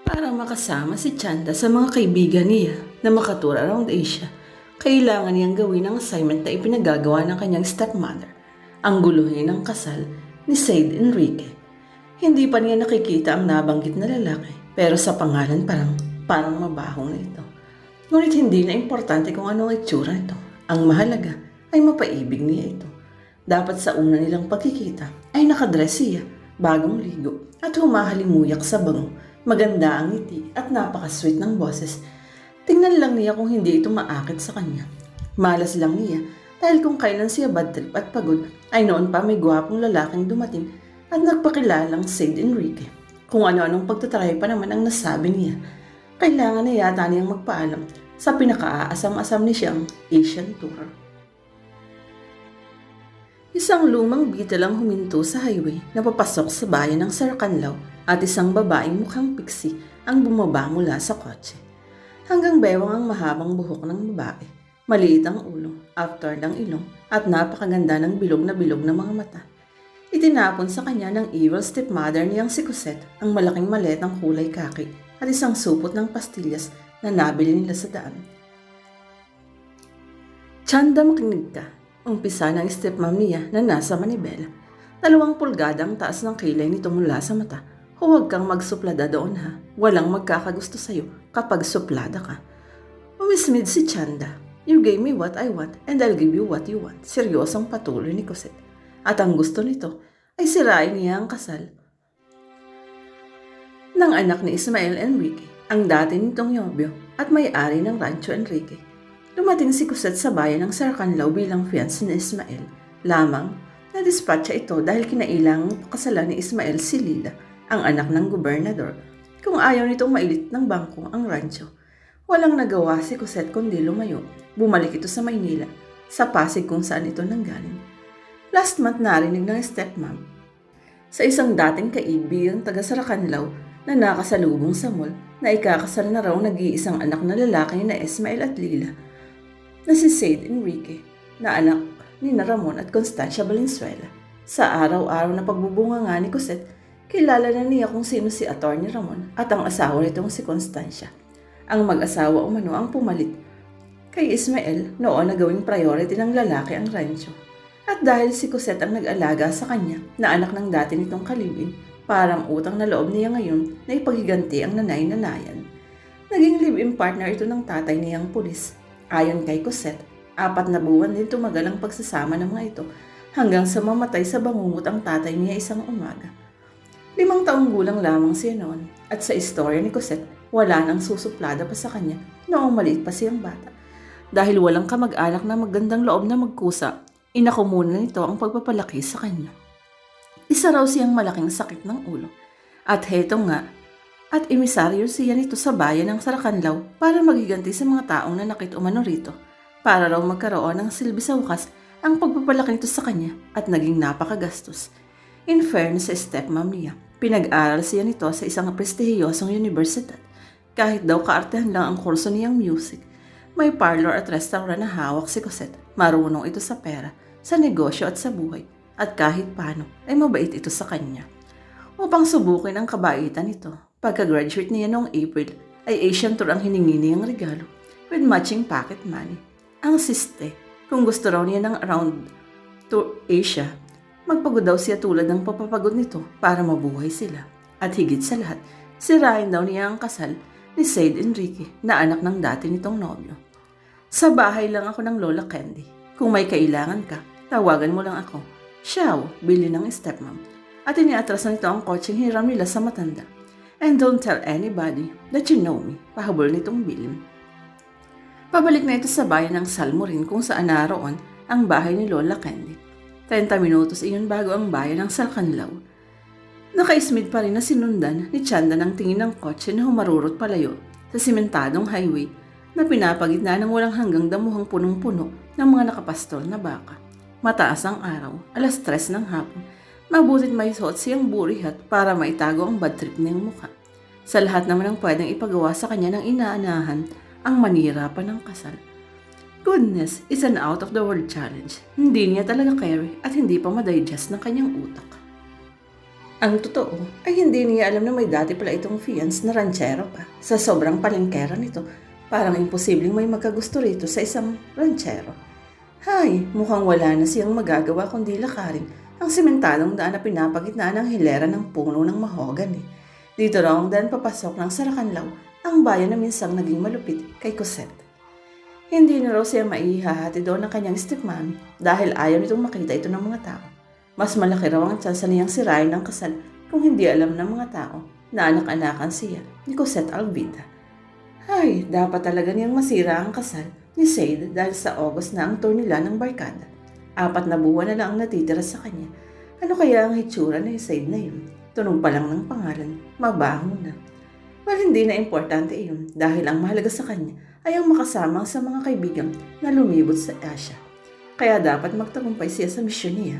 Para makasama si Chanda sa mga kaibigan niya na makatour around Asia, kailangan niyang gawin ang assignment na ipinagagawa ng kanyang stepmother, ang guluhin ng kasal ni Said Enrique. Hindi pa niya nakikita ang nabanggit na lalaki, pero sa pangalan parang mabahong na ito. Ngunit hindi na importante kung ano ang itsura nito. Ang mahalaga ay mapaibig niya ito. Dapat sa una nilang pagkikita ay nakadress siya, bagong ligo at humahalimuyak sa bango. Maganda ang ngiti at napaka-sweet ng boses. Tingnan lang niya kung hindi ito maakit sa kanya. Malas lang niya dahil kung kailan siya bad trip at pagod ay noon pa may gwapong lalaking dumating at nagpakilalang Said Enrique. Kung ano-anong pagtatry pa naman ang nasabi niya, kailangan na yata niyang magpaalam sa pinaka-aasam-asam ni siyang Asian tour. Isang lumang beetle ang huminto sa highway na papasok sa bayan ng Sarkanlaw at isang babaeng mukhang pixie ang bumaba mula sa kotse. Hanggang bewang ang mahabang buhok ng babae, maliit ang ulo, upturned ang ilong at napakaganda ng bilog na mga mata. Itinapon sa kanya ng evil stepmother niyang si Cosette ang malaking maletang kulay kaki at isang supot ng pastillas na nabili nila sa daan. Chanda, makinig ka. Umpisa ng stepmom niya na nasa manibela. 2 pulgada ang taas ng kilay nito mula sa mata. Huwag kang magsuplada doon ha. Walang magkakagusto sa'yo kapag suplada ka. Umismid si Chanda. You gave me what I want and I'll give you what you want. Seryosong patuloy ni Cosette. At ang gusto nito ay sirain niya ang kasal ng anak ni Ismael Enrique, ang dati nitong nobyo at may-ari ng Rancho Enrique. Dumating si Cosette sa bayan ng Sarkanlaw bilang fiancé ni Ismael. Lamang, na-dispatcha ito dahil kinailangang pakasalan ni Ismael si Lila, ang anak ng gobernador, kung ayaw nitong mailit ng bangko ang rancho. Walang nagawa si Cosette kundi lumayo. Bumalik ito sa Maynila, sa Pasig kung saan ito nanggaling. Last month narinig ng stepmom sa isang dating kaibigang taga Sarkanlaw na nakasalubong sa mall na ikakasal na raw nag-iisang anak na lalaki na Ismael at Lila na si Said Enrique na anak ni Ramon at Constancia Valenzuela. Sa araw-araw na pagbubunga nga ni Cosette, kilala na niya kung sino si Atty. Ramon at ang asawa nitong si Constancia. Ang mag-asawa umano ang pumalit kay Ismael noon na gawing priority ng lalaki ang rancho. At dahil si Cosette ang nag-alaga sa kanya na anak ng dati nitong kalibin, parang utang na loob niya ngayon na ipaghiganti ang nanay-nanayan. Naging live-in partner ito ng tatay niyang pulis. Ayon kay Cosette, 4 na buwan din tumagal ang pagsasama ng mga ito hanggang sa mamatay sa bangungot ang tatay niya isang umaga. 5 taong gulang lamang siya noon at sa istorya ni Cosette, wala nang susuplada pa sa kanya noong maliit pa siyang bata. Dahil walang kamag-anak na magandang loob na magkusa, inako muna nito ang pagpapalaki sa kanya. Isa raw siyang malaking sakit ng ulo. At heto nga, at emisaryo siya nito sa bayan ng Sarkanlaw para maghiganti sa mga taong nanakit umano rito. Para raw magkaroon ng silbi sa wakas ang pagpapalaki nito sa kanya at naging napakagastos. In fairness sa stepmom niya, pinag-aral siya nito sa isang prestihiyosong universidad. Kahit daw kaartehan lang ang kurso niyang music, may parlor at restaurant na hawak si Cosette. Marunong ito sa pera, sa negosyo at sa buhay. At kahit paano ay mabait ito sa kanya. Upang subukin ang kabaitan nito, pagka-graduate niya noong April ay Asian tour ang hiningi niyang regalo with matching pocket money. Ang siste, kung gusto raw niya ng around to Asia, magpagod daw siya tulad ng papapagod nito para mabuhay sila. At higit sa lahat, sirain daw niya ang kasal ni Said Enrique na anak ng dati nitong nobyo. Sa bahay lang ako ng Lola Candy. Kung may kailangan ka, tawagan mo lang ako. Siyaw, bili ng stepmom. At iniatrasan nito ang kotseng hiram nila sa matanda. And don't tell anybody that you know me, pahabol nitong bilin. Pabalik na ito sa bayan ng Salmorin kung saan naroon ang bahay ni Lola Candy. 30 minutos iyon bago ang bayan ng Sarkanlaw. Nakaismid pa rin na sinundan ni Chanda ng tingin ng kotse na humarurot palayo sa simentadong highway na pinapagitna ng walang hanggang damuhang punong-puno ng mga nakapastol na baka. Mataas ang araw, 3:00 ng hapon. Mabutit may suot siyang burihat para maitago ang bad trip niyang mukha. Sa lahat naman ang pwedeng ipagawa sa kanya ng inaanahan ang manira pa ng kasal. Goodness, it's an out-of-the-world challenge. Hindi niya talaga carry at hindi pa madigest ng kanyang utak. Ang totoo ay hindi niya alam na may dati pala itong fiance na ranchero pa. Sa sobrang palengkera nito, parang imposibleng may magkagusto rito sa isang ranchero. Hay, mukhang wala na siyang magagawa kundi lakarin ang simentadong daan na pinapagitnaan ng hilera ng puno ng mahogany. Dito raw ang daan papasok ng Saracanlaw, ang bayan na minsang naging malupit kay Cosette. Hindi na raw siya maihahati doon ng kanyang stepmommy dahil ayaw nitong makita ito ng mga tao. Mas malaki raw ang tsansa niyang sirain ng kasal kung hindi alam ng mga tao na anak-anakan siya ni Cosette Alvida. Ay, dapat talaga niyang masira ang kasal ni Sade dahil sa August na ang tour nila ng barkada. 4 na buwan na lang ang natitira sa kanya. Ano kaya ang hitsura ni Sade na yun? Tunog pa lang ng pangalan, mabaho na. Well, hindi na importante iyon dahil ang mahalaga sa kanya ay ang makasama sa mga kaibigan na lumibot sa Asia. Kaya dapat magtagumpay siya sa misyon niya.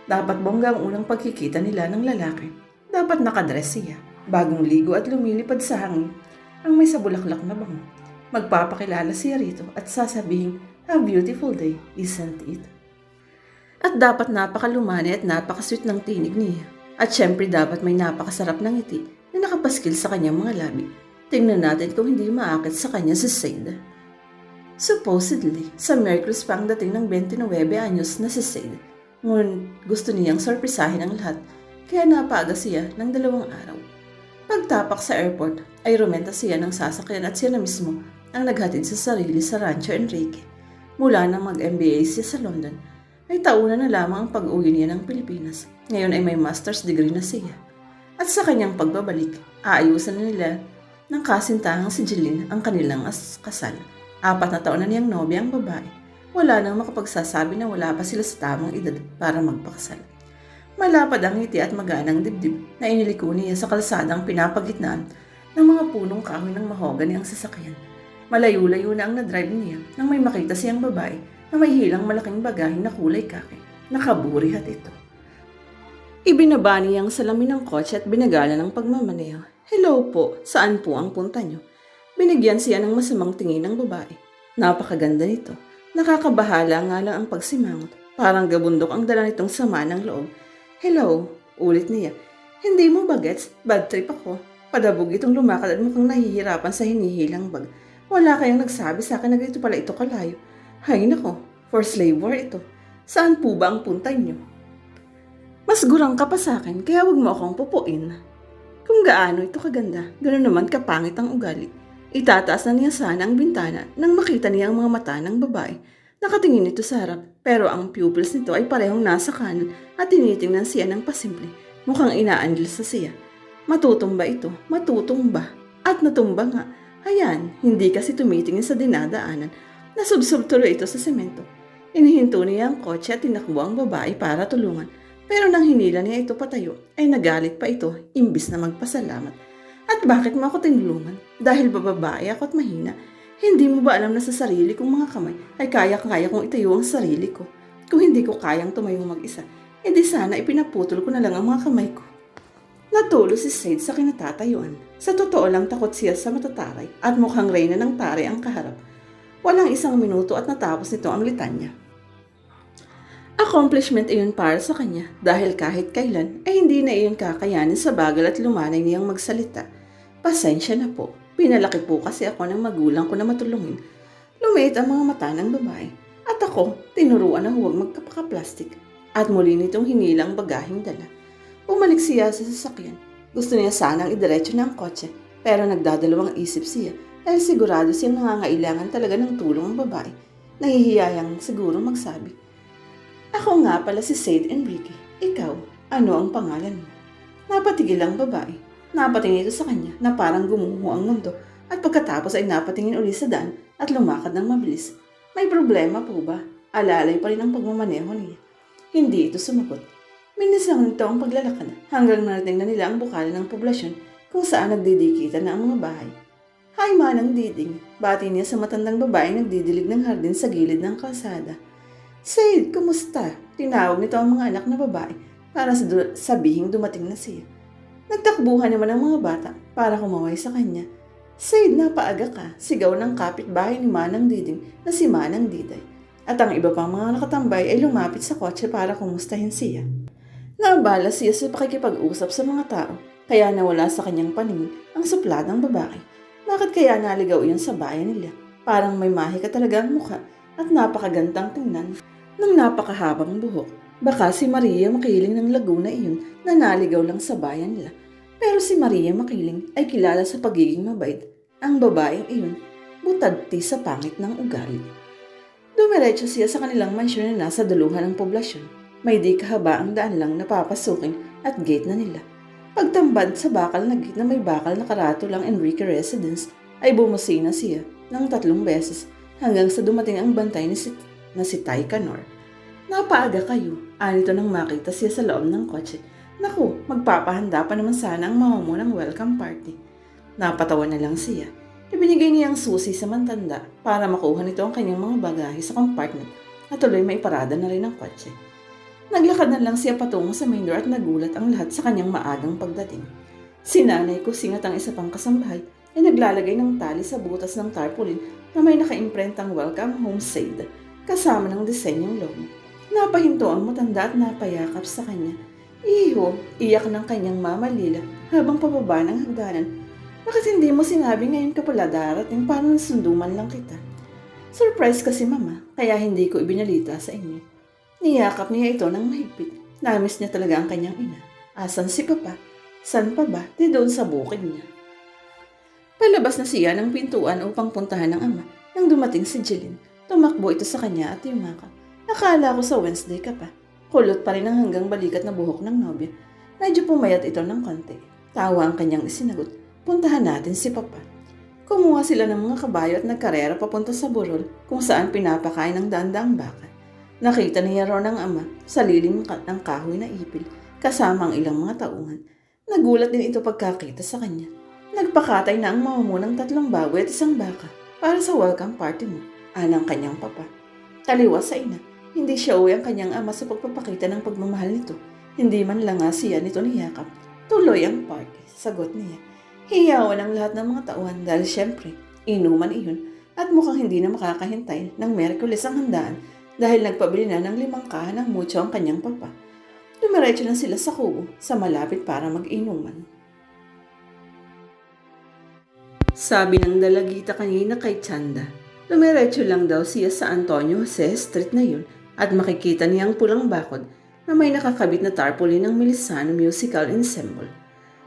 Dapat bongga ang unang pagkikita nila ng lalaki. Dapat nakadress siya, bagong ligo at lumilipad sa hangin ang may sabulaklak na bango. Magpapakilala siya rito at sasabihin, "A beautiful day, isn't it?" At dapat napakalumani at napakasweet ng tinig niya. At syempre dapat may napakasarap ng ngiti na nakapaskil sa kanyang mga labi. Tingnan natin kung hindi maakit sa kanya si Sade. Supposedly, sa Miyerkules pa ang dating ng 29 anyos na si Sade. Ngunit gusto niyang sorpresahin ang lahat, kaya napaaga siya ng 2 araw. Pagtapak sa airport, ay rumenta siya ng sasakyan at siya na mismo ang naghatid sa sarili sa Rancho Enrique. Mula nang mag-MBA siya sa London, ay tauna na lamang ang pag-uwi niya ng Pilipinas. Ngayon ay may master's degree na siya. At sa kanyang pagbabalik, aayusan na nila ng kasintahang si Jeline ang kanilang kasal. 4 na taon na niyang nobya ang babae. Wala nang makapagsasabi na wala pa sila sa tamang edad para magpakasal. Malapad ang ngiti at maganang dibdib na iniliko niya sa kalsadang pinapagitnaan ng mga punong kahoy ng mahogany ang sasakyan. Malayo-layo na ang nadrive niya nang may makita siyang babae na may hilang malaking bagahe na kulay kaki. Nakaburihat ito. Ibinaba niya ang salamin ng kotse at binagala ng pagmamaneho. "Hello po, saan po ang punta niyo?" Binigyan siya ng masamang tingin ng babae. Napakaganda nito. Nakakabahala nga lang ang pagsimangot. Parang gabundok ang dala nitong sama ng loob. "Hello," ulit niya. "Hindi mo ba gets? Bad trip ako. Padabog itong lumakad at mukhang nahihirapan sa hinihilang bag. Wala kayong nagsabi sa akin na ganito pala ito kalayo. Hay nako, for slave war ito. Saan po ba ang punta niyo? Mas gurang ka pa sa akin, kaya wag mo akong pupuin. Kung gaano ito kaganda, ganoon naman kapangit ang ugali." Itataas na niya sana ang bintana nang makita niya ang mga mata ng babae. Nakatingin ito sa harap, pero ang pupils nito ay parehong nasa kanan at tinitingnan siya ng pasimple. Mukhang inaanil sa siya. Matutumba ito, matutumba. At natumba nga. Ayan, hindi kasi tumitingin sa dinadaanan. Nasubsob tuloy ito sa semento. Inihinto niya ang kotse at tinakbo ang babae para tulungan. Pero nang hinila niya ito patayo, ay nagalit pa ito imbis na magpasalamat. "At bakit mo ako tinulungan? Dahil bababae ako at mahina. Hindi mo ba alam na sa sarili kong mga kamay ay kaya-kaya kong itayo ang sarili ko? Kung hindi ko kayang tumayong mag-isa, edi sana ipinaputol ko na lang ang mga kamay ko." Natulo si Sade sa kinatatayuan. Sa totoo lang takot siya sa matataray at mukhang reyna ng taray ang kaharap. Walang 1 minuto at natapos nito ang litanya. Accomplishment iyon para sa kanya dahil kahit kailan ay hindi na iyon kakayanin sa bagal at lumanay niyang magsalita. "Pasensya na po. Pinalaki po kasi ako ng magulang ko na matulungin." Lumiit ang mga mata ng babae. At ako, tinuruan na huwag magkapaka-plastic. At muli nitong hinilang bagaheng dala. Bumalik siya sa sasakyan. Gusto niya sanang idiretso ng kotse, pero nagdadalawang isip siya dahil sigurado siyang nangangailangan talaga ng tulong ang babae. Nahihiyayang siguro magsabi, "Ako nga pala si Sade Enrique. Ikaw, ano ang pangalan mo?" Napatigil ang babae. Napatingin ito sa kanya na parang gumuho ang mundo at pagkatapos ay napatingin uli sa daan at lumakad ng mabilis. "May problema po ba?" Alalay pa rin ang pagmamaneho niya. Hindi ito sumagot. Minisang nito ang paglalakad hanggang narating na nila ang bukal ng poblasyon kung saan nagdidikitan na ang mga bahay. "Hay manang diding," bati niya sa matandang babaeng nagdidilig ng hardin sa gilid ng kalsada. "Sade, kumusta?" Tinawag nito ang mga anak na babae para sabihing dumating na siya. Nagtakbuhan naman ang mga bata para kumaway sa kanya. "Sade, napaaga ka," sigaw ng kapitbahay ni Manang Diding na si Manang Diday. At ang iba pang mga nakatambay ay lumapit sa kotse para kumustahin siya. Naabala siya sa pakikipag-usap sa mga tao, kaya nawala sa kanyang paningin ang supladang babae. Bakit kaya naligaw iyon sa bayan nila? Parang may mahika talaga ang mukha at napakagandang tingnan ng napakahabang buhok. Baka si Maria Makiling ng Laguna iyon na naligaw lang sa bayan nila. Pero si Maria Makiling ay kilala sa pagiging mabait. Ang babaeng iyon, butadti sa pangit ng ugali. Dumiretso siya sa kanilang mansyon na nasa duluhan ng poblasyon. May di kahabaang daan lang napapasukin at gate na nila. Pagtambad sa bakal na gate na may bakal na karatulang Enrique Residence, ay bumusina siya ng 3 beses hanggang sa dumating ang bantay na si Tay Canor. Napaaga kayo, anito nang makita siya sa loob ng kotse. Naku, magpapahanda pa naman sana ang mamamunang welcome party. Napatawa na lang siya. Ibinigay niya ang susi sa mantanda para makuha nito ang kanyang mga bagahe sa compartment at tuloy may parada na rin ang kotse. Naglakad na lang siya patungo sa main door at nagulat ang lahat sa kanyang maagang pagdating. Si Nanay Kusing at ang isa pang kasambahay ay naglalagay ng tali sa butas ng tarpaulin na may nakaimprentang Welcome Home Said kasama ng disenyong logo. Napahinto ang matanda at napayakap sa kanya. Iho, iyak ng kanyang mama Lila habang pababa ng hagdanan. Bakit hindi mo sinabi ngayon ka pala darating para nasunduman lang kita? Surprise kasi mama, kaya hindi ko ibinalita sa inyo. Niyakap niya ito ng mahigpit. Namiss niya talaga ang kanyang ina. Asan si Papa? San pa ba? Di doon sa bukid niya. Palabas na siya ng pintuan upang puntahan ng ama. Nang dumating si Jeline, tumakbo ito sa kanya at yumakap. Akala ko sa Wednesday ka pa. Kulot pa rin ang hanggang balikat na buhok ng nobya. Medyo pumayat ito ng konti. Tawa ang kanyang isinagot. Puntahan natin si Papa. Kumuha sila ng mga kabayo at nagkarera papunta sa burol kung saan pinapakain ng dandaang baka. Nakita niya raw ng ama sa lilim ng kahoy na ipil kasama ang ilang mga tauhan. Nagulat din ito pagkakita sa kanya. Nagpakatay na ang mamamunang 3 baboy at 1 baka para sa welcome party mo, anang kanyang papa. Taliwas sa ina, hindi siya uwi ang kanyang ama sa pagpapakita ng pagmamahal nito. Hindi man lang nga siya nito niyakap. Tuloy ang party, sagot niya. Hiyawan ang lahat ng mga tauhan dahil syempre, inuman iyon at mukhang hindi na makakahintay ng Merkules ang handaan dahil nagpabili na ng 5 kahan ng mucho ang kanyang papa. Dumiretso na sila sa kubo sa malapit para mag-inuman. Sabi ng dalagita kanina kay Chanda, dumiretso lang daw siya sa Antonio Jose Street na yun at makikita niya ang pulang bakod na may nakakabit na tarpaulin ng Melisano Musical Ensemble.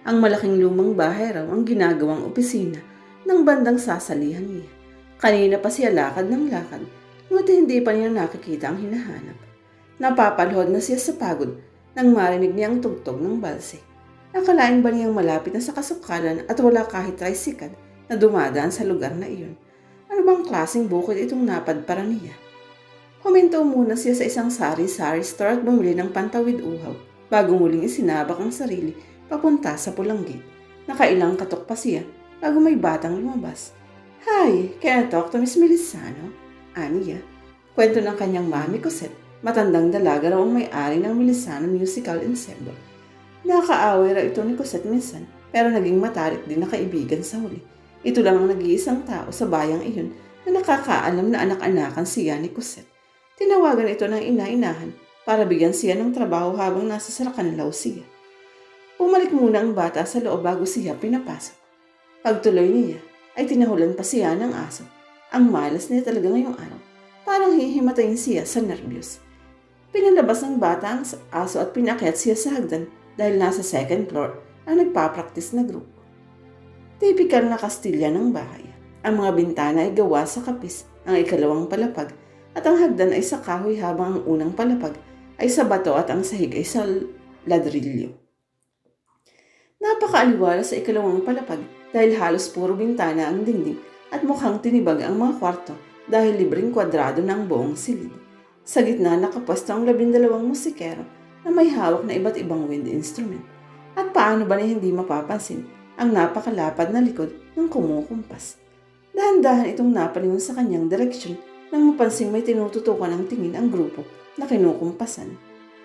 Ang malaking lumang bahay raw ang ginagawang opisina ng bandang sasalihan niya. Kanina pa siya lakad ng lakad, ngunit hindi pa niya nakikita ang hinahanap. Napapalhod na siya sa pagod nang marinig niya ang tugtog ng balse. Nakalain ba niyang malapit na sa kasukalan at wala kahit tricycle na dumadaan sa lugar na iyon? Ano bang klaseng bukid itong napadpara niya? Huminto muna siya sa isang sari-sari store at bumili ng pantawid uhaw bago muling isinabak ang sarili papunta sa pulang gate. Nakailang katok pa siya bago may batang lumabas. Hi, can I talk to Miss Melisano? Aniya. Kwento ng kanyang mami Cosette. Matandang dalaga raw ang may-ari ng Melisano Musical Ensemble. Nakaaway raw ito ni Cosette minsan pero naging matarik din na kaibigan sa huli. Ito lang ang nag-iisang tao sa bayang iyon na nakakaalam na anak-anakan siya ni Cosette. Tinawagan ito ng ina-inahan para bigyan siya ng trabaho habang nasa Saracanlaw siya. Pumalik muna ang bata sa loob bago siya pinapasok. Pagtuloy niya, ay tinahulan pa siya ng aso. Ang malas niya talaga ngayong araw. Parang hihimatayin siya sa nervyos. Pinalabas ng bata ang aso at pinakyat siya sa hagdan dahil nasa 2nd floor ang nagpapraktis na grupo. Tipikal na Kastilya ng bahay. Ang mga bintana ay gawa sa kapis, ang ikalawang palapag, at ang hagdan ay sa kahoy habang ang unang palapag ay sa bato at ang sahig ay sa ladrilyo. Napakaaliwala sa ikalawang palapag dahil halos puro bintana ang dingding at mukhang tinibag ang mga kwarto dahil libreng kwadrado ng buong silid. Sa gitna nakapwesto ang 12 musikero na may hawak na iba't ibang wind instrument. At paano ba na hindi mapapansin ang napakalapad na likod ng kumukumpas? Dahan-dahan itong napalingon sa kanyang direksyon nang mapansing may tinututukan ng tingin ang grupo na kinukumpasan.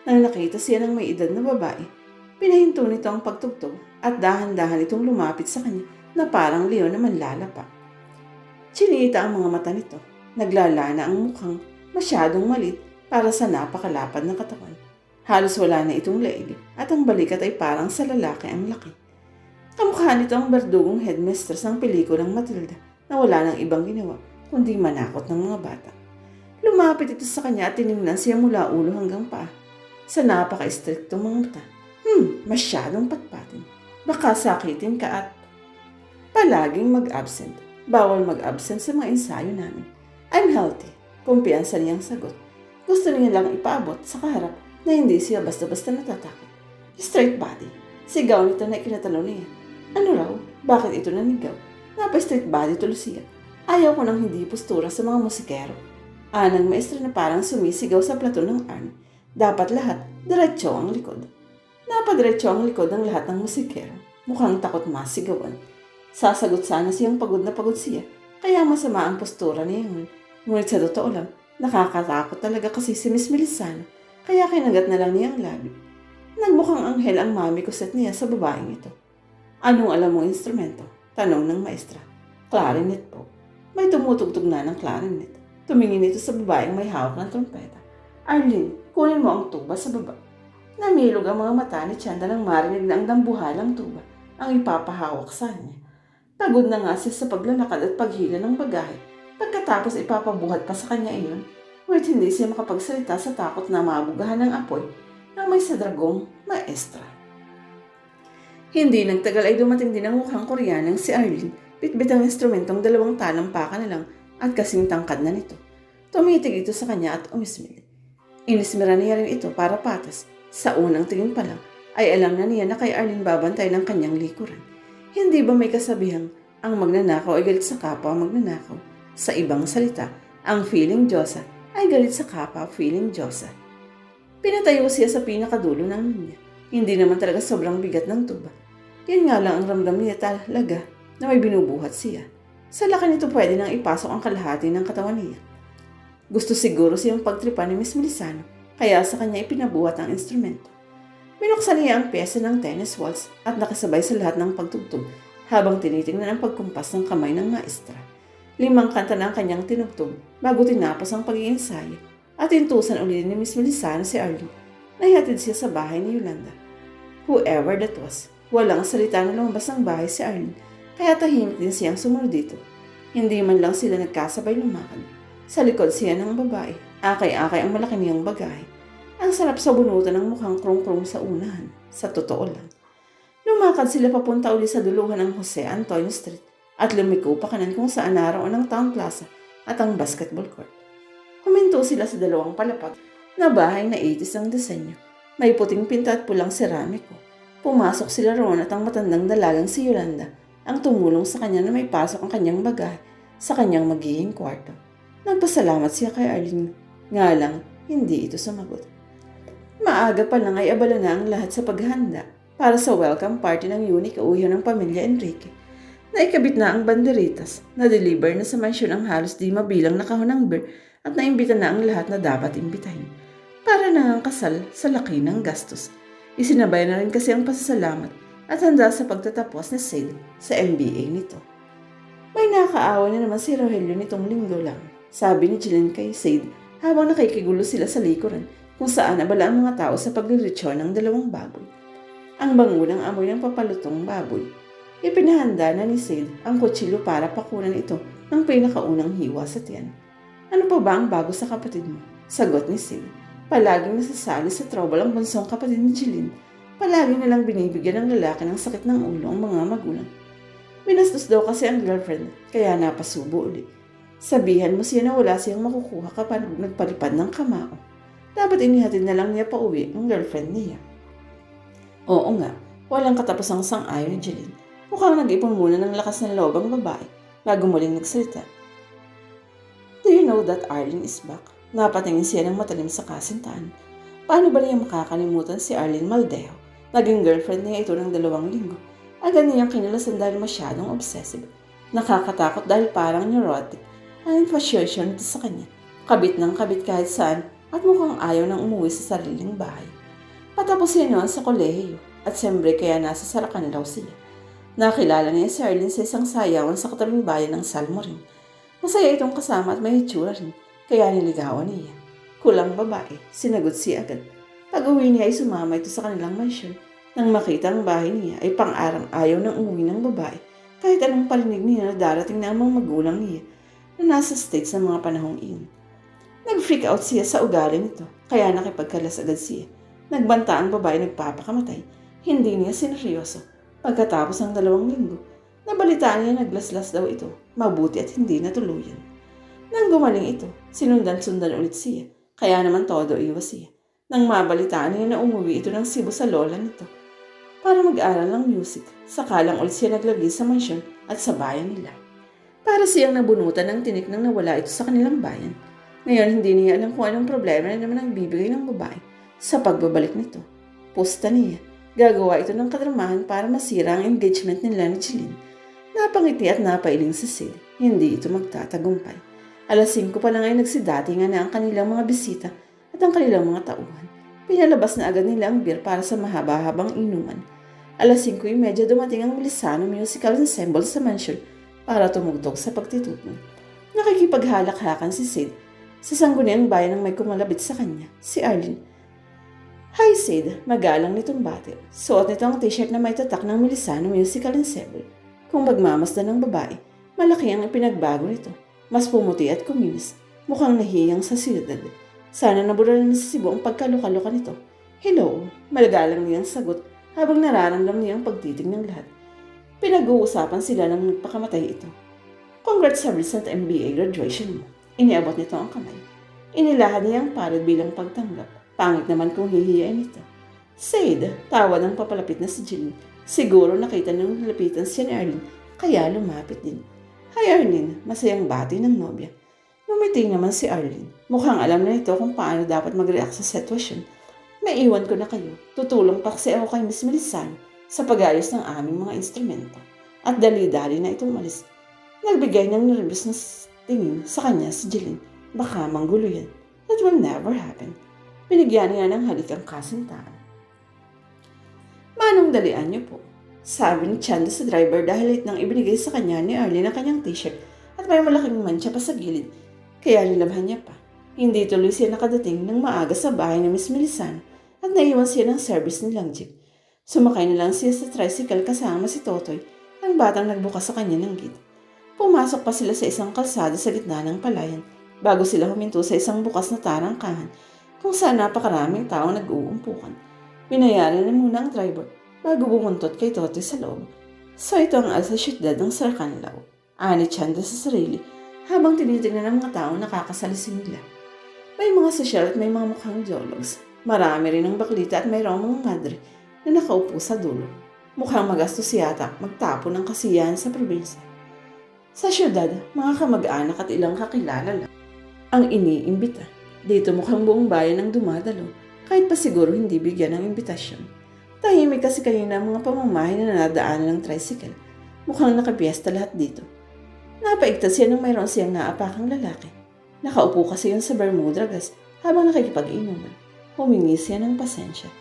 Nang nakita siya ng may edad na babae, pinahinto nito ang pagtugtog at dahan-dahan itong lumapit sa kanya na parang leon na manlalapa. Chinita ang mga mata nito. Naglalana ang mukhang masyadong malit para sa napakalapad na katawan. Halos wala na itong leeg at ang balikat ay parang sa lalaki ang laki. Kamukha nito ang berdugong headmistress ng pelikulang Matilda na wala nang ibang ginawa kundi manakot ng mga bata. Lumapit ito sa kanya at tiningnan siya mula ulo hanggang paa. Sa napaka-istriktong mga mata. Masyadong patpatin. Baka sakitin ka at palaging mag-absent. Bawal mag-absent sa mga ensayo namin. I'm healthy. Kumpiyansa niyang sagot. Gusto niya lang ipaabot sa kaharap na hindi siya basta-basta natatakot. Straight body. Sigaw nito na ikinatalo niya. Ano raw? Bakit ito nanigaw? Napa-straight body tuloy siya. Ayaw ko nang hindi postura sa mga musikero. Anang maestra na parang sumisigaw sa plato ng army. Dapat lahat, diretso ang likod. Napadiretso ang likod ng lahat ng musikero. Mukhang takot masigawan. Sasagot sana siyang pagod na pagod siya, kaya masama ang postura niya ngayon. Ngunit sa totoo lang, nakakatakot talaga kasi si Miss Melisana, kaya kinagat na lang niya ang labi. Nagmukhang anghel ang mami kuset niya sa babaeng ito. Anong alam mong instrumento? Tanong ng maestra. Clarinet po. May tumutugtog na ng clarinet. Tumingin ito sa babaeng may hawak ng trompeta. Arlene, kunin mo ang tuba sa baba. Namilog ang mga mata ni Chanda nang marinig na ang dambuhalang tuba ang ipapahawak sa kanya. Pagod na nga siya sa paglalakad at paghila ng bagahe. Pagkatapos ipapabuhat pa sa kanya iyon, ngunit hindi siya makapagsalita sa takot na mabugahan ng apoy ng may sadragong maestra. Hindi nagtagal ay dumating din ang mukhang Koreanang si Arlene, bitbit ang instrumentong 2 talampakan na lang at kasing tangkad na nito. Tumitig ito sa kanya at umismil. Inismira niya rin ito para patas. Sa unang tingin pa lang, ay alam na niya na kay Arlene babantay ng kanyang likuran. Hindi ba may kasabihang, ang magnanakaw ay galit sa kapwa magnanakaw? Sa ibang salita, ang feeling Diyosa ay galit sa kapwa feeling Diyosa. Pinatayo siya sa pinakadulo ng linya. Hindi naman talaga sobrang bigat ng tuba. Yan nga lang ang ramdam niya talaga na may binubuhat siya. Sa laki nito pwede nang ipasok ang kalahati ng katawan niya. Gusto siguro siyang pagtripan ni Miss Melisana. Kaya sa kanya ipinabuhat ang instrumento. Binuksan niya ang pyesa ng tennis waltz at nakasabay sa lahat ng pagtugtog habang tinitingnan ang pagkumpas ng kamay ng maestra. 5 kanta na ang kanyang tinugtog bago tinapos ang pag-iensayo at intusan ulit ni Miss Melisana si Arlene. Nahihatid siya sa bahay ni Yolanda. Whoever that was, walang salita na lumabas ng bahay si Arlene kaya tahimik din siyang sumunod dito. Hindi man lang sila nagkasabay lumakad. Sa likod siya ng babae. Akay-akay ang malaki niyang bagahe. Ang sarap sa bunutan ng mukhang krong-krong sa unahan. Sa totoo lang. Lumakad sila papunta uli sa duluhan ng Jose Antonio Street at lumiko pa kanan kung saan naroon ang Town Plaza at ang basketball court. Huminto sila sa 2 palapag na bahay na 80s ang disenyo. May puting pinta at pulang seramiko. Pumasok sila roon at ang matandang dalagang si Yolanda ang tumulong sa kanya na may pasok ang kanyang bagahe sa kanyang magiging kwarto. Nagpasalamat siya kay Arlene. Nga lang, hindi ito sumagot. Maaga pa lang ay abala na ang lahat sa paghahanda para sa welcome party ng unique uhiyo ng pamilya Enrique. Naikabit na ang banderitas, na-deliver na sa mansyon ang halos di mabilang na kahon ng beer at naimbita na ang lahat na dapat imbitahin. Para na ang kasal sa laki ng gastos. Isinabay na rin kasi ang pasasalamat at handa sa pagtatapos ni Sade sa MBA nito. May nakaawa na naman si Rogelio nitong linggo lang, sabi ni Jillian kay Sade habang nakikigulo sila sa likuran kung saan abala ang mga tao sa paglilitsyon ng 2 baboy. Ang bangunang amoy ng papalutong baboy. Ipinahanda na ni Sade ang kutsilyo para pakunan ito ng pinakaunang hiwa sa tiyan. Ano pa ba ang bago sa kapatid mo? Sagot ni Sade. Palaging nasasali sa trouble ang bunsong kapatid ni Jillian. Palagi nilang binibigyan ng lalaki ng sakit ng ulo ang mga magulang. Binastos daw kasi ang girlfriend, kaya napasubo ulit. Sabihan mo siya na wala siyang makukuha kapag nagpalipad ng kamao. Dapat inihatid na lang niya pa uwi ang girlfriend niya. Oo nga, walang katapusang sang-ayon ni Jillian. Mukhang nag-ipon muna ng lakas ng loob ang babae bago muling nagsalita. Do you know that Arlene is back? Napatingin siya ng matalim sa kasintahan. Paano ba niya makakalimutan si Arlene Maldeo? Naging girlfriend niya ito ng 2 linggo. Agad niyang kinalasan dahil masyadong obsessive. Nakakatakot dahil parang neurotic. Ang infatuation nito sa kanya. Kabit ng kabit kahit saan at mukhang ayaw nang umuwi sa sariling bahay. Patapos siya noon sa kolehiyo at siyempre kaya nasa Sarakan daw siya. Nakilala niya si Arlene sa isang sayawan sa katabing bayan ng Salmorin. Masaya itong kasama at may hitsura rin, kaya niligawan niya. Kulang babae, sinagot siya agad. Pag-uwi niya ay sumama ito sa kanilang mansyon. Nang makita ang bahay niya ay pang-arang-ayaw ng umuwi ng babae kahit anong parinig niya na darating na ang mga magulang niya na nasa States ng mga panahong iyon. Nag-freak out siya sa ugali nito kaya nakipagkalas agad siya. Nagbanta ang babae nagpapakamatay. Hindi niya sineryoso. Pagkatapos ng 2 linggo, nabalitaan niya naglaslas daw ito. Mabuti at hindi natuluyan. Nang gumaling ito, sinundan-sundan ulit siya. Kaya naman todo iwas siya. Nang mabalitaan niya na umuwi ito ng Cebu sa lola nito para mag-aral ng music, sakalang ulit siya naglagi sa mansyon at sa bayan nila. Para siyang nabunutan ng tinik nang nawala ito sa kanilang bayan. Ngayon hindi niya alam kung anong problema na naman ang bibigay ng babae sa pagbabalik nito. Pusta niya, gagawa ito ng kadramahan para masira ang engagement nila ni Jeline. Napangiti at napailing si Sid. Hindi ito magtatagumpay. Alas 5 pa lang ay nagsidatingan na ang kanilang mga bisita at ang kanilang mga tauhan. Pinalabas na agad nila ang beer para sa mahaba-habang inuman. Alas 5:30 dumating ang Melisano Musical Ensemble sa mansion para tumugtog sa pagtitipon. Nakikipaghalak-hakan si Sid sa sangguniang bayan ng may kumalabit sa kanya, si Arlene. Hi Sid, magalang nitong bate. Suot nito ang t-shirt na may tatak ng Melisano Musical Ensemble. Kung magmamasdan ng babae, malaki ang ipinagbago nito. Mas pumuti at kuminis, mukhang nahiyang sa siyudad. Sana naburalan na sa Cebu ang pagkaluka-luka nito. Hello, malagalang niyang sagot habang nararamdam niya ang pagtitig ng lahat. Pinag-uusapan sila nang nagpakamatay ito. Congrats sa recent MBA graduation mo. Iniabot nito ang kamay. Inilahad niya ang palad bilang pagtanggap. Pangit naman kung hihiyain ito. Said, tawa ng papalapit na si Jeline. Siguro nakita nang lapitan siya ni Arlene, kaya lumapit din. Hi Arlene, masayang bati ng nobya. Ngumiti naman si Arlene. Mukhang alam na ito kung paano dapat mag-react sa sitwasyon. May iwan ko na kayo. Tutulong pa kasi ako kay Miss Melisano sa pag-ayos ng aming mga instrumento. At dali-dali na itong umalis. Nagbigay ng nervous na tingin sa kanya si Jeline. Baka manggulo yan. That will never happen. Binigyan niya ng halik ang kasintahan. Manong dalian niyo po. Sabi ni Chanda sa driver dahil late nang ibinigay sa kanya ni Arlene ang kanyang t-shirt at may malaking mancha pa sa gilid. Kaya nilabhan niya pa. Hindi tuloy siya nakadating ng maaga sa bahay ni Miss Melisano at naiwan siya ng service nilang jeep. Sumakay na lang siya sa tricycle kasama si Totoy, ang batang nagbukas sa kanya ng gate. Pumasok pa sila sa isang kalsada sa gitna ng palayan bago sila huminto sa isang bukas na tarangkahan kung saan napakaraming tao nag-uumpukan. Binayaran na muna ang driver bago bumuntot kay Totoy sa loob. So ito ang alsa syudad ng Sarkanlaw. Ani Chanda sa sarili habang tinitignan ng mga taong nakakasalisin nila. May mga sosyal at may mga mukhang geologs. Marami rin ang baklita at mayroong mga madre na nakaupo sa dulo. Mukhang magastos yata magtapon ng kasiyahan sa probinsya. Sa syudad, mga kamag-anak at ilang kakilala lang ang iniimbita. Dito mukhang buong bayan ang dumadalo kahit pa siguro hindi bigyan ng imbitasyon. Tahimik kasi kanina ang mga pamamahay na nadaanan ng tricycle. Mukhang nakapiesta lahat dito. Napaigtas siya nang mayroon siyang naapakang lalaki. Nakaupo kasi yun sa Bermuda gas habang nakikipag-inuman. Humingi siya ng pasensya.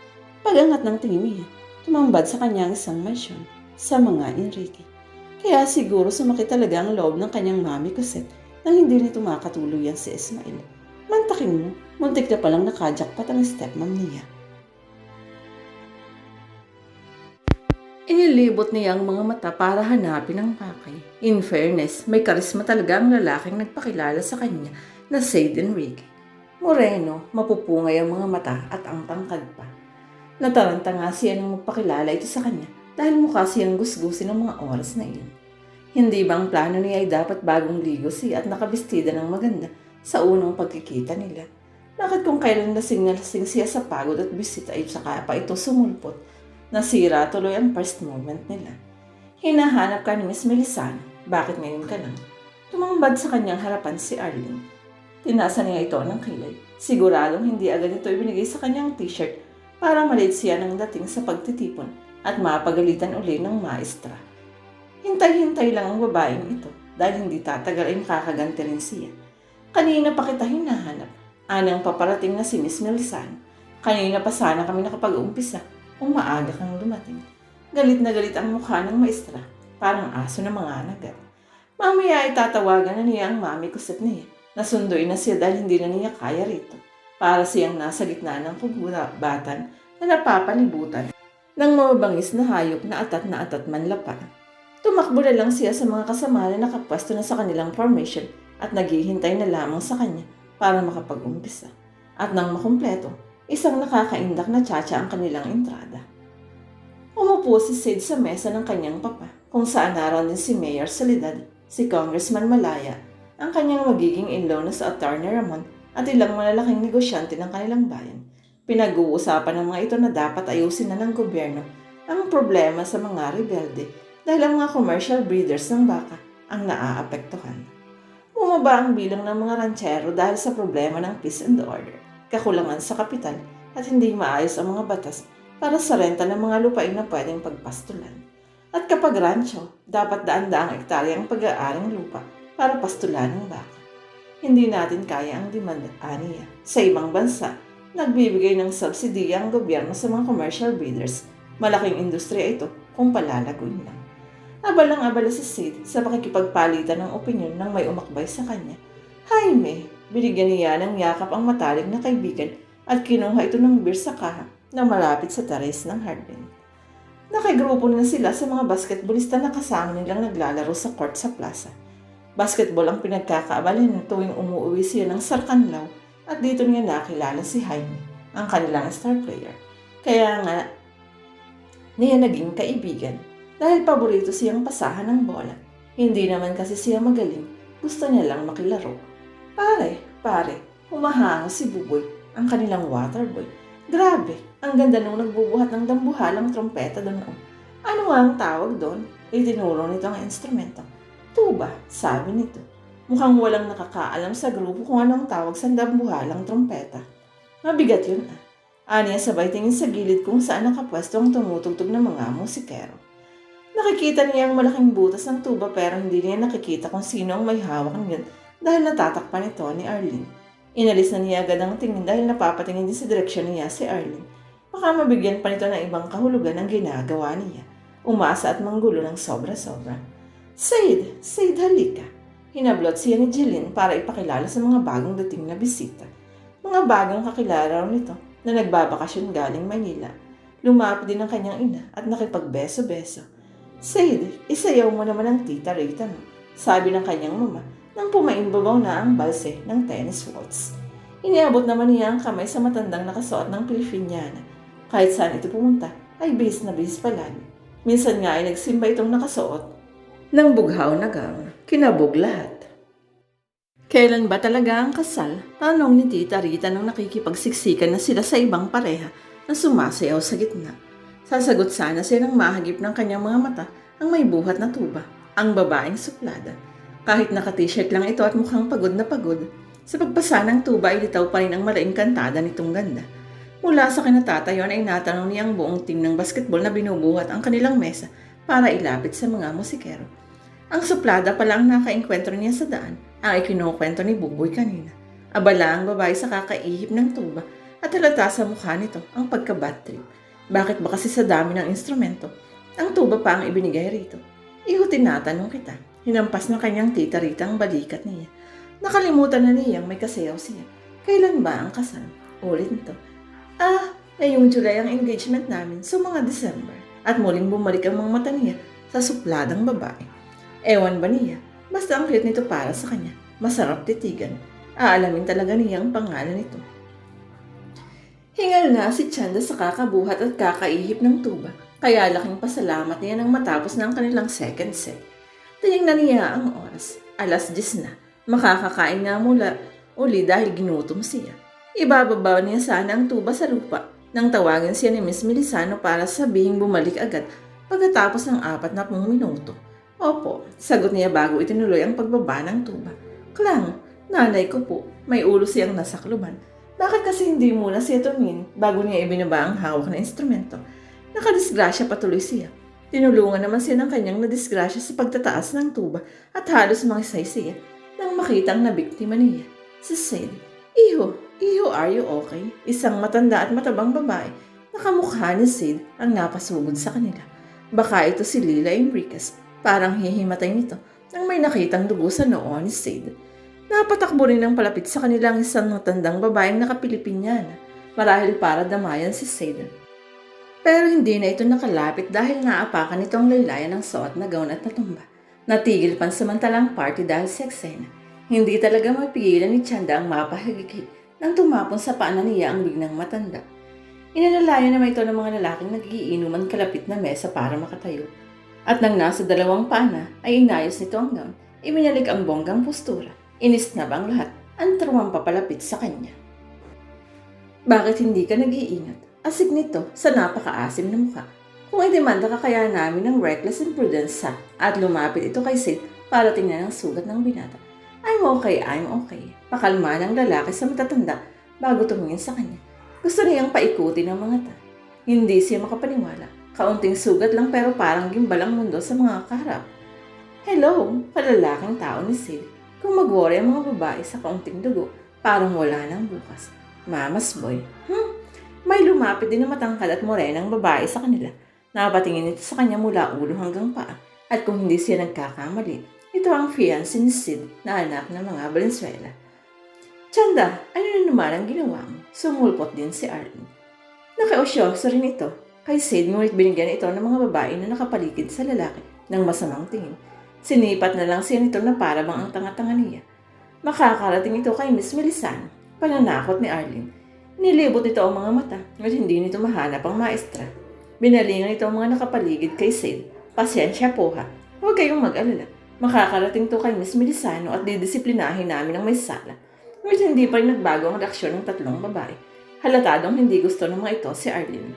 Pag-angat ng tingin niya, tumambad sa kanyang isang mansyon sa mga Enrique. Kaya siguro sumakit talaga ang loob ng kanyang mami Cosette nang hindi nito makatuluyan si Ismael. Mantakin mo, muntik na palang nakajakpat ang stepmom niya. Inilibot niya ang mga mata para hanapin ang pakay. In fairness, may karisma talaga ang lalaking nagpakilala sa kanya na Said Enrique. Moreno, mapupungay ang mga mata at ang tangkad pa. Nataranta nga siya nang magpakilala ito sa kanya dahil mukha siyang gusgusin ng mga oras na iyon. Hindi bang plano niya ay dapat bagong ligo siya at nakabistida ng maganda sa unang pagkikita nila? Bakit kung kailan lasing na lasing siya sa pagod at bisita ay saka pa ito sumulpot? Nasira tuloy ang first moment nila. Hinahanap ka ni Miss Melisano. Bakit ngayon ka lang? Tumambad sa kanyang harapan si Arlene. Tinasa niya ito ng kilay. Siguradong hindi agad ito ibinigay sa kanyang t-shirt para maliit siya ng dating sa pagtitipon at mapagalitan uli ng maestra. Hintay-hintay lang ang babaeng ito dahil hindi tatagal ay makakaganti rin siya. Kanina pa kita hinahanap. Anang paparating na si Miss Melisano. Kanina pa sana kami nakapag-uumpisa kung maaga kang dumating. Galit na galit ang mukha ng maestra, parang aso na mga nagat. Mamaya ay tatawagan na niya ang mami Cosette niya. Nasunduin na siya dahil hindi na niya kaya rito. Para siyang nasa gitna ng kugubatan na napapalibutan ng mababangis na hayop na atat manlapa. Tumakbo na lang siya sa mga kasama na nakapwesto na sa kanilang formation at naghihintay na lamang sa kanya para makapag-umpisa. At nang makumpleto, isang nakakaindak na tsa-tsa ang kanilang entrada. Umupo si Sid sa mesa ng kanyang papa, kung saan naroon din si Mayor Soledad, si Congressman Malaya, ang kanyang magiging in-law na sa Attorney Ramon at ilang malalaking negosyante ng kanilang bayan. Pinag-uusapan ng mga ito na dapat ayusin na ng gobyerno ang problema sa mga rebelde dahil ang mga commercial breeders ng baka ang naaapektuhan. Bumaba ang bilang ng mga ranchero dahil sa problema ng peace and order, kakulangan sa kapital at hindi maayos ang mga batas para sa renta ng mga lupain na pwedeng pagpastulan. At kapag rancho, dapat daan-daang ektarya ang pag-aaring lupa para pastulan ng baka. Hindi natin kaya ang demanda aniya. Sa ibang bansa, nagbibigay ng subsidiya ang gobyerno sa mga commercial breeders. Malaking industriya ito kung palalaguin lang. Abalang-abala si Sid sa pakikipagpalitan ng opinyon ng may umakbay sa kanya. Jaime, binigyan niya ng yakap ang matalik na kaibigan at kinuha ito ng beer sa kaha na malapit sa tares ng hardin. Nakigrupo na sila sa mga basketballista na kasama nilang naglalaro sa court sa plaza. Basketball ang pinagkakaabalin tuwing umuwi siya ng Sarkanlaw at dito niya nakilala si Jaime, ang kanilang star player. Kaya nga, niya naging kaibigan dahil paborito siyang pasahan ng bola. Hindi naman kasi siya magaling, gusto niya lang makilaro. Pare, humahango si Buboy, ang kanilang waterboy. Grabe, ang ganda nung nagbubuhat ng dambuhalang trompeta doon. Ano nga ang tawag doon? Itinuro nito ang instrumento. Tuba, sabi nito. Mukhang walang nakakaalam sa grupo kung anong tawag sa dambuhalang trompeta. Mabigat yun Aniya sabay tingin sa gilid kung saan nakapwesto ang tumutugtog ng mga musikero. Nakikita niya ang malaking butas ng tuba pero hindi niya nakikita kung sino ang may hawak niyan dahil natatakpan ito ni Arlene. Inalis na niya agad ang tingin dahil napapatingin din sa direksyon niya si Arlene. Baka mabigyan pa nito ng ibang kahulugan ang ginagawa niya. Umasa at manggulo ng sobra-sobra. Said, halika. Hinablot siya ni Jeline para ipakilala sa mga bagong dating na bisita. Mga bagong kakilala raw nito na nagbabakasyon galing Manila. Lumapit din ang kanyang ina at nakipagbeso-beso. Said, isayaw mo naman ang tita Rita mo, sabi ng kanyang mama nang pumaimbabaw na ang balse ng tennis waltz. Iniabot naman niya ang kamay sa matandang nakasuot ng Pilipiniana. Kahit saan ito pumunta, ay bihis na bihis palagi. Minsan nga ay nagsimba itong nakasuot ng bughaw na gown. Kinabog lahat. Kailan ba talaga ang kasal? Tanong ni Tita Rita nang nakikipagsiksikan na sila sa ibang pareha na sumasayaw sa gitna. Sasagot sana siya ng mahagip ng kanyang mga mata ang may buhat na tuba, ang babaeng suplada. Kahit naka-t-shirt lang ito at mukhang pagod na pagod, sa pagpasa ng tuba ay litaw pa rin ang malaking kantada nitong ganda. Mula sa kinatatayuan ay natanong niya ang buong team ng basketball na binubuhat ang kanilang mesa para ilapit sa mga musikero. Ang suplada pala ang nakainkwentro niya sa daan, ang ikinukwento ni Buboy kanina. Abala ang babae sa kakaihip ng tuba at halata sa mukha nito ang pagka-bad trip. Bakit ba kasi sa dami ng instrumento, ang tuba pa ang ibinigay rito? Iho tinatanong kita. Hinampas ng kanyang tita Rita ang balikat niya. Nakalimutan na niyang may kasayaw siya. Kailan ba ang kasal? Ulit nito. Ngayong July ang engagement namin, so mga December. At muling bumalik ang mga mata niya sa supladang babae. Ewan ba niya? Basta ang cute nito para sa kanya. Masarap titigan. Aalamin talaga niya ang pangalan nito. Hingal na si Chanda sa kakabuhat at kakaihip ng tuba. Kaya laking pasalamat niya nang matapos na ang kanilang second set. Tinignan niya ang oras. 10:00 na. Makakakain nga mula uli dahil ginutom siya. Ibababa niya sana ang tuba sa lupa nang tawagin siya ni Miss Melisano para sabihing bumalik agad pagkatapos ng 40 minuto. Opo, sagot niya bago itinuloy ang pagbaba ng tuba. Klang, nanay ko po, may ulo siyang nasakluban. Bakit kasi hindi muna siya tumingin bago niya ibinaba ang hawak na instrumento? Nakadisgrasya patuloy siya. Tinulungan naman siya ng kanyang nadisgrasya sa pagtataas ng tuba at halos mangisay siya nang makita ang nabiktima niya. Si Sadie, Iho, are you okay? Isang matanda at matabang babae na kamukha ni Sid ang napasugod sa kanila. Baka ito si Lila Enriquez, parang hihimatay nito nang may nakitang dugo sa noo ni Sid. Napatakbo rin ang palapit sa kanilang isang matandang babaeng nakapilipinyana, marahil para damayan si Sade. Pero hindi na ito nakalapit dahil naapakan nito ang laylayan ng suot na gown at natumba. Natigil pansamantalang party dahil sa eksena. Hindi talaga mapigilan ni Chanda ang mapahagikik nang tumapon sa paanan niya ang biglang matanda. Inalalayan naman ito ng mga lalaking nagiinuman kalapit na mesa para makatayo. At nang nasa dalawang pana ay inayos nito ang gown, ibinalik ang bonggang postura, inisnab ang lahat, ang truwang papalapit sa kanya. Bakit hindi ka nag-iingat? Asig nito sa napakaasim na mukha. Kung idemanda ka kaya namin ng reckless imprudence at lumapit ito kay Sid para tingnan ang sugat ng binata. I'm okay. Pakalma ng lalaki sa matatanda bago tumingin sa kanya. Gusto niyang paikuti ng mga ta. Hindi siya makapaniwala. Kaunting sugat lang pero parang gimbal ang mundo sa mga kaharap. Hello, palalaking tao ni Sid. Kung mag-worry ang mga babae sa kaunting dugo, parang wala nang bukas. Mama's boy. May lumapit din na matangkad at morenang babae sa kanila. Napatingin ito sa kanya mula ulo hanggang paa. At kung hindi siya nagkakamali, ito ang fiancé ni Sid na anak ng mga Valenzuela. Chanda, ano na naman ang ginawa mo? Sumulpot din si Arlene. Nakiosyoso rin ito kay Sid, ngunit binigyan ito ng mga babae na nakapaligid sa lalaki ng masamang tingin. Sinipat na lang siya nito na para bang ang tanga-tanga niya. Makakarating ito kay Miss Melisano, pananakot ni Arlene. Nilibot nito ang mga mata, ngunit hindi nito mahanap ang maestra. Binalingan nito ang mga nakapaligid kay Sid. Pasyensya po ha. Huwag kayong mag-alala. Makakarating to kay Miss Melisano at didisiplinahin namin ang may sala. Ngunit hindi pa rin nagbago ang reaksyon ng tatlong babae. Halatadong hindi gusto ng mga ito si Arlene.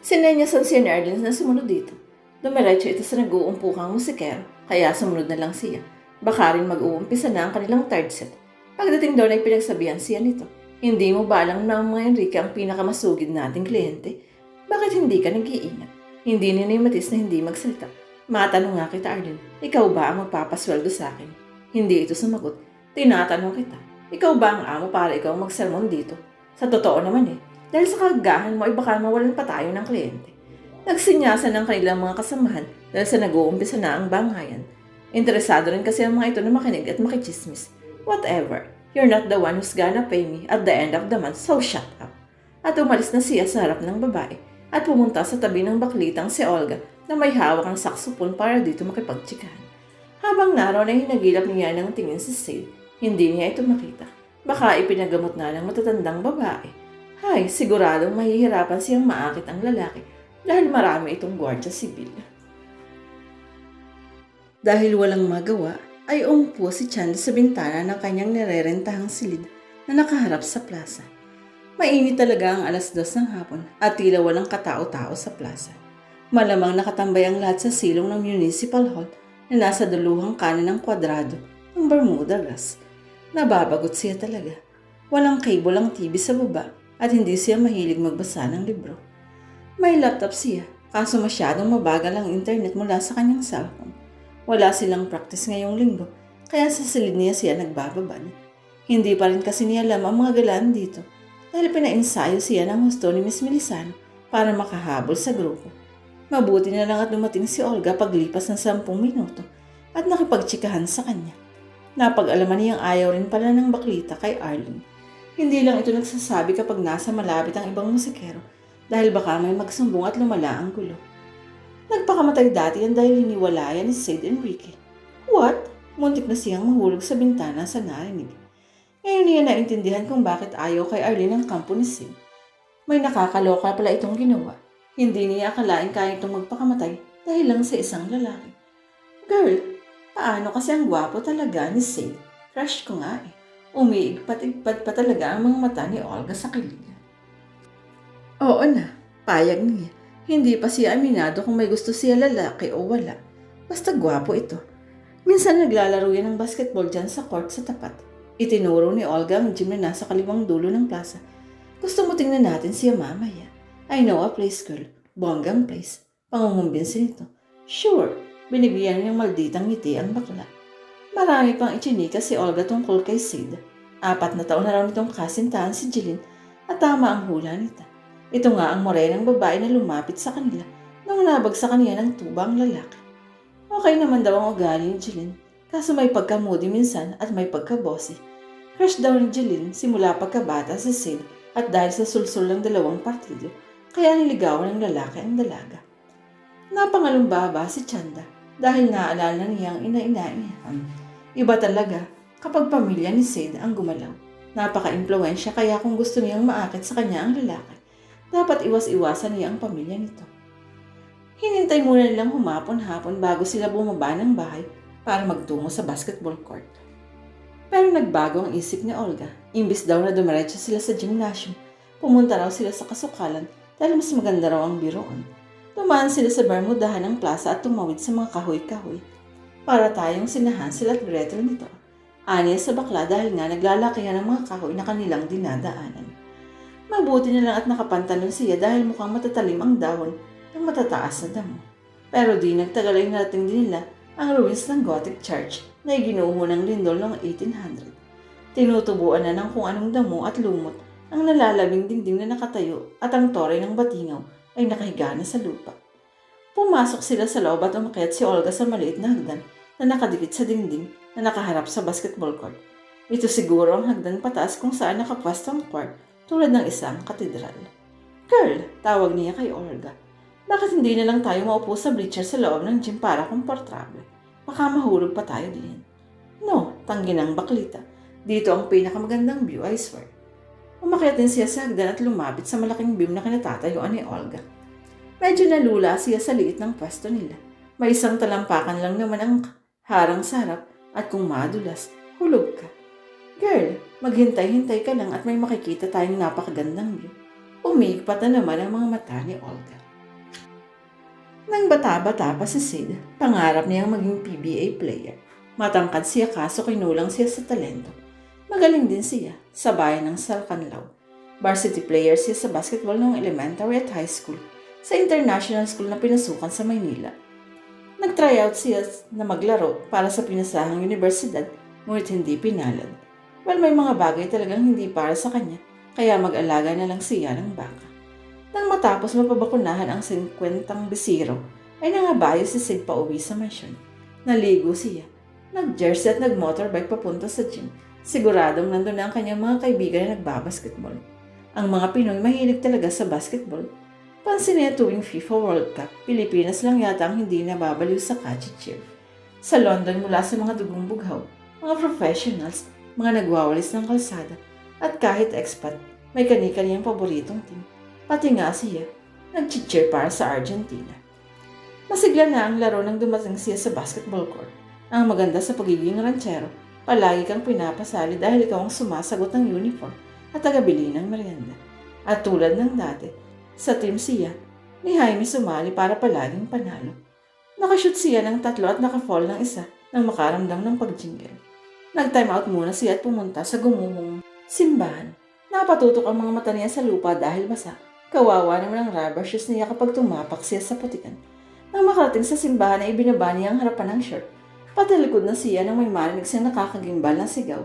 Sinenyasan siya ni Arlene na sumunod dito. Dumiretso ito sa nag-uumpukang musikero, kaya sumunod na lang siya. Baka rin mag-uumpisa na ang kanilang third set. Pagdating doon ay pinagsabihan siya nito. Hindi mo ba alam na ang mga Enrique ang pinakamasugid nating kliyente? Bakit hindi ka nag-iingat? Hindi ninimatis na hindi magsalita. Matanong nga kita, Arlene, ikaw ba ang magpapasweldo sa akin? Hindi ito sumagot. Tinatanong kita, ikaw ba ang amo para ikaw magsermon dito? Sa totoo naman dahil sa kagagahan mo ay baka mawalan pa tayo ng kliyente. Nagsinyasan ng kanilang mga kasamahan dahil sa nag-uumpisa na ang bangayan. Interesado rin kasi ang mga ito na makinig at makichismis. Whatever. You're not the one who's gonna pay me at the end of the month, so shut up. At umalis na siya sa harap ng babae at pumunta sa tabi ng baklitang si Olga na may hawak ng saksopon para dito makipagtsikahan. Habang naroon ay hinagilap niya ng tingin si Sid, hindi niya ito makita. Baka ipinagamot na ng matatandang babae. Hay, siguradong mahihirapan siyang maakit ang lalaki dahil marami itong gwardya sibil. Dahil walang magawa, ay umupo si Chanda sa bintana ng kanyang nirerentahang silid na nakaharap sa plaza. Mainit talaga ang 2:00 ng hapon at tila walang katao-tao sa plaza. Malamang nakatambay ang lahat sa silong ng Municipal Hall na nasa duluhang kanan ng kwadrado ng Bermuda Grass. Nababagot siya talaga. Walang cable ang TV sa baba at hindi siya mahilig magbasa ng libro. May laptop siya, kaso masyadong mabagal ang internet mula sa kanyang cellphone. Wala silang practice ngayong linggo, kaya sa silid niya siya nagbababad. Hindi pa rin kasi niya alam ang mga galaan dito dahil pinainsayo siya ng husto ni Miss Melisano para makahabol sa grupo. Mabuti na lang at dumating si Olga paglipas ng 10 minuto at nakipagtsikahan sa kanya. Napag-alaman niyang ayaw rin pala ng baklita kay Arlene. Hindi lang ito nagsasabi kapag nasa malapit ang ibang musikero dahil baka may magsumbong at lumala ang gulo. Nagpakamatay dati yan dahil hiniwalayan ni Sid Enrique. What? Muntik na siyang mahulog sa bintana sa narinig. Ngayon niya naintindihan kung bakit ayaw kay Arlene ang kampo ni Sid. May nakakaloka pala itong ginawa. Hindi niya akalain kaya itong magpakamatay dahil lang sa isang lalaki. Girl, paano kasi ang gwapo talaga ni Sid? Crush ko nga Umiigpat-igpat pa talaga ang mga mata ni Olga sa kilig. Oo na, payag niya. Hindi pa siya aminado kung may gusto siya lalaki o wala. Basta gwapo ito. Minsan naglalaro yan ng basketball dyan sa court sa tapat. Itinuro ni Olga ang gym na nasa kaliwang dulo ng plaza. Gusto mo tingnan natin siya mamaya. I know a place, girl. Bonggang place. Pangungumbinsin ito. Sure, binibigyan niyang malditang ngiti ang bakla. Marami pang ichinika si Olga tungkol kay Sid. 4 na taon na raw nitong kasintahan si Jilin at tama ang hula nita. Ito nga ang morenang babae na lumapit sa kanila nang nabag sa kaniya ng tubang lalaki. Okay naman daw ang ugali ni Jilin Kaso may pagka-moody minsan at may pagka-bossy. Crush daw ni Jeline simula pagkabata si Sid at dahil sa sulsul ng dalawang partido, kaya niligawan ng lalaki ang dalaga. Napangalumbaba si Chanda dahil naalala niya ang ina-inainihan. Iba talaga kapag pamilya ni Sid ang gumalaw. Napaka-impluwensya kaya kung gusto niyang maakit sa kanya ang lalaki, dapat iwas-iwasan niya ang pamilya nito. Hinintay muna nilang humapon-hapon bago sila bumaba ng bahay para magtungo sa basketball court. Pero nagbago ang isip ni Olga. Imbis daw na dumiretso sila sa gymnasium, pumunta raw sila sa kasukalan dahil mas maganda raw ang biroon. Dumaan sila sa bermudahan ng plaza at tumawid sa mga kahoy-kahoy. Para tayong sina Hansel at Gretel nito. Aniya sa bakla dahil nga naglalakihan ng mga kahoy na kanilang dinadaanan. Mabuti na lang at nakapantalon siya dahil mukhang matatalim ang dahon ng matataas na damo. Pero di nagtagal ay narating din nila ang ruins ng Gothic Church na iginuho ng lindol noong 1800. Tinutubuan na ng kung anong damo at lumot ang nalalabing dingding na nakatayo at ang toray ng batingaw ay nakahiga na sa lupa. Pumasok sila sa loob at umakyat si Olga sa maliit na hagdan na nakadikit sa dingding na nakaharap sa basketball court. Ito siguro ang hagdan pataas kung saan nakapwesto ang court tulad ng isang katedral. "Girl," tawag niya kay Olga. "Bakit hindi na lang tayo maupo sa bleacher sa loob ng gym para komportable? Baka mahulog pa tayo din." "No," tanggi ng baklita. "Dito ang pinakamagandang view, I swear." Umakyat din siya sa hagdan at lumapit sa malaking beam na kinatatayuan ni Olga. Medyo nalula siya sa liit ng pwesto nila. May isang talampakan lang naman ang harang sa harap at kung madulas, hulog ka. "Girl, maghintay-hintay ka lang at may makikita tayong napakagandang view." Umiikpat na naman ang mga mata ni Olga. Nang bata-bata pa si Sid, pangarap niyang maging PBA player. Matangkad siya kaso kinulang siya sa talento. Magaling din siya sa bayan ng Sarkanlaw. Varsity player siya sa basketball noong elementary at high school sa international school na pinasukan sa Maynila. Nag-tryout siya na maglaro para sa pinasahang universidad ngunit hindi pinalad. Well, may mga bagay talagang hindi para sa kanya kaya mag-alaga na lang siya ng baka. Nang matapos mapabakunahan ang 50 bisiro, ay nangabayo si Sid pa uwi sa mansyon. Naligo siya, nag-jersey at nag-motorbike papunta sa gym. Siguradong nandun na ang kanyang mga kaibigan na nagbabasketball. Ang mga Pinoy mahilig talaga sa basketball. Pansin niya tuwing FIFA World Cup, Pilipinas lang yata ang hindi nababaliw sa catchy-cheer. Sa London mula sa mga dugong bughaw, mga professionals, mga nagwawalis ng kalsada, at kahit expat, may kani-kaniyang paboritong team. Pati nga siya, nag-cheer para sa Argentina. Masigla na ang laro nang dumating siya sa basketball court. Ang maganda sa pagiging ranchero, palagi kang pinapasali dahil ikaw ang sumasagot ng uniform at tagabili ng merienda. At tulad ng dati, sa team siya, ni Jaime sumali para palaging panalo. Nakashoot siya ng 3 at nakafall ng 1 nang makaramdam ng pagjinggil. Nag-time out muna siya at pumunta sa gumuhong simbahan. Napatutok ang mga mata niya sa lupa dahil basa. Kawawa naman ang rubber shoes niya kapag tumapak siya sa putikan. Nang makarating sa simbahan ay ibinaba niya ang harapan ng shirt. Patalikod na siya nang may marinig siyang nakakagimbal ng sigaw.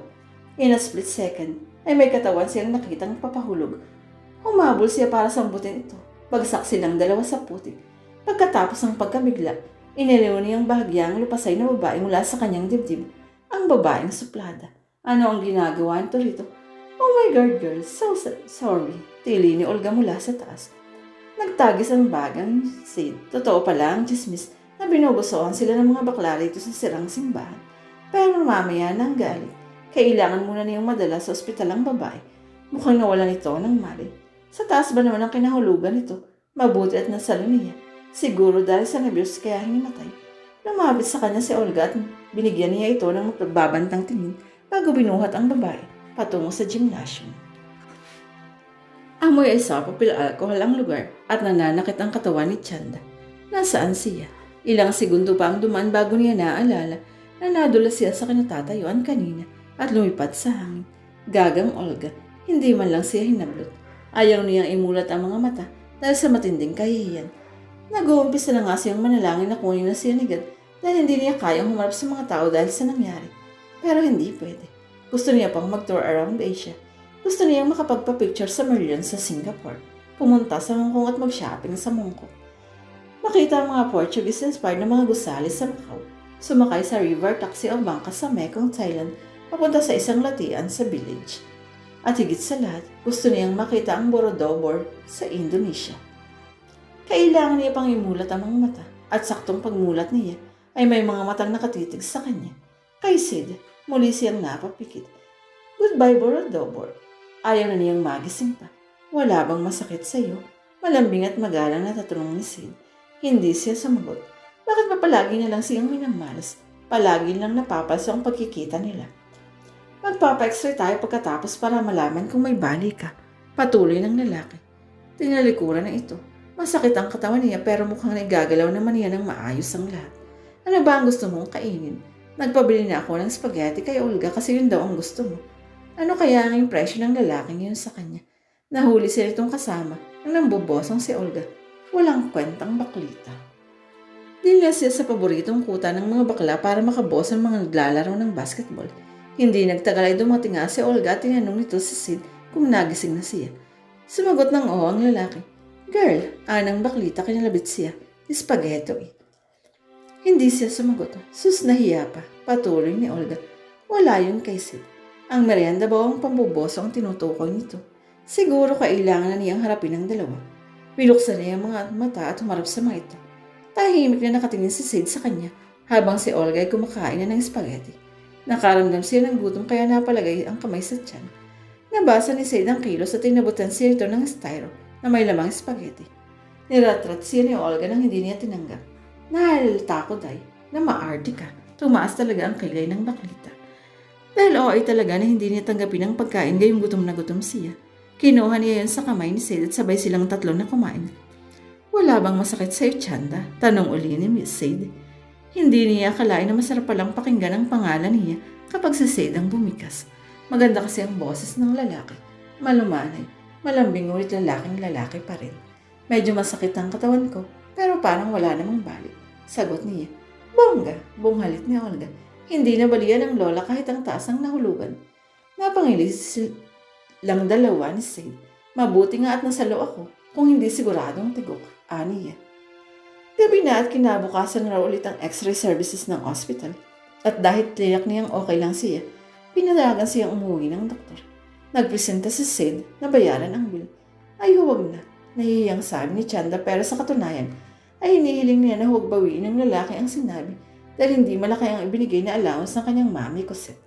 In a split second ay may katawan siyang nakitang papahulog. Humabol siya para sambutin ito. Bagsak silang dalawa sa putik. Pagkatapos ng pagkabigla, iniliw niyang bahagyang lupasay na babae mula sa kanyang dibdib. Ang babaeng suplada. Ano ang ginagawa nito rito? "Oh my God, girl, so sorry." Tili ni Olga mula sa taas. Nagtagis ang bagang Sid. Totoo pala ang chismis na binubusohan sila ng mga bakla rito sa sirang simbahan. Pero mamaya nang galit. Kailangan muna niyang madala sa ospital ang babae. Mukhang nawalan ito ng mali. Sa taas ba naman ang kinahulugan nito? Mabuti at nasalo niya. Siguro dahil sa nervyos kaya hinimatay. Lumapit sa kanya si Olga at binigyan niya ito ng magbabantang tingin bago binuhat ang babae patungo sa gymnasium. Amoy isopropyl alcohol ang lugar at nananakit ang katawan ni Chanda. Nasaan siya? Ilang segundo pa ang dumaan bago niya naalala na nadulas siya sa kinatatayuan kanina at lumipat sa hangin. Gagang Olga, hindi man lang siya hinablot. Ayaw niyang imulat ang mga mata dahil sa matinding kahihiyan. Nag-uumpisa na nga siyang manalangin na kunin na siya nigad dahil hindi niya kayang humarap sa mga tao dahil sa nangyari. Pero hindi pwede. Gusto niya pang mag-tour around Asia. Gusto niyang makapagpa-picture sa Merlion sa Singapore, pumunta sa Hong Kong at mag-shopping sa Mongkok. Makita ang mga Portuguese-inspired na mga gusali sa Macau. Sumakay sa river taxi o bangka sa Mekong, Thailand, papunta sa isang latian sa village. At higit sa lahat, gusto niyang makita ang Borobudur sa Indonesia. Kailangan niya pang imulat ang mga mata at saktong pagmulat niya ay may mga matang nakatitig sa kanya. Kay Sid, muli siyang napapikit. Goodbye, Borobudur. Ayaw na niyang magising pa. Wala bang masakit sa iyo? Malambing at magalang na tatanong ni Sid. Hindi siya sumagot. Bakit ba palagi na lang siyang minamalas? Palagi lang napapaso ang pagkikita nila. Magpapa-x-ray tayo pagkatapos para malaman kung may bali ka. Patuloy ng lalaki. Tinalikuran na ito. Masakit ang katawan niya pero mukhang nagagalaw naman niya ng maayos ang lahat. Ano ba ang gusto mong kainin? Nagpabili na ako ng spaghetti kay Olga kasi yun daw ang gusto mo. Ano kaya ang impresyon ng lalaking yun sa kanya? Nahuli sila itong kasama nang nambubosong si Olga. Walang kwentang baklita. Dinala siya sa paboritong kuta ng mga bakla para makabos ang mga naglalaro ng basketball. Hindi nagtagal ay dumating nga si Olga at tinanong nito si Sid kung nagising na siya. Sumagot ng oo ang lalaki. Girl, anang baklita kinalabit siya. Spaghetti. Hindi siya sumagot. Sus nahiya pa. Patuloy ni Olga. Wala yun kay Sid. Ang merienda ba ang pambuboso ang tinutukoy nito? Siguro kailangan na niyang harapin ang dalawa. Binuksan niya ang mga mata at humarap sa mga ito. Tahimik na nakatingin si Sid sa kanya habang si Olga ay kumakain na ng spaghetti. Nakaramdam siya ng gutom kaya napalagay ang kamay sa tiyan. Nabasa ni Sid ang kilos at inabutan siya ito ng styro na may lamang spaghetti. Niratrat siya ni Olga nang hindi niya tinanggap. Nahalata ko, Day, na maarte ka. Tumaas talaga ang kilay ng baklita. Dahil ay talaga na hindi niya tanggapin ang pagkain gayong gutom na gutom siya. Kinuha niya yun sa kamay ni Sid at sabay silang tatlo na kumain. Wala bang masakit sa'yo, Chanda? Tanong uli ni Miss Sid. Hindi niya akalain na masarap palang pakinggan ang pangalan niya kapag si Sid ang bumikas. Maganda kasi ang boses ng lalaki. Malumanay, malambing ngunit lalaki pa rin. Medyo masakit ang katawan ko, pero parang wala namang balik. Sagot niya. Bongga, bunghalit ni Olga. Hindi nabalian ng lola kahit ang taas ang nahulugan. Napangilis lang dalawa ni Sid. Mabuti nga at nasalo ako kung hindi siguradong tigok, aniya. Gabi na at kinabukasan raw ulit ang x-ray services ng hospital. At dahil tiyak niyang okay lang siya, pinadagan siyang umuwi ng doktor. Nagpresenta si Sid na bayaran ang bill. Ay huwag na, nahihiyang sabi ni Chanda pero sa katunayan ay hinihiling niya na huwag bawiin ng lalaki ang sinabi dahil hindi malaki ang ibinigay na allowance ng kanyang mami Cosette.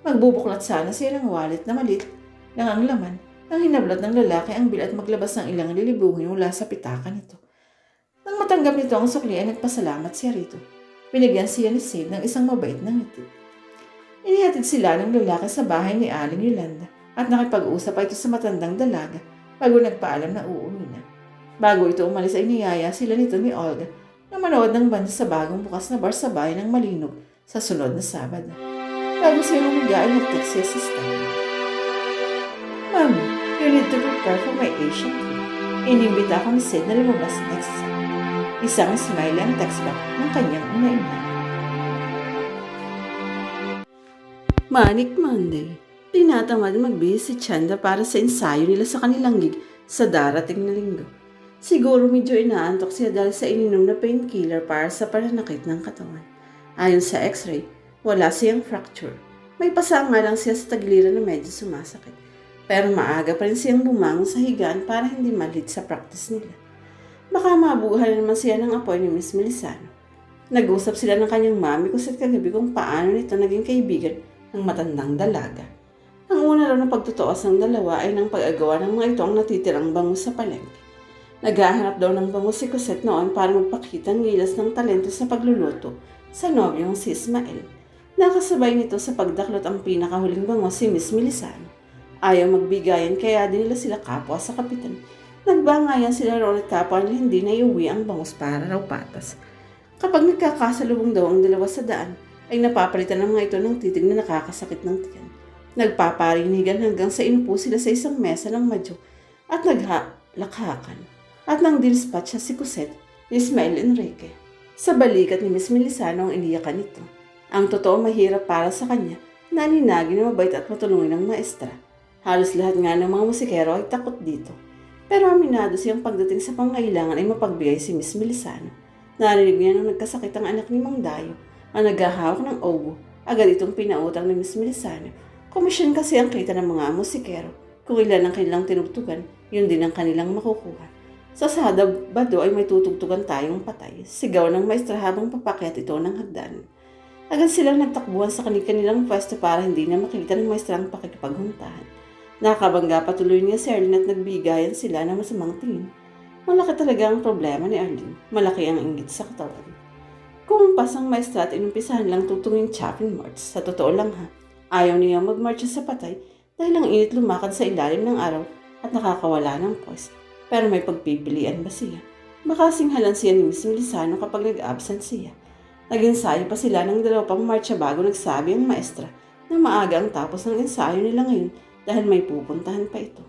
Magbubuklat sana siya ng wallet na maliit lang ang laman nang hinablot ng lalaki ang bill at maglabas ng ilang lilibuhin mula sa pitaka nito. Nang matanggap nito ang sukli ay nagpasalamat siya rito. Binigyan siya ni Sid ng isang mabait na ngiti. Inihatid sila ng lalaki sa bahay ni Aling Yolanda at nakipag-usap pa ito sa matandang dalaga bago nagpaalam na uuwi na. Bago ito umalis ay niyaya sila nito ni Olga na manood ng banda sa bagong bukas na bar sa bayan ng Malinog sa sunod na Sabado. Bago siya humiga ay nag-text siya sa Stanley. Mami, you need to prepare for my Asian trip. Inimbita ako ni Sid na lumabas next Sunday. Isang smiley ang text back ng kanyang ina-ina. Manic Monday. Tinatamad magbihis si Chanda para sa ensayo nila sa kanilang gig sa darating na linggo. Siguro medyo inaantok siya dahil sa ininom na painkiller para sa pananakit ng katawan. Ayon sa x-ray, wala siyang fracture. May pasa nga lang siya sa tagiliran na medyo sumasakit. Pero maaga pa rin siyang bumangon sa higaan para hindi malit sa practice nila. Baka mabuhay naman siya ng apoy ni Miss Melisano. Nag-usap sila ng kanyang mami Cosette kagabi kung paano nito naging kaibigan ng matandang dalaga. Ang una raw na pagtutuos ng dalawa ay ng pag-agawa ng mga ito ang natitirang bangus sa palengke. Naghahanap daw ng bangus si Cosette noon para magpakita ng gilas ng talento sa pagluluto sa nobyong si Ismael. Nakasabay nito sa pagdaklot ang pinakahuling bangus si Miss Melisano. Ayaw magbigayan kaya dinila sila kapwa sa kapitan. Nagbangayan sila roon at kapwa nila hindi na iuwi ang bangus para raw patas. Kapag nagkakasalubong daw ang dalawa sa daan, ay napapalitan ng mga ito ng titig na nakakasakit ng tiyan. Nagpaparinigan hanggang sa inupo sila sa isang mesa ng madyo at naghalakhakan. At nang dinispatch siya si Cosette, ni Ismael Enrique. Sa balikat ni Miss Melisano ang iniyakan nito. Ang totoo mahirap para sa kanya, naninagi na mabait at matulungin ng maestra. Halos lahat nga ng mga musikero ay takot dito. Pero aminado siyang pagdating sa pangailangan ay mapagbigay si Miss Melisano. Narinig niya nung nagkasakit ang anak ni Mang Dayo ang naghahawak ng obo. Agad itong pinautang ni Miss Melisano. Komisyon kasi ang kita ng mga musikero. Kung ilan ang kanilang tinugtugan, yun din ang kanilang makukuha. Sa Sabado ay may tutugtugan tayong patay. Sigaw ng maestra habang papakyat ito ng hagdan. Agad silang nagtakbuhan sa kanilang pwesto para hindi na makita ng maestra ang pakikipaghuntahan. Nakakabangga patuloy niya si Arlene at nagbigayan sila ng masamang tingin. Malaki talaga ang problema ni Arlene. Malaki ang inggit sa katawan. Kumumpas ang maestra at inumpisahan lang tutungin Chapin March. Sa totoo lang ha, ayaw niya mag-march sa patay dahil ang init lumakad sa ilalim ng araw at nakakawala ng poise. Pero may pagpipilian ba siya? Makasinghalan siya ni Miss Melisano kapag nag-absent siya. Nag-ensayo pa sila ng 2 pang marcha bago nagsabi ang maestra na maaga ang tapos ng ensayo nila ngayon dahil may pupuntahan pa ito.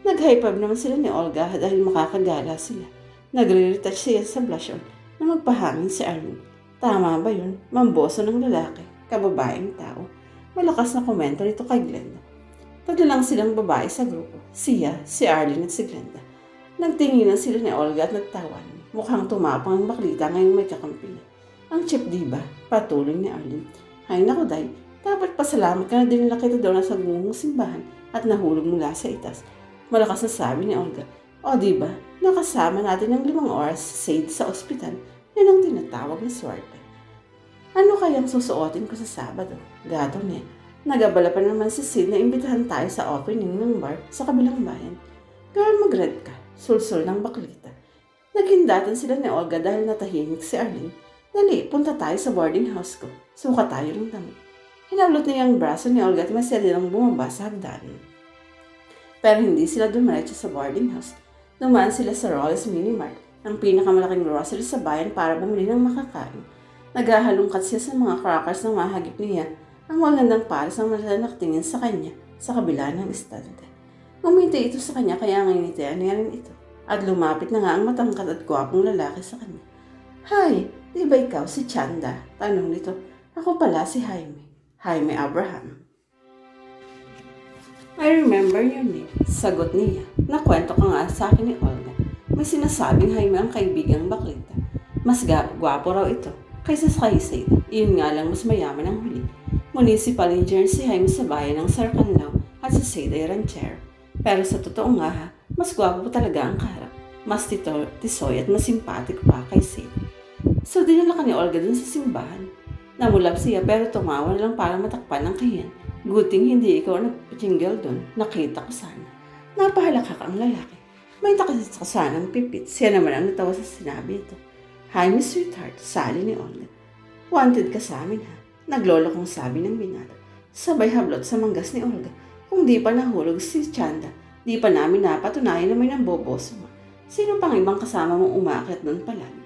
Nag-high five naman sila ni Olga dahil makakagala sila. Nagre-retouch siya sa blush on na magpahangin si Arlene. Tama ba yun? Mamboso ng lalaki, kababaeng tao. Malakas na komento nito kay Glenda. 3 lang silang babae sa grupo. Siya, si Arlene at si Glenda. Nagtinginan sila ni Olga at nagtawan. Mukhang tumapang ang baklita ngayong may kakampi. Ang chip diba? Patuloy ni Arlene. Ay naku day, dapat pasalamat ka na din nila kita daw nasa gungong simbahan at nahulog mula sa itas. Malakas na sabi ni Olga. O diba, nakasama natin ng 5 oras Sade sa ospital. Yan ang tinatawag na swerte. Ano kayang susuotin ko sa Sabado? Gato niya. Nagabala pa naman si Sade na imbitahan tayo sa opening ng bar sa kabilang bayan. Girl, mag-red ka. Sulsul ng baklita. Naghindatan sila ni Olga dahil natahimik si Arlene. Dali, punta tayo sa boarding house ko. Suka tayo ng damit. Hinablot niya ang braso ni Olga at masaya nilang bumaba sa hagdanan. Pero hindi sila dumiretso sa boarding house. Dumaan sila sa Rolls Mini Mart, ang pinakamalaking grocery sa bayan para bumili ng makakain. Naghahalungkat siya sa mga crackers na mahagip niya. Ang magandang pares ang naktingin sa kanya sa kabila ng estante. Ngumiti ito sa kanya kaya nginitian niya rin ito. At lumapit na nga ang matangkad at gwapong lalaki sa kanya. Hi, di ba ikaw si Chanda? Tanong nito. Ako pala si Jaime. Jaime Abraham. I remember your name. Sagot niya. Nakwento ka nga sa akin ni Olga. May sinasabing Jaime ang kaibigang baklita. Mas gwapo raw ito kaysa sa kay Sade. Iyon nga lang mas mayaman ang huli. Municipal engineer si Jaime sa bayan ng Sarcanlao at si Sade ay ranchero. Pero sa totoo nga ha, mas gwapo talaga ang kaharap. Mas tisoy at mas simpatiko pa kay Sade. So dinala ka ni Olga dun sa simbahan. Namulap siya pero tumawa na lang para matakpan ang kahiyan. Guting hindi ikaw nagpatinggal dun. Nakita ko sana. Napahalakak ang lalaki. May takasas ka sanang pipit. Siya naman ang natawa sa sinabi ito. Hi, Miss Sweetheart, sali ni Olga. Wanted ka sa amin ha. Naglolo kong sabi ng binata. Sabay hablot sa manggas ni Olga. Kung di pa nahulog si Chanda, di pa namin napatunayan na may namboboso mo. Sino pang ibang kasama mong umakyat doon palagi?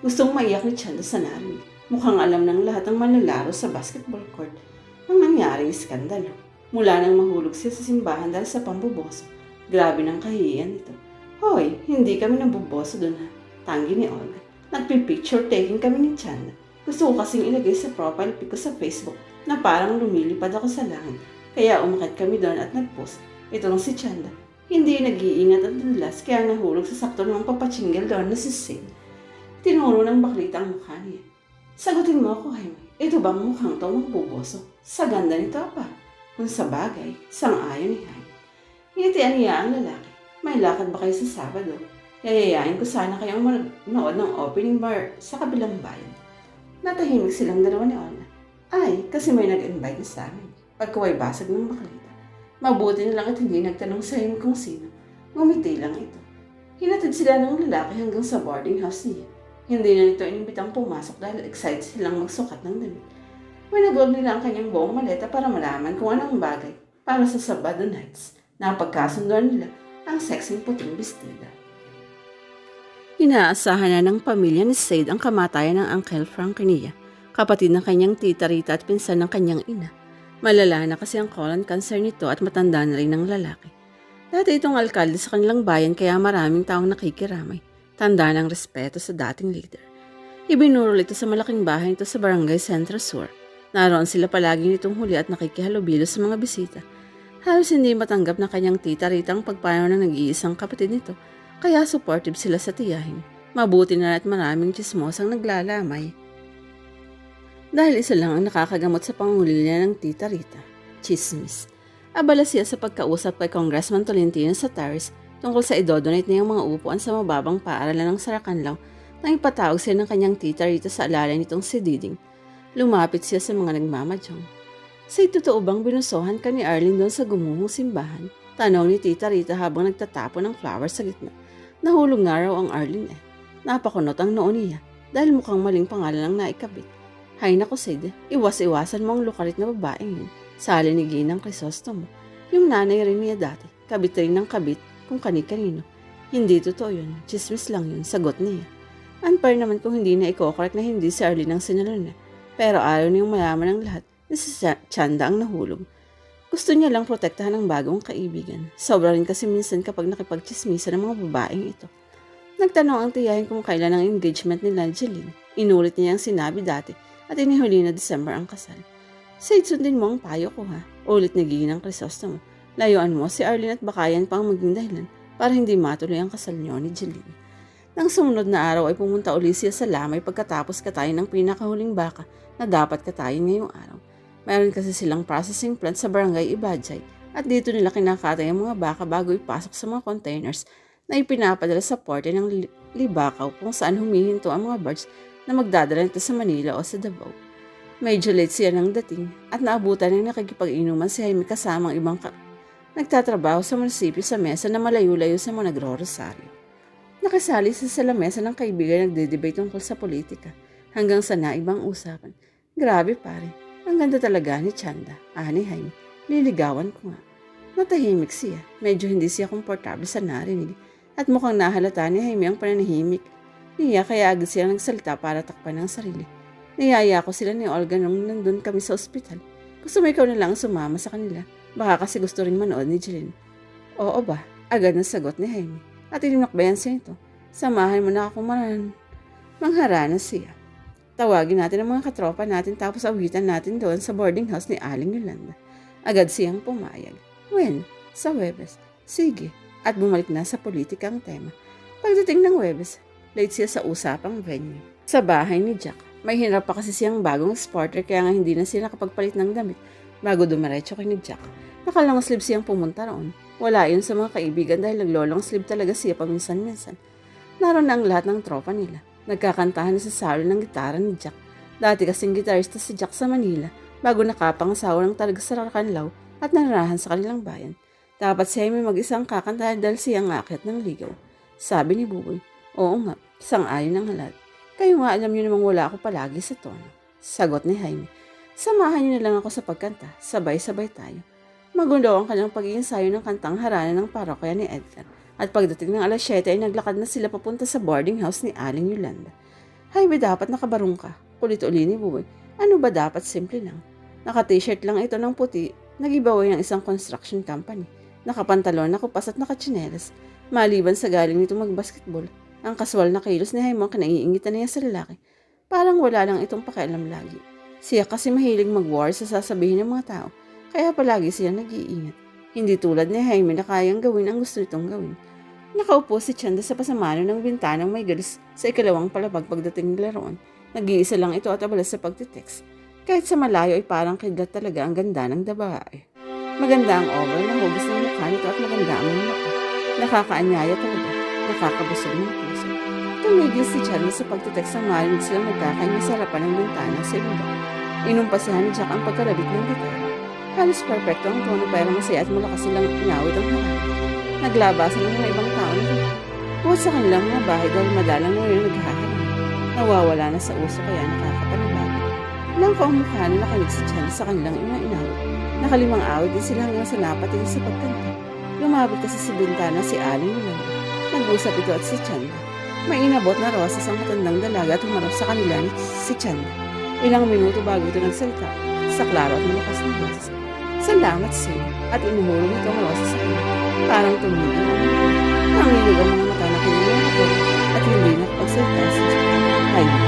Gustong maiyak ni Chanda sa narinig. Mukhang alam ng lahat ng manlalaro sa basketball court ang nangyaring iskandalo. Mula nang mahulog siya sa simbahan dahil sa pamboboso. Grabe ng kahihiyan nito. Hoy, hindi kami namboboso doon ha. Tanggi ni Olga. Nagpipicture taking kami ni Chanda. Gusto ko kasing ilagay sa profile pic ko sa Facebook na parang lumilipad ako sa langit. Kaya umakyat kami doon at nag-post. Itong si Chanda. Hindi nag-iingat at nadulas kaya nahulog sa sakto ng papachinggal doon na si Sade. Tinuro ng baklita ang mukha niya. Sagutin mo ako, Jaime. Ito bang mukhang to magbuboso? Sa ganda nito pa. Kung sa bagay, sang-ayon ni Jaime. Hinitian niya ang lalaki. May lakad ba kayo sa Sabado? Yayayain ko sana kayong manood ng opening bar sa kabilang bayan. Natahimik silang dalawa ni Olga. Ay, kasi may nag-invite na sa amin. Pagkaway basag ng baklita. Mabuti na lang at hindi nagtanong sa Jaime kung sino. Ngumiti lang ito. Hinatid sila ng lalaki hanggang sa boarding house niya. Hindi na nito inimbitang pumasok dahil excited silang magsukat ng damit. Winagog nila ang kanyang buong maleta para malaman kung anong bagay para sa Sabado nights. Napagkasunduan nila ang sexing puting bestida. Inaasahan na ng pamilya ni Sade ang kamatayan ng Uncle Frankinia, kapatid ng kanyang tita Rita at pinsan ng kanyang ina. Malala na kasi ang colon cancer nito at matanda na rin ng lalaki. Dati itong alkalde sa kanilang bayan kaya maraming taong nakikiramay. Tanda ng respeto sa dating leader. Ibinurol ito sa malaking bahay nito sa Barangay Centro Sur. Naroon sila palagi nitong huli at nakikihalubilo sa mga bisita. Halos hindi matanggap na kanyang tita Rita ang pagpanaw ng nag-iisang kapatid nito, kaya supportive sila sa tiyahin. Mabuti na at maraming chismosang naglalamay. Dahil isa lang ang nakakagamot sa pangungulila ng Tita Rita, chismis. Abala siya sa pagkausap kay Congressman Tolentino sa Taris tungkol sa idodonate niyang mga upuan sa mababang paaralan ng Saracanlaw nang ipatawag siya ng kanyang Tita Rita sa alalay nitong si Diding. Lumapit siya sa mga nagmamadyong. Say, totoo bang binusohan ka ni Arlene doon sa gumuhong simbahan? Tanong ni Tita Rita habang nagtatapo ng flowers sa gitna. Nahulog nga raw ang Arlene eh. Napakunot ang noon niya dahil mukhang maling pangalan ang naikabit. Hay nako Sid, iwas-iwasan mo ang lukarit na babaeng yun. Sali ni Ginang Crisostomo. Yung nanay rin niya dati, kabit rin ng kabit kung kani-kanino. Hindi totoo yun, chismis lang yun, sagot niya. Unfair naman kung hindi na i-correct na hindi si Arlene ang sinalon na. Pero ayaw niyang malaman ng lahat na si Chanda ang nahulog. Gusto niya lang protektahan ang bagong kaibigan. Sobra rin kasi minsan kapag nakipagchismisa ng mga babaeng ito. Nagtanong ang tiyahin kung kailan ang engagement nila ni Jeline. Inulit niya ang sinabi dati at inihuli na December ang kasal. Said, sundin mo ang payo ko ha. Ulit ni Ginang Crisostomo. Layuan mo si Arlene at baka yan pang maging dahilan para hindi matuloy ang kasal niyo ni Jeline. Nang sumunod na araw ay pumunta uli siya sa lamay pagkatapos katayin ng pinakahuling baka na dapat katayin ngayong araw. Mayroon kasi silang processing plant sa barangay Ibajay at dito nila kinakatay ang mga baka bago ipasok sa mga containers na ipinapadala sa porte ng Libakaw kung saan humihinto ang mga barge na magdadala nito sa Manila o sa Davao. Medyo late siya ng dating at naabutan ng nakikipag-inuman si Jaime kasamang ibang nagtatrabaho sa munisipyo sa mesa na malayo-layo sa mga nagro-rosaryo. Nakasali siya sa lamesa ng kaibigan nagde-debate tungkol sa politika hanggang sa naibang usapan. Grabe pare. Ang ganda talaga ni Chanda, ni Jaime. Liligawan ko nga. Natahimik siya. Medyo hindi siya komportable sa narinig at mukhang nahalata ni Jaime ang pananahimik niya kaya agad siya nagsalita para takpan ang sarili. Niyaya ko sila ni Olga nung nandun kami sa ospital. Gusto mo ikaw na lang sumama sa kanila. Baka kasi gusto rin manood ni Jeline. Oo ba? Agad na sagot ni Jaime. At ininakbayan siya ito. Samahan mo na ako mangharana siya. Tawagin natin ang mga katropa natin tapos awitan natin doon sa boarding house ni Aling Yolanda. Agad siyang pumayag. When? Sa Huwebes. Sige. At bumalik na sa politika ang tema. Pagdating ng Huwebes, late siya sa usapang venue. Sa bahay ni Jack, may hinarap pa kasi siyang bagong sporter kaya nga hindi na siya nakapagpalit ng damit bago dumiretso kay ni Jack. Nakalong sleeve siyang pumunta roon. Wala yun sa mga kaibigan dahil naglolong sleeve talaga siya paminsan-minsan. Naroon na ang lahat ng tropa nila. Nagkakantahan na sa salo ng gitara ni Jack. Dati kasing gitarista si Jack sa Manila bago nakapangasawa ng talaga sa Saracanlaw at nararahan sa kanilang bayan. Dapat siya ay may mag-isang kakantahan dahil siya ang aakyat ng ligaw. Sabi ni Buboy, oo nga, sang-ayon ng lahat. Kayo nga alam niyo namang wala ako palagi sa tono. Sagot ni Jaime, samahan niyo na lang ako sa pagkanta, sabay-sabay tayo. Magulo ang kanyang pag-iensayo ng kantang harana ng parokya ni Edgar. At pagdating ng alas 7 ay naglakad na sila papunta sa boarding house ni Aling Yolanda. Jaime, dapat nakabarong ka. Kulit-uli ni Buboy. Ano ba dapat? Simple lang. Naka-t-shirt lang ito ng puti, nag-giveaway ng isang construction company. Nakapantalon, nakupas at nakatsinelas. Maliban sa galing nito mag-basketball, ang kaswal na kilos ni Jaime ang kinaiingitan niya sa lalaki. Parang wala lang itong pakialam lagi. Siya kasi mahilig mag-war sa sasabihin ng mga tao, kaya palagi siya nag-iingat. Hindi tulad ni Jaime na kayang gawin ang gusto nitong gawin. Nakaupo si Chanda sa pasamano ng bintanang may galis sa ikalawang palapag pagdating nila roon. Nag-iisa lang ito at abala sa pagtitext. Kahit sa malayo ay parang kidlat talaga ang ganda ng babae. Maganda ang overall na hugis ng mukha nito at maganda ang mga mata. Nakakaanyaya talaga. Nakakabusog ng puso. Tumigil si Chanda sa pagtitext ng marinig silang nagkakanya sa harapan ng bintana sa iba. Inumpasihan ni Jack ang pagkalabit ng gitara. Halos perfecto ang tono pero masaya at malakas silang inawit ang harap. Naglabasan ng mga ibang tao na buhat sa kanilang mga bahay dahil madalang na rin naghaharap. Nawawala na sa uso kaya nakakapanibago. Langko ang mukha na nakinig si Chanda sa kanilang mga inawit. Nakalimang awit din sila hanggang sa napatingin sa pagkanta. Lumabot kasi sa bintana si Aling Yolanda. Nag-usap ito at si Chanda. May inabot na rosas ang matandang dalaga at humarap sa kanila ni si Chanda. Ilang minuto bago ito nagsalita, sa klaro at malakas na boses. Salamat sa'yo at inuhulog ito ang rosas sa kanya. Parang tumigil. Nangilog ang mga mata na kanyang ito at hindi nakapagsalita si Jaime.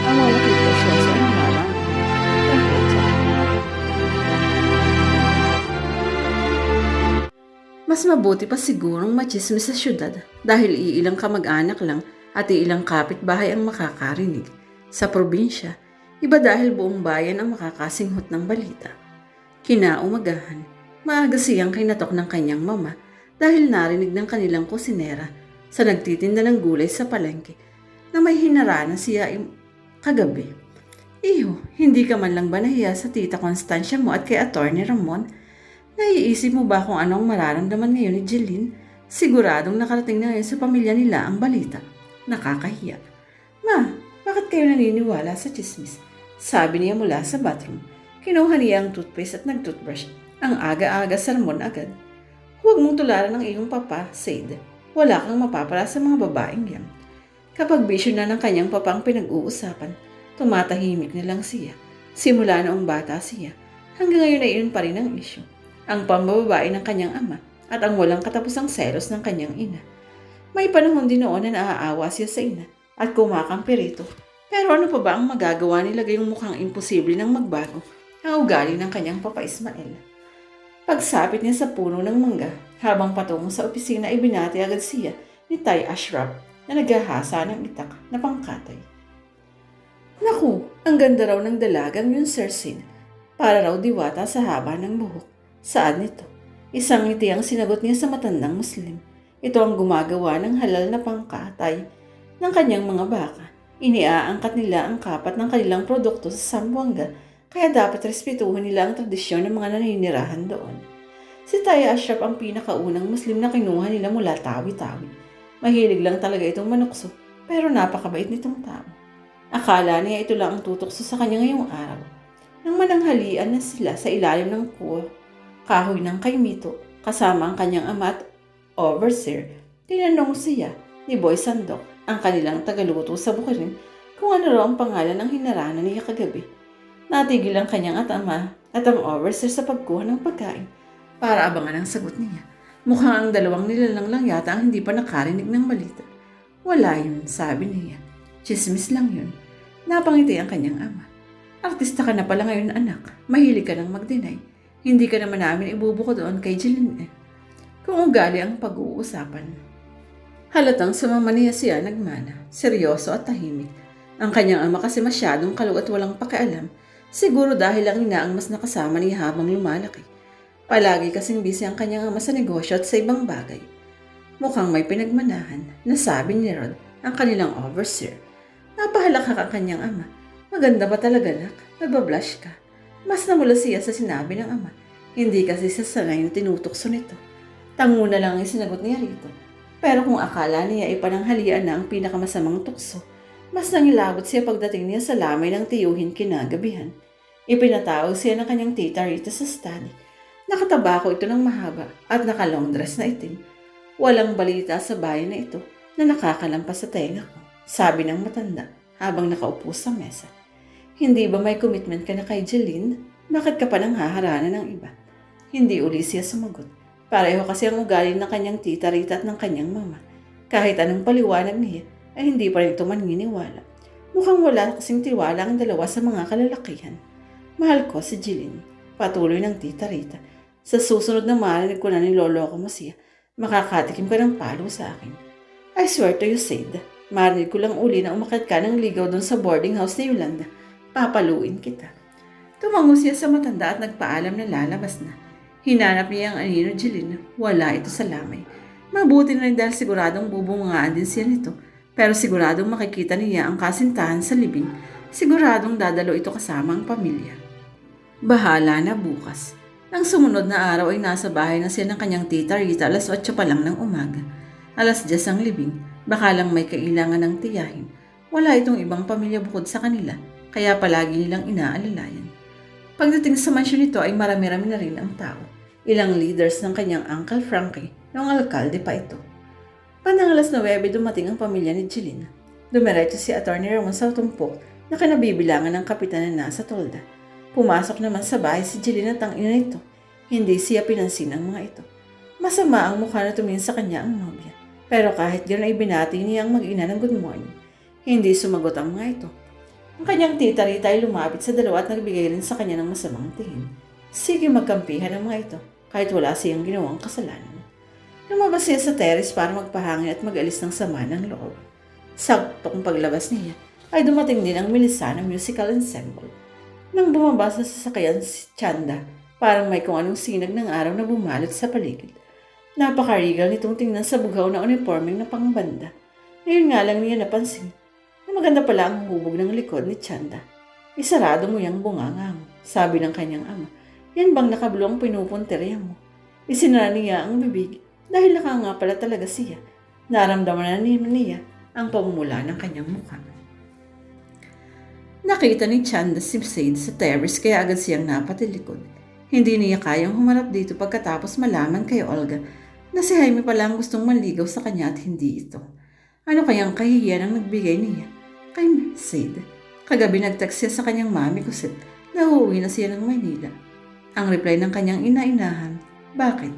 Ang mga nakita siya sa umarang. Mas mabuti pa sigurong machismis sa syudad dahil iilang kamag-anak lang at iilang kapitbahay ang makakarinig. Sa probinsya, Iba dahil buong bayan ang makakasinghot ng balita. Kinaumagahan, maaga siyang kinatok ng kanyang mama dahil narinig ng kanilang kusinera sa nagtitinda ng gulay sa palengke na may hinarana siya kagabi. Iho, hindi ka man lang ba nahiya sa tita Constancia mo at kay Atty. Ramon? Naiisip mo ba kung anong mararamdaman ngayon ni Jeline? Siguradong nakarating na ngayon sa pamilya nila ang balita. Nakakahiya. Ma, bakit kayo naniniwala sa chismis? Sabi niya mula sa bathroom. Kinuha niya ang toothpaste at nag-toothbrush. Ang aga-aga sermon agad. Huwag mong tularan ng iyong papa, Said. Wala kang mapapala sa mga babaeng yan. Kapag bisyo na ng kanyang papang pinag-uusapan, tumatahimik na lang siya. Simula noong bata siya, hanggang ngayon ay iyon pa rin ang isyu. Ang pambababae ng kanyang ama at ang walang katapusang selos ng kanyang ina. May panahon din noon na naaawa siya sa ina at kumakampi rito. Pero ano pa ba ang magagawa nila gayong mukhang imposible nang magbago ang ugali ng kanyang papa Ismael? Pagsapit niya sa puno ng mangga, habang patungo sa opisina ay binati agad siya ni Tay Ashraf na naghahasa ng itak na pangkatay. Naku, ang ganda raw ng dalagang yun, Sir Sin. Para raw diwata sa haba ng buhok. Saan nito? Isang ngiti ang sinagot niya sa matandang Muslim. Ito ang gumagawa ng halal na pangkatay ng kanyang mga baka. Iniaangkat nila ang kapat ng kanilang produkto sa Zamboanga, kaya dapat respetuhin nila ang tradisyon ng mga naninirahan doon. Si Tay Ashraf ang pinakaunang Muslim na kinuha nila mula Tawi-Tawi. Mahilig lang talaga itong manukso, pero napakabait nitong tao. Akala niya ito lang ang tutukso sa kanya ngayong araw. Nang mananghalian na sila sa ilalim ng kahoy ng kay Mito, kasama ang kanyang ama at overseer, tinanong siya ni Boy Sandok, ang kanilang tagaluto sa Bukirin, kung ano raw ang pangalan ng hinarana niya kagabi. Natigil ang kanyang ama at ang overseer sa pagkuha ng pagkain para abangan ang sagot niya. Mukhang ang dalawang nilalang lang yata ang hindi pa nakarinig ng balita. Wala yun, sabi niya. Chismis lang yun. Napangiti ang kanyang ama. Artista ka na pala ngayon, anak. Mahilig ka nang mag-deny. Hindi ka naman namin ibubuko doon kay Jeline. Kung ugali ang pag-uusapan. Halatang sumama niya siya nagmana, seryoso at tahimik. Ang kanyang ama kasi masyadong kalug at walang pakialam. Siguro dahil ang ina ang mas nakasama niya habang lumalaki. Palagi kasing busy ang kanyang ama sa negosyo at sa ibang bagay. Mukhang may pinagmanahan, nasabi ni Rod, ang kanilang overseer. Napahalakak ang kanyang ama. Maganda ba talaga, nak? Nagbablush ka. Mas namula siya sa sinabi ng ama. Hindi kasi sa sanay na tinutokso nito. Tango na lang ang sinagot niya rito. Pero kung akala niya ay pananghalian na ang pinakamasamang tukso, mas nangilabot siya pagdating niya sa lamay ng tiyuhin kinagabihan. Ipinatawag siya ng kanyang tita Rita sa study. Nakatabako ito ng mahaba at nakalong dress na itim. Walang balita sa bayan na ito na nakakalampas sa tenga ko, sabi ng matanda habang nakaupo sa mesa. Hindi ba may commitment ka na kay Jeline? Bakit ka pa nang haharana ng iba? Hindi uli siya sumagot. Pareho kasi ang ugali ng kanyang tita Rita at ng kanyang mama. Kahit anong paliwanag niya, ay hindi pa rin ito maniniwala. Mukhang wala kasing tiwala ang dalawa sa mga kalalakihan. Mahal ko si Jeline, patuloy ng tita Rita. Sa susunod na marinig ko na niloloko mo siya, makakatikim ka ng palo sa akin. I swear to you, Sid, marinig ko lang uli na umakyat ka ng ligaw doon sa boarding house ni Yolanda. Papaluin kita. Tumango siya sa matanda at nagpaalam na lalabas na. Hinanap niya ang anino Jeline. Wala ito sa lamay. Mabuti na rin dahil siguradong bubungaan din siya nito. Pero siguradong makikita niya ang kasintahan sa libing. Siguradong dadalo ito kasama ang pamilya. Bahala na bukas. Nang sumunod na araw ay nasa bahay na siya ng kanyang tita Rita 8:00 pa lang ng umaga. 10:00 ang libing. Baka lang may kailangan ng tiyahin. Wala itong ibang pamilya bukod sa kanila. Kaya palagi nilang inaalalayan. Pagdating sa mansyon nito ay marami-rami na rin ang tao. Ilang leaders ng kanyang Uncle Frankie, noong alkalde pa ito. Bandang 9:00 dumating ang pamilya ni Jeline. Dumiretso si Atty. Ramon sa tumpok na kinabibilangan ng kapitan na nasa tolda. Pumasok naman sa bahay si Jeline at ang ina nito. Hindi siya pinansin ng mga ito. Masama ang mukha na tumingin sa kanya ang nobya. Pero kahit gano'n ay binati niya ang mag-ina ng good morning. Hindi sumagot ang mga ito. Ang kanyang tita Rita ay lumapit sa dalawa at nagbigay rin sa kanya ng masamang tingin. Sige magkampihan ang mga ito kahit wala siyang ginawang kasalanan. Lumabas siya sa terrace para magpahangin at mag-alis ng sama ng loob. Saktong paglabas niya, ay dumating din ang Melisana Musical Ensemble. Nang bumaba sa sasakyan si Chanda, parang may kung anong sinag ng araw na bumalot sa paligid. Napakarigal nitong tingnan sa bughaw na uniformeng na pangbanda. Ngayon nga lang niya napansin na maganda pala ang hubog ng likod ni Chanda. Isarado mo yung bunganga mo, sabi ng kanyang ama. Yan bang nakabulong pinupunteriya mo? Isinara niya ang bibig dahil nakanga pala talaga siya. Naramdaman na niya ang pamumula ng kanyang mukha. Nakita ni Chanda si Sade sa terrace kaya agad siyang napatilikod. Hindi niya kayang humarap dito pagkatapos malaman kay Olga na si Jaime pala ang gustong manligaw sa kanya at hindi ito. Ano kayang kahihiyan ang nagbigay niya? Kay Sade. Kagabi nag-text siya sa kanyang mami Cosette na uuwi na siya ng Maynila. Ang reply ng kanyang ina-inahan, bakit?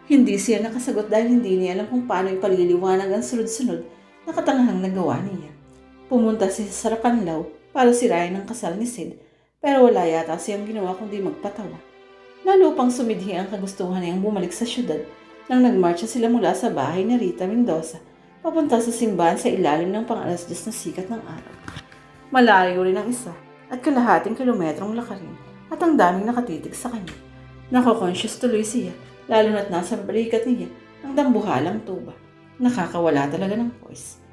Hindi siya nakasagot dahil hindi niya alam kung paano ipaliliwanag ang sunod-sunod na katangahang nagawa niya. Pumunta siya sa Saracanlao para sirain ang kasal ni Sid, pero wala yata siyang ginawa kundi magpatawa. Lalo pang sumidhi ang kagustuhan niyang bumalik sa syudad nang nagmarcha sila mula sa bahay ni Rita Mendoza papunta sa simbahan sa ilalim ng pang-alas-10 na sikat ng araw. Malayo rin ang isa at kalahating kilometrong lakarin at ang daming nakatitig sa kanya. Nako-conscious tuloy siya, lalo na't nasa balikat niya ang dambuhalang tuba. Nakakawala talaga ng voice.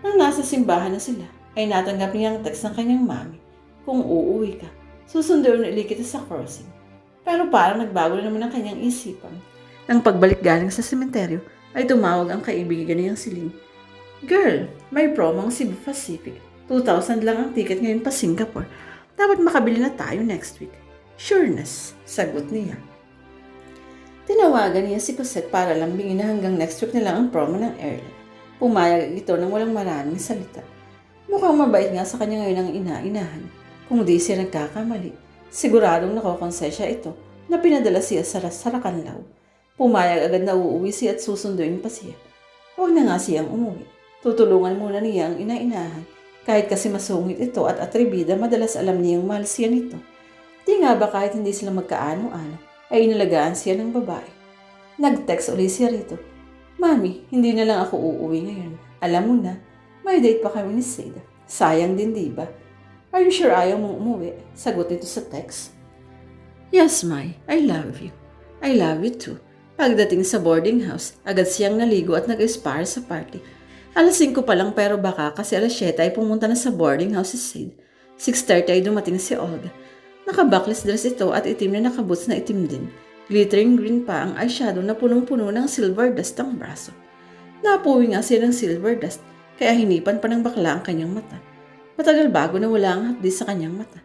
Nang nasa simbahan na sila, ay natanggap niya ang text ng kanyang mami. Kung uuwi ka, susunduin ulit kita sa crossing. Pero parang nagbago na naman ang kanyang isipan. Nang pagbalik galing sa sementeryo, ay tumawag ang kaibigan niyang si Lynn. Girl, may promo ang Cebu Pacific. 2,000 lang ang ticket ngayon pa Singapore. Dapat makabili na tayo next week. Sureness, sagot niya. Tinawagan niya si Cosette para lambingin na hanggang next week na lang ang promo ng airline. Pumayag ito nang walang maraming salita. Mukhang mabait nga sa kanya ngayon ang ina-inahan. Kung di siya nagkakamali, siguradong nakokonsensya ito na pinadala siya sa Saracanlao. Pumayag agad na uuwi siya at susunduin pa siya. Huwag na nga siyang umuwi. Tutulungan muna niya ang ina-inahan. Kahit kasi masungit ito at atribida, madalas alam niyang mahal siya nito. Di nga ba kahit hindi sila magkaano-ano, ay inalagaan siya ng babae. Nag-text ulit siya rito. Mami, hindi na lang ako uuwi ngayon. Alam mo na, may date pa kami ni Sade. Sayang din, diba? Are you sure ayaw mong umuwi? Sagot nito sa text. Yes, Mai. I love you. I love you too. Pagdating sa boarding house, agad siyang naligo at nag-aspire sa party. Alas 5 pa lang pero baka kasi alas 7 ay pumunta na sa boarding house si Sade. 6:30 ay dumating si Olga. Naka-backless dress ito at itim na nakaboots na itim din. Glittering green pa ang eyeshadow na punong-puno ng silver dust ang braso. Napuwi nga siya ng silver dust kaya hinipan pa ng bakla ang kanyang mata. Matagal bago na wala ang hapdi sa kanyang mata.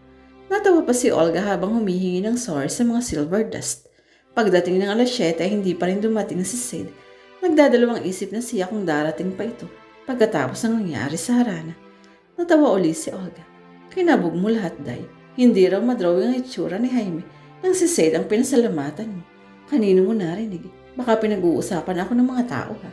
Natawa pa si Olga habang humihingi ng sorry sa mga silver dust. Pagdating ng alas 7 ay hindi pa rin dumating si Sade. Nagdadalawang isip na siya kung darating pa ito pagkatapos ng nangyari sa harana. Natawa uli si Olga. Kinabog mo lahat, Day. Hindi raw madrawing ang itsura ni Jaime nang si Sade ang pinasalamatan mo. Kanino mo narinig? Baka pinag-uusapan ako ng mga tao, ha?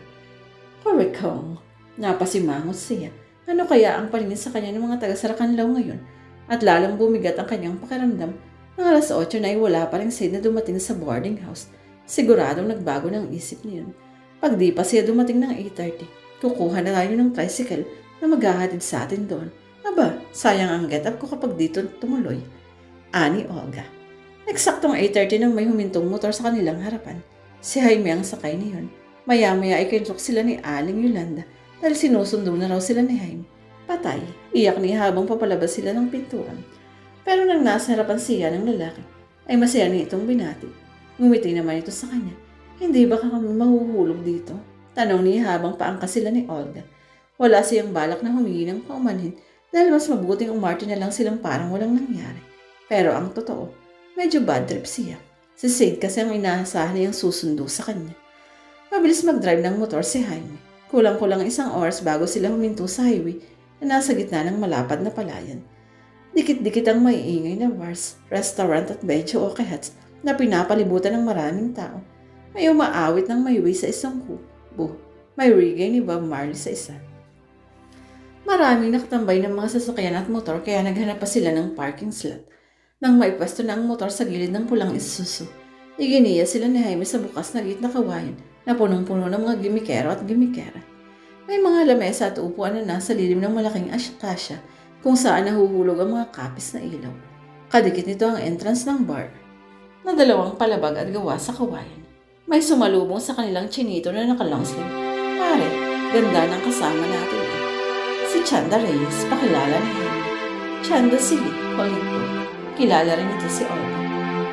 Correct kong. Napasimangot siya. Ano kaya ang paningin sa kanya ng mga taga-Saracanlao ngayon? At lalong bumigat ang kanyang pakiramdam nang alas 8 na ay wala pa rin Sade na dumating sa boarding house. Siguradong nagbago ng isip niyon. Pag di pa siya dumating ng 8:30, kukuha na tayo ng tricycle na maghahatid sa atin doon. Aba, sayang ang get up ko kapag dito tumuloy. Ani Olga. Eksaktong 8:30 nang may humintong motor sa kanilang harapan. Si Jaime ang sakay niyon. Maya-maya ay kinrok sila ni Aling Yolanda dahil sinusundo na raw sila ni Jaime. Patay, iyak niya habang papalabas sila ng pintuan. Pero nang nasa harapan siya ng lalaki, ay masaya niya itong binati. Ngumiti naman ito sa kanya. Hindi ba kami mahuhulog dito? Tanong niya habang paangkas sila ni Olga. Wala siyang balak na humingi ng paumanhin dahil mas mabuting umarte na lang silang parang walang nangyari. Pero ang totoo, medyo bad trip siya. Si Sade kasi ang inaasahan niyang susundo sa kanya. Mabilis mag-drive ng motor si Jaime. Kulang-kulang 1 oras bago sila huminto sa highway na nasa gitna ng malapad na palayan. Dikit-dikit ang maiingay na bars, restaurant at medyo okehats na pinapalibutan ng maraming tao. May umaawit ng mayway sa isang kubo. May reggae ni Bob Marley sa isa. Maraming nakatambay ng mga sasakyan at motor kaya naghanap pa sila ng parking slot. Nang maipwesto na ang motor sa gilid ng pulang Isuzu, iginiya sila ni Jaime sa bukas na gitna kawayan na punong-puno ng mga gimikero at gimikera. May mga lamesa at upuan na nasa lilim ng malaking akasya kung saan nahuhulog ang mga kapis na ilaw. Kadikit nito ang entrance ng bar na dalawang palabag at gawa sa kawayan. May sumalubong sa kanilang chinito na naka-long sleeve. Pare, ganda ng kasama natin eh. Si Chanda Reyes, pakilala ni Henry. Chanda si Lee, colleague ko. Kilala rin ito si Olga.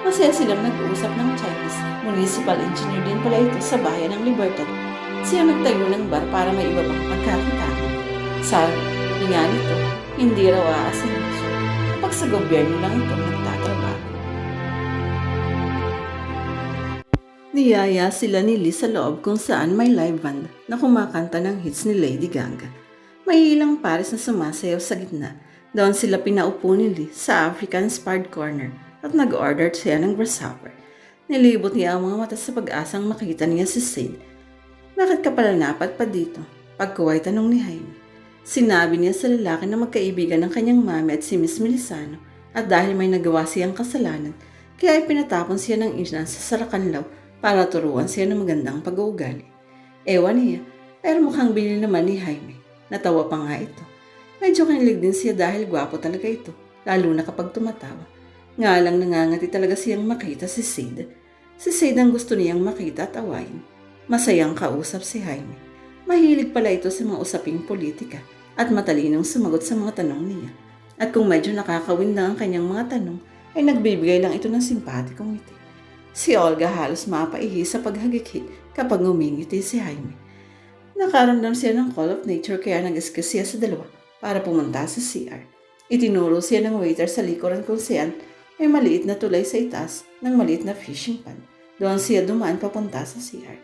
Masaya silang nag-uusap ng Chinese. Municipal engineer din pala ito sa bayan ng Libertad. Siya nagtayo ng bar para may iba pang pagkakitaan. Sabi nga nito, hindi raw aasin siya kapag sa gobyerno lang ito nagtatrabaho. Niyaya sila ni Lee sa loob kung saan may live band na kumakanta ng hits ni Lady Gaga. May ilang pares na sumasayaw sa gitna. Doon sila pinaupo ni Lee sa African-inspired corner at nag-order siya ng grasshopper. Nilibot niya ang mga mata sa pag-asang makita niya si Sid. Bakit ka pala napadpad dito? Pagkuway tanong ni Jaime. Sinabi niya sa lalaki na magkaibigan ng kanyang mami at si Miss Melisano at dahil may nagawa siyang kasalanan, kaya ay pinatapon siya ng ina sa Saracanlaw para turuan siya ng magandang pag-uugali. Ewan niya, pero mukhang binili naman ni Jaime. Natawa pa nga ito. Medyo kinilig din siya dahil gwapo talaga ito, lalo na kapag tumatawa. Nga lang nangangati talaga siyang makita si Sid. Si Sid ang gusto niyang makita at awayin. Masayang kausap si Jaime. Mahilig pala ito sa mga usaping politika at matalinong sumagot sa mga tanong niya. At kung medyo nakakawin na ang kanyang mga tanong, ay nagbibigay lang ito ng simpatikong ngiti. Si Olga halos mapaihi sa paghagikik kapag ngumingiti si Jaime. Nakaramdam siya ng call of nature kaya nag-excuse siya sa dalawa para pumunta sa CR. Itinuro siya ng waiter sa likuran kung saan may maliit na tulay sa itaas ng maliit na fishing pond. Doon siya dumaan papunta sa CR.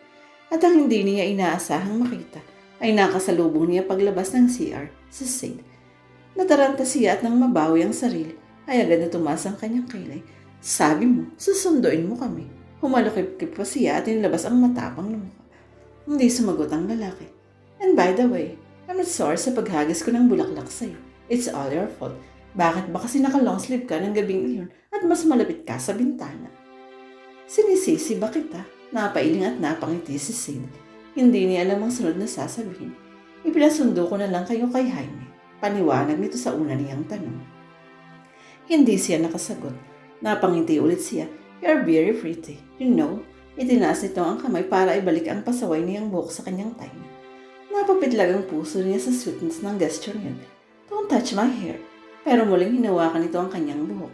At ang hindi niya inaasahang makita ay nakasalubong niya paglabas ng CR si Sid. Nataranta siya at nang mabawi ang sarili ay agad na tumaas ang kanyang kilay. Sabi mo, susunduin mo kami. Humalukip-kip pa siya at inilabas ang matapang na mukha. Hindi sumagot ang lalaki. And by the way, I'm not sorry sa paghagis ko ng bulaklak sa'yo. It's all your fault. Bakit ba kasi naka-long sleeve ka ng gabing iyon at mas malapit ka sa bintana? Sinisisi ba kita? Napailing at napangiti si Sid. Hindi niya alam ang sunod na sasabihin. Ipinasundo ko na lang kayo kay Jaime. Paniwanag nito sa una niyang tanong. Hindi siya nakasagot. Napangiti ulit siya. You're very pretty. You know, itinaas nito ang kamay para ibalik ang pasaway niyang buhok sa kanyang tainga. Napapitlag ang puso niya sa sweetness ng gesture niyan. Don't touch my hair. Pero muling hinawakan nito ang kanyang buhok.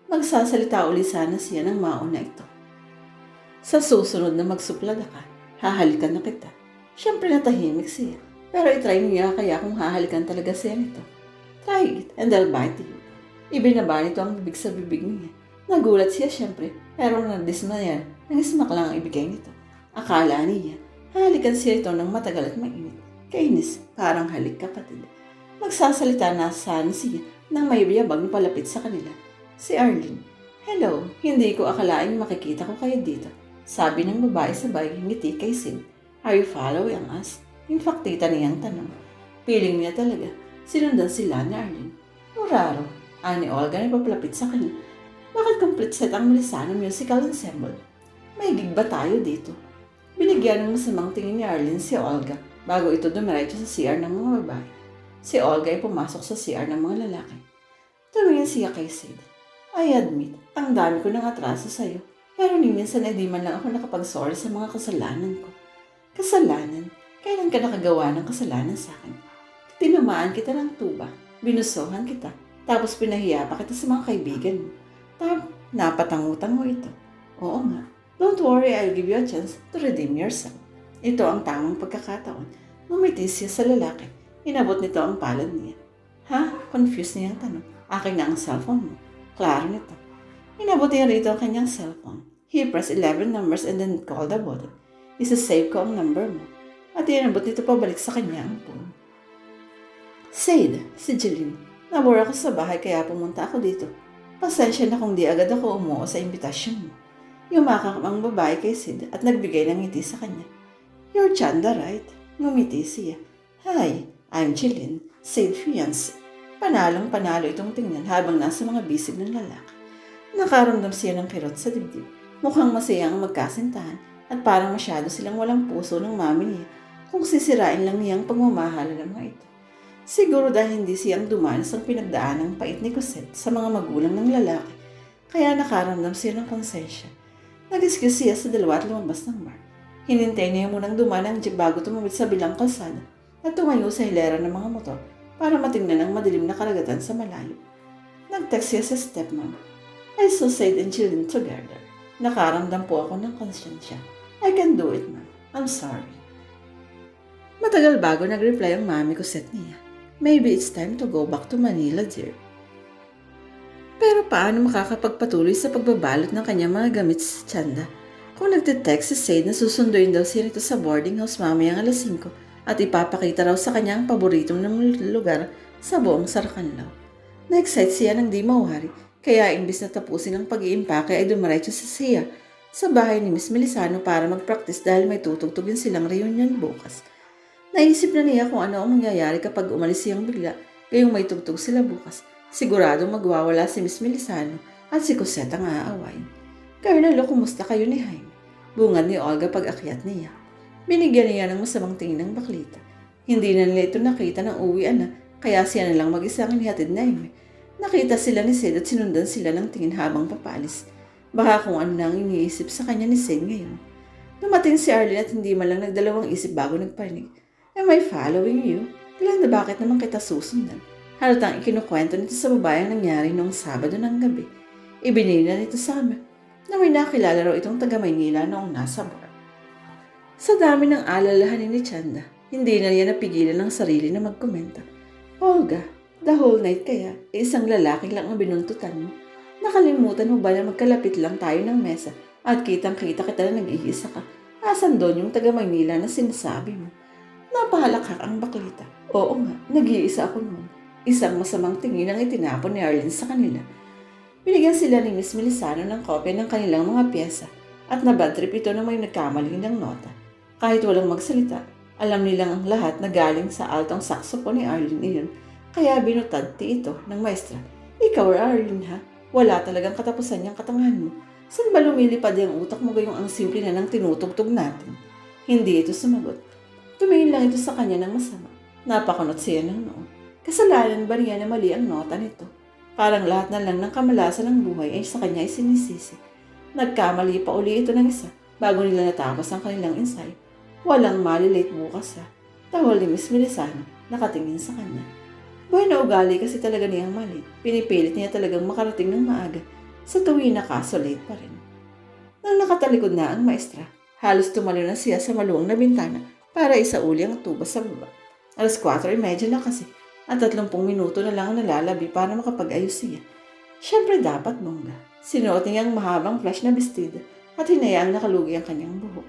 Magsasalita ulit sana siya ng mauna ito. Sa susunod na magsuplada ka, hahalikan na kita. Siyempre natahimik siya. Pero itry niya kaya kung hahalikan talaga siya nito. Try it and I'll bite you. Ibinaba nito ang bibig sa bibig niya. Nagulat siya siyempre, pero nadismayan nang ismak lang ang ibigay nito. Akala niya, hahalikan siya ito ng matagal at mainit. Kainis, parang halik kapatid. Magsasalita na sana siya nang may biyabag na palapit sa kanila. Si Arlene. Hello, hindi ko akalaing makikita ko kayo dito. Sabi ng babae sabay ngiti kay Sid. Are you following us? In fact, tita niyang tanong. Piling niya talaga. Sinundan sila ni Arlene. Raro, ani Olga na papalapit sa kanya. Bakit complete set ang Melisano Musical Ensemble? May gig ba tayo dito? Binigyan ng masamang tingin ni Arlene si Olga bago ito dumiretso sa CR ng mga babae. Si Olga ay pumasok sa CR ng mga lalaki. Tumingin siya kay Sid. I admit, ang dami ko nang atraso sa'yo. Pero ni minsan ay di man lang ako nakapag-sorry sa mga kasalanan ko. Kasalanan? Kailan ka nakagawa ng kasalanan sa akin? Tinamaan kita ng tuba, binusohan kita, tapos pinahiya pa kita sa mga kaibigan mo. Napatangutan mo ito. Oo nga. Don't worry, I'll give you a chance to redeem yourself. Ito ang tamang pagkakataon. Ngumiti siya sa lalaki. Inabot nito ang palad niya. Ha? Confused niya ang tanong. Akin na ang cellphone mo. Klaro nito. Inabot niya rito ang kanyang cellphone. He pressed 11 numbers and then called the button. Isa-save ko ang number mo. At inabot nito pabalik sa kanya ang phone. Sid, si Jeline. Nabore ako sa bahay kaya pumunta ako dito. Pasensya na kung di agad ako umuo sa imbitasyon mo. Yumakak ang babae kay Sid at nagbigay ng ngiti sa kanya. You're Chanda, right? Ngumiti siya. Hi, I'm Jeline, Sid fiancé. Panalong-panalo itong tingnan habang nasa mga bisig ng lalaki. Nakaramdam siya ng kirot sa dibdib. Mukhang masaya ang magkasintahan at parang masyado silang walang puso ng mami niya kung sisirain lang niyang pagmamahalan ng mga ito. Siguro dahil hindi siyang dumanas ang pinagdaan ng pait ni Cosette sa mga magulang ng lalaki, kaya nakaramdam siya ng konsensya. Nag-excuse siya sa dalawa at lumabas ng bar. Hinintay niya munang dumaan ang jeep bago tumawid sa bilang kalsada at tumayo sa hilera ng mga motor para matingnan ang madilim na karagatan sa malayo. Nag-text siya sa stepmom. I saw Said and Jillian together. Nakaramdam po ako ng konsensya. I can do it, ma'am. I'm sorry. Matagal bago nag-reply ang mami Cosette niya. Maybe it's time to go back to Manila, dear. Pero paano makakapagpatuloy sa pagbabalot ng kanyang mga gamit si Chanda? Kung nagte-text si Said na susunduin daw siya nito sa boarding house mamayang alas 5 at ipapakita raw sa kanya ang paboritong ng lugar sa buong Sarkanlaw. Na-excite siya ng di mawari, kaya imbis na tapusin ang pag-iimpake ay dumiretso si Sia sa bahay ni Miss Melisano para mag-practice dahil may tutugtugin silang reunion bukas. Naisip na niya kung ano ang mangyayari kapag umalis siyang bigla, gayong may tugtog sila bukas. Siguradong magwawala si Miss Melisano at si Cosette ang aawayin. Colonel, kumusta kayo ni Jaime? Bungad ni Olga pag-akyat niya. Binigyan niya ng masamang tingin ng baklita. Hindi na nila ito nakita ng uwian na, kaya siya na lang mag-isang inihatid na Jaime. Nakita sila ni Sid at sinundan sila ng tingin habang papalis. Baka kung ano na ang iniisip sa kanya ni Sid ngayon. Dumating si Arlene at hindi man lang nagdalawang isip bago nagparinig. Am I following you? Ilan na bakit naman kita susundan? Halatang ikinukwento nito sa babae ang nangyari noong Sabado ng gabi. Ibinila nito sa amin na may nakilala raw itong taga Maynila noong nasa bar. Sa dami ng alalahanin ni Chanda, hindi na niya napigilan ng sarili na magkomenta. Olga, the whole night kaya, isang lalaki lang ang binuntutan mo. Nakalimutan mo ba na magkalapit lang tayo ng mesa at kitang-kita kita na nag-iisa ka? Asan doon yung taga Maynila na sinasabi mo? Napahalakhak ang baklita. Oo nga, nag-iisa ako noon. Isang masamang tingin ang itinapon ni Arlene sa kanila. Binigyan sila ni Miss Melisano ng kopya ng kanilang mga pyesa at nabadtrip ito na may nagkamali ng nota. Kahit walang magsalita, alam nilang ang lahat na galing sa altong saxophone ni Arlene iyon, kaya binutadti ito ng maestra. Ikaw, Arlene, ha? Wala talagang katapusan niyang katangahan mo. Saan ba lumilipad yung utak mo gayong ang simple na ng tinutugtog natin? Hindi ito sumagot. Tumingin lang ito sa kanya ng masama. Napakunot siya ng noon. Kasalanan ba niya na mali ang nota nito? Parang lahat na lang ng kamalasan ng buhay ay sa kanya ay sinisisi. Nagkamali pa uli ito ng isa bago nila natapos ang kanilang ensayo. Walang malilate bukas ha. Tawal ni Miss Melisano, nakatingin sa kanya. Buhay na ugali kasi talaga niyang mali. Pinipilit niya talagang makarating ng maaga sa tuwi na kaso late pa rin. Nang nakatalikod na ang maestra, halos tumalo na siya sa maluwang na bintana para isauli ang tuba sa baba. Alas 4:30 na kasi at 30 minuto na lang ang nalalabi para makapag-ayos siya. Siyempre dapat bongga. Sinuot niya ang mahabang flash na bestida at hinayaang nakalugi ang kanyang buhok.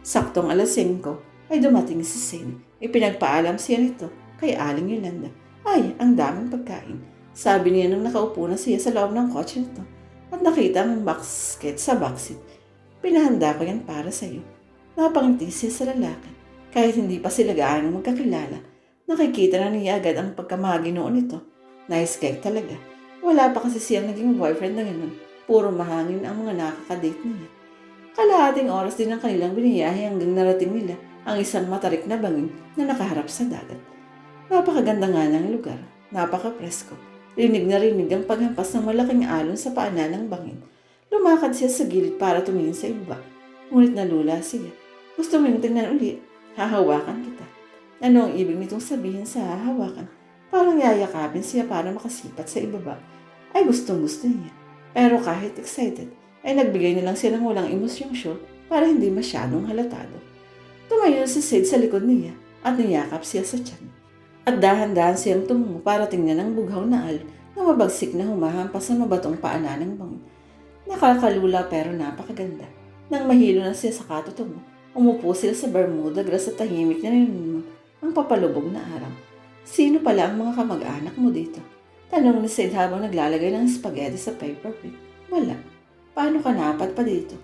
Saktong alas 5 ay dumating si Sid. Ipinagpaalam siya nito kay Aling Yolanda. Ay, ang daming pagkain. Sabi niya nung nakaupo na siya sa loob ng kotse nito at nakita ang basket sa backseat. Pinahanda ko yan para sa iyo. Napangiti siya sa lalaki. Kahit hindi pa sila gaano magkakilala, nakikita na niya agad ang pagkamagi noon nito. Nice guy talaga. Wala pa kasi siyang naging boyfriend na gano'n. Puro mahangin ang mga nakakadate niya. Kalahating oras din ang kanilang biniyahe hanggang narating nila ang isang matarik na bangin na nakaharap sa dagat. Napakaganda nga ng lugar. Napaka-presko. Rinig na rinig ang paghampas ng malaking alon sa paanan ng bangin. Lumakad siya sa gilid para tumingin sa iba. Ngunit nalula siya. Gusto mo yung tingnan ulit? Hahawakan kita. Ano ang ibig nitong sabihin sa hahawakan? Parang yayakapin siya para makasipat sa ibaba. Ay gustong-gusto niya. Pero kahit excited, ay nagbigay na lang siya ng walang emosyong show para hindi masyadong halatado. Tumayo si Sid sa likod niya at niyakap siya sa tiyan. At dahan-dahan siyang tumungo para tingnan ang bughaw na alon na mabagsik na humahampas sa mabatong paanan ng bangin. Nakakalula pero napakaganda. Nang mahilo na siya sa katutungo, umupo sila sa Bermuda grass at tahimik na ninunod ang papalubog na araw. Sino pala ang mga kamag-anak mo dito? Tanong ni Sid habang naglalagay ng spaghetti sa paper plate. Wala. Paano ka napat pa dito?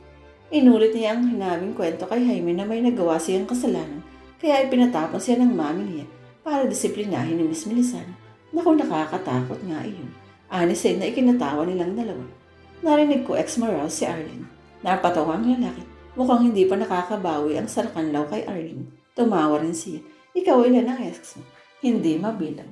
Inulit niya ang hinaming kwento kay Jaime na may nagawa siyang kasalanan kaya ipinatapon siya ng mami niya para disiplinahin ni Miss Melisano. Naku, nakakatakot nga iyon. Ani Sid na ikinatawa nilang dalawa. Narinig ko ex-moral si Arlene. Napatawa ang lalaki. Mukhang hindi pa nakakabawi ang Sarkanlaw kay Arlene. Tumawa rin siya. Ikaw ilan ang ex mo? hindi mabilang.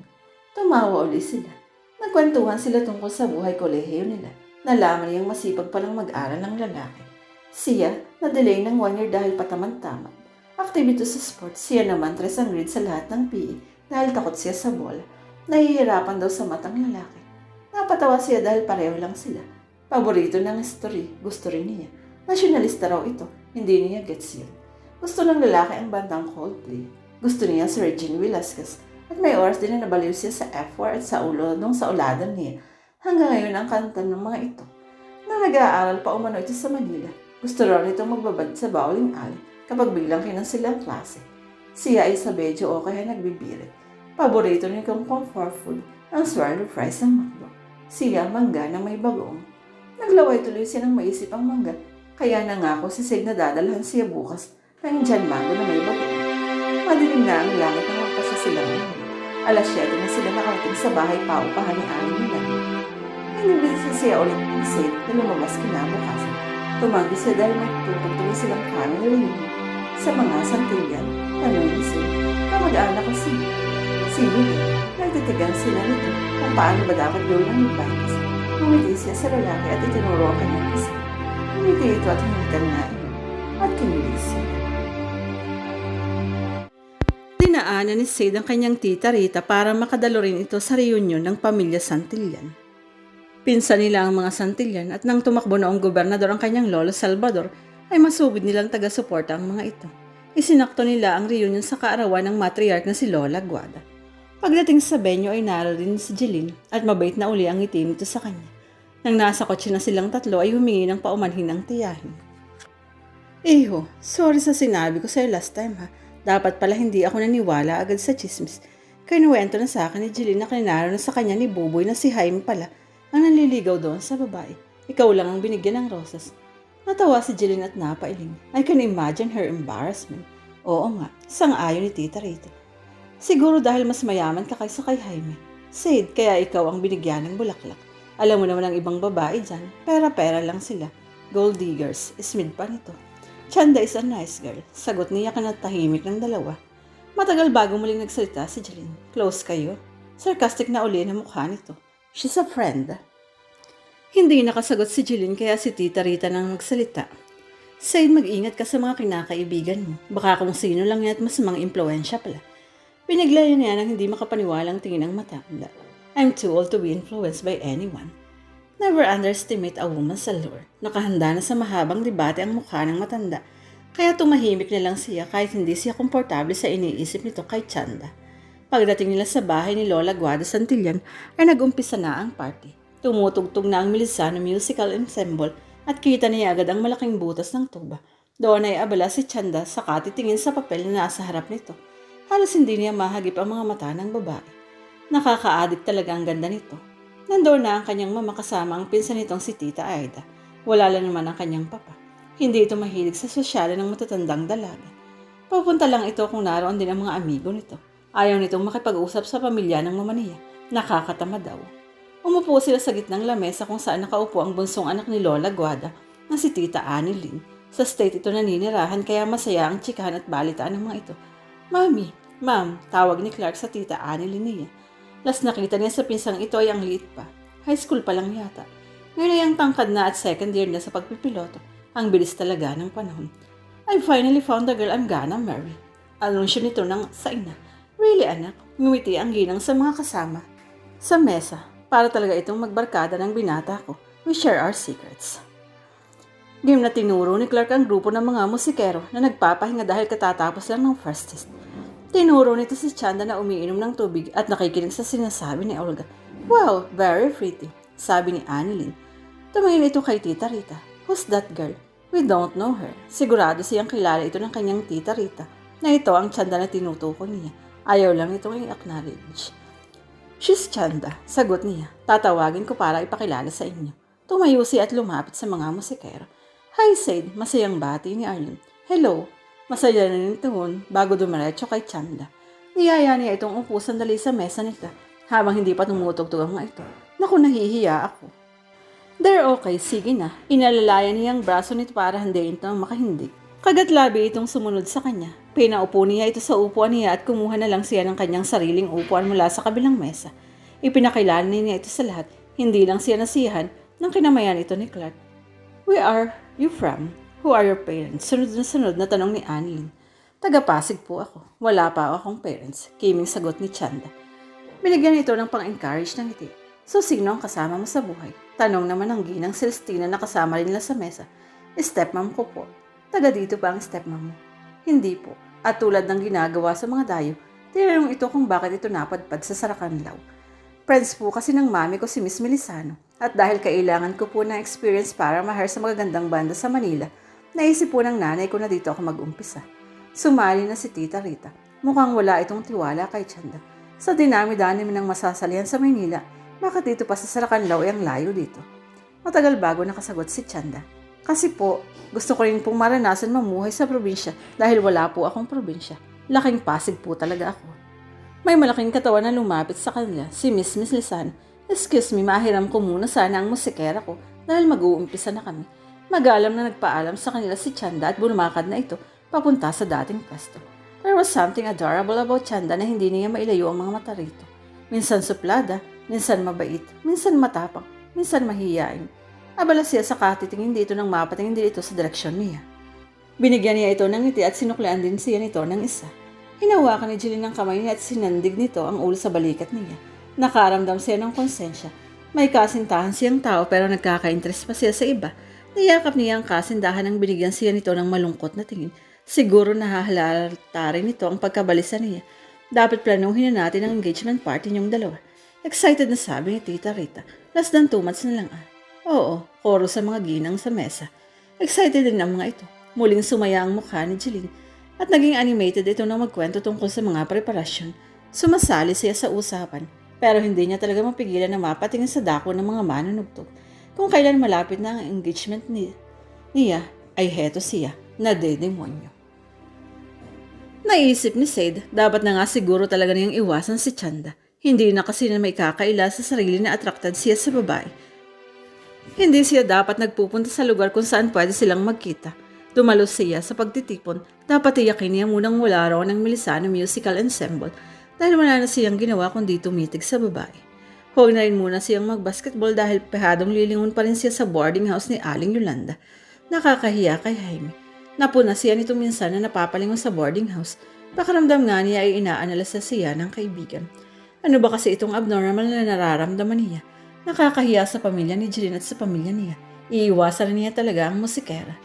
Tumawa uli sila. Nagkwentuhan sila tungkol sa buhay kolehiyo nila. Nalaman niyang masipag palang mag-aral ng lalaki. Siya, na-delay ng 1 year dahil patamad-tamad. Activity sa sports, siya naman 3 ang grade sa lahat ng PE dahil takot siya sa bola. Nahihirapan daw sa matang lalaki. Napatawa siya dahil pareho lang sila. Paborito ng history, gusto rin niya. Nasyonalista raw ito, hindi niya gets yun. Gusto ng lalaki ang bandang Coldplay. Gusto niya si Regine Velasquez. At may oras din na nabaliw siya sa F4 at sa ulo nung sa uladan niya. Hanggang ngayon ang kanta ng mga ito. Nang nag-aaral pa umano ito sa Manila, gusto raw nitong magbabad sa bowling alley kapag biglang kinansil ang klase. Siya ay sa bedyo o kaya nagbibirit. Paborito niya kong comfort food, ang swallow fries ng McDo. Siya mangga na may bagoong. Naglaway tuloy siya ng maisip ang mangga, kaya nangako si Sid na dadalhan siya bukas ng Indian mango na may bagoong. Madilim na ang langit nang magpasya sila ngayon. Alas 7 na sila nakarating sa bahay paupahan ni Aling nila. Inibisa siya ulit ni Sid na lumabas kinabukasan. Tumanggi siya dahil magtutugtugin silang family reunion. Sa mga santilyan, tanong ni Sid, kamag-anak ko si Willie. Nagtitigan sila nito kung paano ba dapat gawin ang magbayas. Ngumiti siya sa lalaki at itinuro ang kanyang isa. Ngumiti ito at hinikan na ino at kinilis siya. Dinaanan ni Sid ang kanyang tita Rita para makadalo rin ito sa reunion ng pamilya Santillan. Pinsan nila ang mga Santillan at nang tumakbo noong gobernador ang kanyang lolo Salvador ay masugid nilang taga-suporta ang mga ito. Isinakto nila ang reunion sa kaarawan ng matriarch na si Lola Guada. Pagdating sa venue ay naroon si Jeline at mabait na uli ang ngiti nito sa kanya. Nang nasa kotse na silang tatlo ay humingi ng paumanhin ng tiyahin. Iho, sorry sa sinabi ko sa'yo last time ha. Dapat pala hindi ako naniwala agad sa chismis. Kinuwento na sa akin ni Jeline na kinaro na sa kanya ni Buboy na si Jaime pala ang nanliligaw doon sa babae. Ikaw lang ang binigyan ng rosas. Natawa si Jeline at napailing. I can imagine her embarrassment. Oo nga, sang-ayon ni Tita Rita. Siguro dahil mas mayaman ka kaysa kay Jaime. Sid, kaya ikaw ang binigyan ng bulaklak. Alam mo naman ang ibang babae dyan, pera-pera lang sila. Gold diggers, ismid pa nito. Chanda is a nice girl. Sagot niya kanatahimik ng dalawa. Matagal bago muling nagsalita si Jeline. Close kayo. Sarcastic na uli na mukha nito. She's a friend. Hindi nakasagot si Jeline kaya si Tita Rita nang magsalita. Said, mag-ingat ka sa mga kinakaibigan mo. Baka kung sino lang yan at masamang impluensya pala. Pinaglayan niya ng hindi makapaniwalang tingin ng matanda. I'm too old to be influenced by anyone. Never underestimate a woman's allure. Nakahanda na sa mahabang debate ang mukha ng matanda. Kaya tumahimik na lang siya kahit hindi siya komportable sa iniisip nito kay Chanda. Pagdating nila sa bahay ni Lola Guada Santillan ay nag-umpisa na ang party. Tumutugtog na ang Milisano Musical Ensemble at kita niya agad ang malaking butas ng tuba. Doon ay abala si Chanda sa katitingin sa papel na nasa harap nito. Halos hindi niya mahagip ang mga mata ng babae. Nakaka-addict talaga ang ganda nito. Nandoon na ang kanyang mama kasama ang pinsan nitong si Tita Aida. Wala lang naman ang kanyang papa. Hindi ito mahilig sa sosyal ng matatandang dalaga. Papunta lang ito kung naroon din ang mga amigo nito. Ayaw nitong makipag-usap sa pamilya ng mama niya. Nakakatama daw. Umupo sila sa gitnang lamesa kung saan nakaupo ang bunsong anak ni Lola Guada na si Tita Annilyn. Sa state ito naninirahan kaya masaya ang tsikahan at balitaan ng mga ito. Mami, ma'am, tawag ni Clark sa Tita Annilyn niya. Last nakita niya sa pinsang ito ay ang liit pa. High school pa lang yata. Ngayon ay ang tangkad na at second year na sa pagpipiloto. Ang bilis talaga ng panahon. I finally found the girl I'm gonna marry. Anunsyo nito sa ina. Really anak, ngumiti ang ginang sa mga kasama. Sa mesa, para talaga itong magbarkada ng binata ko. We share our secrets. Game na tinuro ni Clark ang grupo ng mga musikero na nagpapahinga dahil katatapos lang ng first test. Tinuro nito si Chanda na umiinom ng tubig at nakikinig sa sinasabi ni Olga. Wow, very pretty, sabi ni Annilyn. Tumingin ito kay Tita Rita. Who's that girl? We don't know her. Sigurado siyang kilala ito ng kanyang Tita Rita na ito ang Chanda na tinutukoy niya. Ayaw lang itong i-acknowledge. She's Chanda, sagot niya. Tatawagin ko para ipakilala sa inyo. Tumayo siya at lumapit sa mga musikero. Hi, Sid, masayang bati ni Arlene. Hello. Masaya na nitoon bago dumiretso kay Chanda. Niyaya niya itong upo sandali sa mesa nila habang hindi pa tumutugtog ang mga ito. Naku, nahihiya ako. They're okay, sige na. Inalalayan niya ang braso nito para handiin ito ang makahindig. Kagat labi itong sumunod sa kanya. Pinaupo niya ito sa upuan niya at kumuha na lang siya ng kanyang sariling upuan mula sa kabilang mesa. Ipinakilala niya ito sa lahat, hindi lang siya nasiyahan nang kinamayan ito ni Clark. "Where are you from? Who are your parents?" Sunod na tanong ni Annalyn. "Taga-Pasig po ako. Wala pa akong parents," kiming sagot ni Chanda. Binigyan ito ng pang-encourage ng ngiti. "So sino ang kasama mo sa buhay?" Tanong naman ng ginang Celestina na kasama rin nila sa mesa. "Stepmom ko po." "Taga dito ba ang stepmom mo?" "Hindi po." At tulad ng ginagawa sa mga dayo, tinanong ito kung bakit ito napadpad sa Saracanlaw. "Friends po kasi ng mami ko si Miss Melisano. At dahil kailangan ko po ng experience para ma-hire sa magagandang banda sa Manila, naisip po ng nanay ko na dito ako mag-umpisa." Sumali na si Tita Rita. Mukhang wala itong tiwala kay Chanda. Sa dinami-dami ng masasalihan sa Maynila, bakit dito pa sa Saracanlaw ay ang layo dito? Matagal bago nakasagot si Chanda. "Kasi po, gusto ko rin pong maranasan mamuhay sa probinsya dahil wala po akong probinsya. Laking Pasig po talaga ako." May malaking katawan na lumapit sa kanila, si Miss Lisan. "Excuse me, mahiram ko muna sana ang musikera ko dahil mag-uumpisa na kami." Magalam na nagpaalam sa kanila si Chanda at bumakad na ito papunta sa dating pwesto. There was something adorable about Chanda na hindi niya mailayo ang mga mata rito. Minsan suplada, minsan mabait, minsan matapang, minsan mahiyain. Abala siya sa katitingin dito nang mapatingin din ito sa direksyon niya. Binigyan niya ito ng ngiti at sinuklian din siya nito ng isa. Hinawakan ni Jeline ang kamay niya at sinandig nito ang ulo sa balikat niya. Nakaramdam siya ng konsensya. May kasintahan siyang tao pero nagkaka-interest pa siya sa iba. Niyakap niya ang kasindahan nang binigyan siya nito ng malungkot na tingin. Siguro nahahalata rin ito ang pagkabalisa niya. "Dapat planuhin na natin ang engagement party niyong dalawa." Excited na sabi ni Tita Rita. "Less than 2 months na lang ah." "Oo," koro sa mga ginang sa mesa. Excited din ang mga ito. Muling sumaya ang mukha ni Jeline at naging animated ito nang magkwento tungkol sa mga preparasyon. Sumasali siya sa usapan pero hindi niya talaga mapigilan na mapatingin sa dako ng mga manunugtog. Kung kailan malapit na ang engagement niya ay heto siya, nadedemonyo. Naisip ni Sade, dapat na nga siguro talaga niyang iwasan si Chanda. Hindi na kasi na may kakaila sa sarili na attracted siya sa babae. Hindi siya dapat nagpupunta sa lugar kung saan pwede silang magkita. Dumalo siya sa pagtitipon, dapat iyakin niya munang wala raw ng Melisano Musical Ensemble dahil wala na siyang ginawa kundi tumitig sa babae. Huwag na rin muna siyang mag-basketball dahil pehadong lilingon pa rin siya sa boarding house ni Aling Yolanda. Nakakahiya kay Jaime. Napuna siya nito minsan na napapalingon sa boarding house. Pakaramdam nga niya ay inaanalasa siya ng kaibigan. Ano ba kasi itong abnormal na nararamdaman niya? Nakakahiya sa pamilya ni Jeline at sa pamilya niya. Iiwasan niya talaga ang musikera.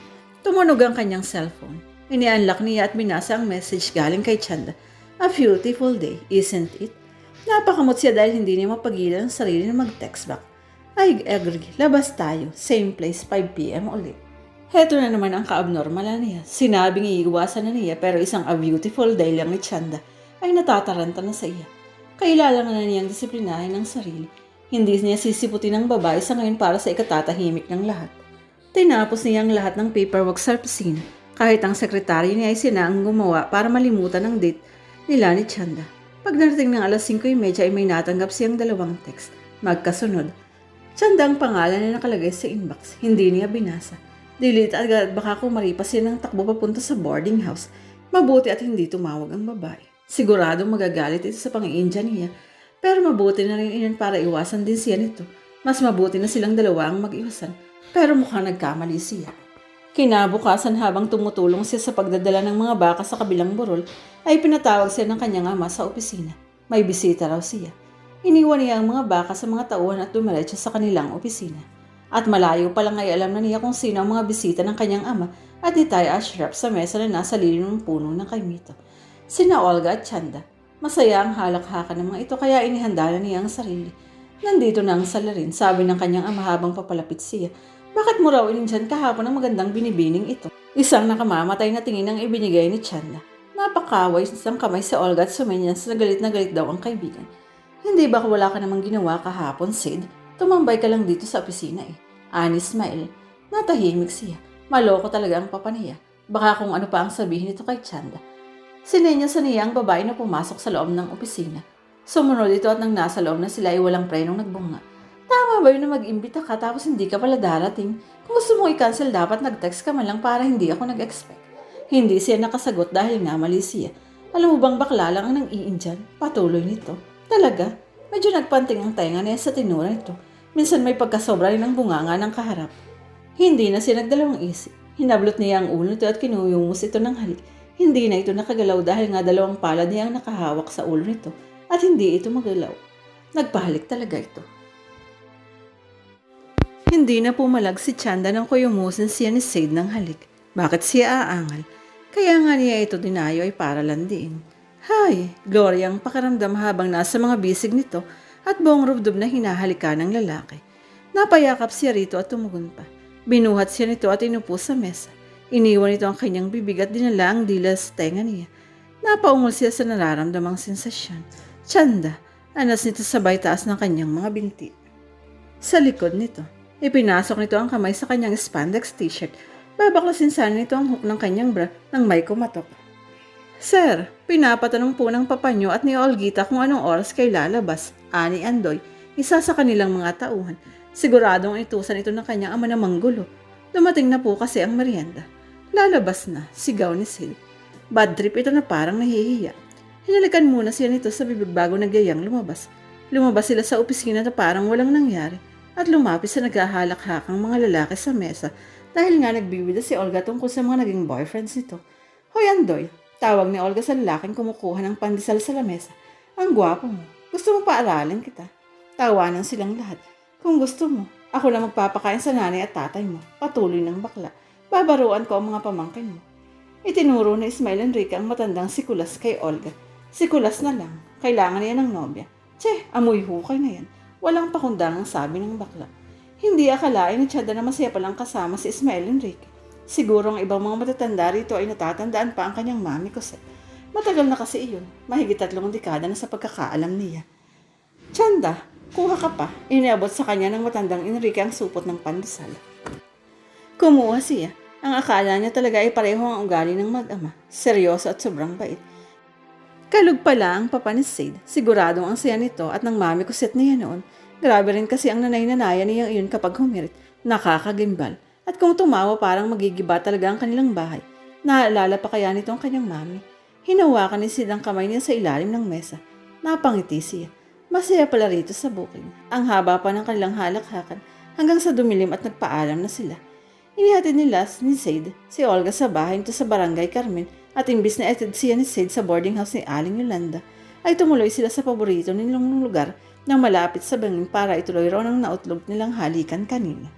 Tumunog ang kanyang cellphone. Ini-unlock niya at binasa ang message galing kay Chanda. "A beautiful day, isn't it?" Napakamot siya dahil hindi niya mapagilan ang sarili na mag-text back. "I agree, labas tayo. Same place, 5 p.m. ulit." Heto na naman ang kaabnormal niya. Sinabing iiwasan na niya pero isang "a beautiful day" lang ni Chanda ay natataranta na sa iya. Kailangan na niyang disiplinahin ang sarili. Hindi niya sisiputin ang babae sa ngayon para sa ikatatahimik ng lahat. Tinapos niya ang lahat ng paperwork sa opisina. Kahit ang sekretary niya ay sinaang gumawa para malimutan ang date nila ni Chanda. Pagdating ng alas 5:30 ay may natanggap siyang 2 text. Magkasunod. Chanda ang pangalan na nakalagay sa inbox. Hindi niya binasa. Delete agad baka kung maripas siya ng takbo papunta sa boarding house. Mabuti at hindi tumawag ang babae. Siguradong magagalit ito sa pang-iindiya niya. Pero mabuti na rin iyon para iwasan din siya nito. Mas mabuti na silang dalawa ang mag-iwasan. Pero mukhang nagkamali siya. Kinabukasan habang tumutulong siya sa pagdadala ng mga baka sa kabilang burol, ay pinatawag siya ng kanyang ama sa opisina. May bisita raw siya. Iniwan niya ang mga baka sa mga tauhan at dumiretso sa kanilang opisina. At malayo pa lang ay alam na niya kung sino ang mga bisita ng kanyang ama at ni Tay Ashraf sa mesa na nasa lilim ng puno ng kaimito. Sina Olga at Chanda. Masaya ang halakhakan ng mga ito kaya inihanda na niya ang sarili. Nandito na ang salarin, sabi ng kanyang ama habang papalapit siya. Bakit mo raw inindyan kahapon ang magandang binibining ito? Isang nakamamatay na tingin ang ibinigay ni Chanda. Napakaway ng kamay si Olga at sumenyas na galit daw ang kaibigan. Hindi ba wala ka namang ginawa kahapon, Sid? Tumambay ka lang dito sa opisina eh. Ani smile. Natahimik siya. Maloko talaga ang papa niya. Baka kung ano pa ang sabihin nito kay Chanda. Sinenyas niya ang babae na pumasok sa loob ng opisina. Sumunod ito at nang nasa loob na sila ay walang prenong nagbunga. Tama ba yun na mag-imbita ka tapos hindi ka pala darating? Kung gusto mong i-cancel dapat nag-text ka man lang para hindi ako nag-expect. Hindi siya nakasagot dahil nga mali siya. Alam mo bang bakla lang ang nang-iin dyan? Patuloy nito. Talaga? Medyo nagpanting ang tenga niya sa tinura nito. Minsan may pagkasobra rin ang bunganga ng kaharap. Hindi na siya nagdalawang isip. Hinablot niya ang ulo nito at kinuyungos ito ng halik. Hindi na ito nakagalaw dahil nga dalawang palad niya ang nakahawak sa ulo nito at hindi ito magalaw. Nagpahalik talaga ito. Hindi na pumalag si Chanda nang kuyumusin siya ni Sade ng halik. Bakit siya aangal? Kaya nga niya ito dinayo ay para landiin. Hay, Gloria ang pakaramdam habang nasa mga bisig nito at buong rubdob na hinahalikan ng lalaki. Napayakap siya rito at tumugon pa. Binuhat siya nito at inupo sa mesa. Iniwan ito ang kanyang bibig at dinala ang dila sa tenga niya. Napaungol siya sa nararamdamang sensasyon. Chanda, anas nito sabay taas ng kanyang mga binti. Sa likod nito, ipinasok nito ang kamay sa kanyang spandex t-shirt. Babaklasin sana nito ang hook ng kanyang bra nang may kumatok. Sir, pinapatanong po ng papa niyo at ni Olgita kung anong oras kayo lalabas. Ani Andoy, isa sa kanilang mga tauhan. Siguradong itusan ito ng kanyang ama na manggulo. Dumating na po kasi ang merienda. Lalabas na, sigaw ni Sid. Bad trip ito na parang nahihiya. Hinalikan muna siya nito sa bibig bago nagyayang lumabas. Lumabas sila sa opisina na parang walang nangyari at lumapit sa naghahalak-hakang mga lalaki sa mesa dahil nga nagbibida si Olga tungkol sa mga naging boyfriends nito. Hoy Andoy, tawag ni Olga sa lalaking kumukuha ng pandesal sa lamesa. Ang gwapo mo. Gusto mo paaralin kita? Tawanan silang lahat. Kung gusto mo, ako lang magpapakain sa nanay at tatay mo. Patuloy ng bakla. Babaruan ko ang mga pamangkin mo. Itinuro na Ismael Enrique ang matandang sikulas kay Olga. Sikulas na lang. Kailangan niya ng nobya. Tse, amoy hukay na yan. Walang pakundangang sabi ng bakla. Hindi akalain ni Chada na masaya palang kasama si Ismael Enrique. Siguro ang ibang mga matatanda rito ay natatandaan pa ang kanyang mami Cosette. Matagal na kasi iyon. Mahigit 3 dekada na sa pagkakaalam niya. Chanda, kuha ka pa. Iniabot sa kanya ng matandang Enrique ang supot ng pandesal. Kumuha siya. Ang akala niya talaga ay pareho ang ugali ng mag-ama. Seryoso at sobrang bait. Kalug pala ang papa ni Sade. Siguradong ang saya nito at ng mami Cosette niya noon. Grabe rin kasi ang nanay-nanaya niya iyon kapag humirit. Nakakagimbal. At kung tumawa parang magigiba talaga ang kanilang bahay. Naalala pa kaya nito ang kanyang mami. Hinawakan ni Sid ang kamay niya sa ilalim ng mesa. Napangiti siya. Masaya pala rito sa booking. Ang haba pa ng kanilang halakhakan hanggang sa dumilim at nagpaalam na sila. Inihatid nila ni Sade si Olga sa bahay nito sa Barangay Carmen at imbis na etid siya ni Sade sa boarding house ni Aling Yolanda ay tumuloy sila sa paborito nilang lugar nang malapit sa bangin para ituloy raw ng nautlog nilang halikan kanina.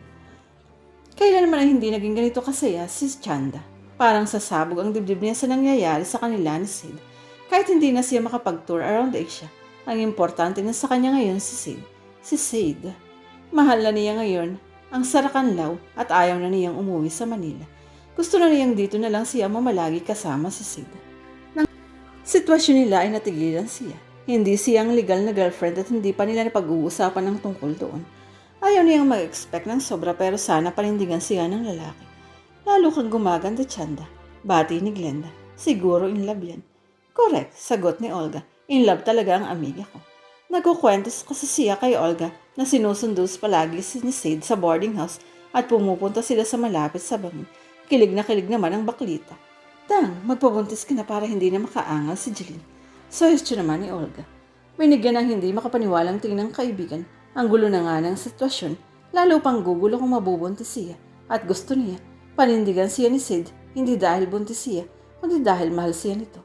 Kailan naman ay hindi naging ganito kasaya si Chanda. Parang sasabog ang dibdib niya sa nangyayari sa kanila ni Sid. Kahit hindi na siya makapag-tour around Asia, ang importante na sa kanya ngayon si Sid. Si Sid. Mahal na niya ngayon ang Saracanlao at ayaw na niyang umuwi sa Manila. Gusto na niyang dito na lang siya mamalagi kasama si Sid. Nang sitwasyon nila ay natigilan siya. Hindi siyang legal na girlfriend at hindi pa nila napag-uusapan ng tungkol doon. Ayaw niyang mag-expect ng sobra pero sana panindigan siya ng lalaki. Lalo kang gumaganda, Chanda. Bati ni Glenda. Siguro in love yan. Correct, sagot ni Olga. In love talaga ang amiga ko. Nagkukwento kasi siya kay Olga na sinusundo palagi ni Sade sa boarding house at pumupunta sila sa malapit sa bangin. Kilig naman ang baklita. Dang, magpabuntis ka na para hindi na makaangal si Jeline. Soyestyo naman ni Olga. Binigyan ng hindi makapaniwalang tingin ng kaibigan. Ang gulo na nga ng sitwasyon, lalo pang gugulo kung mabubuntis siya. At gusto niya, panindigan siya ni Sid, hindi dahil buntis siya, kundi dahil mahal siya nito.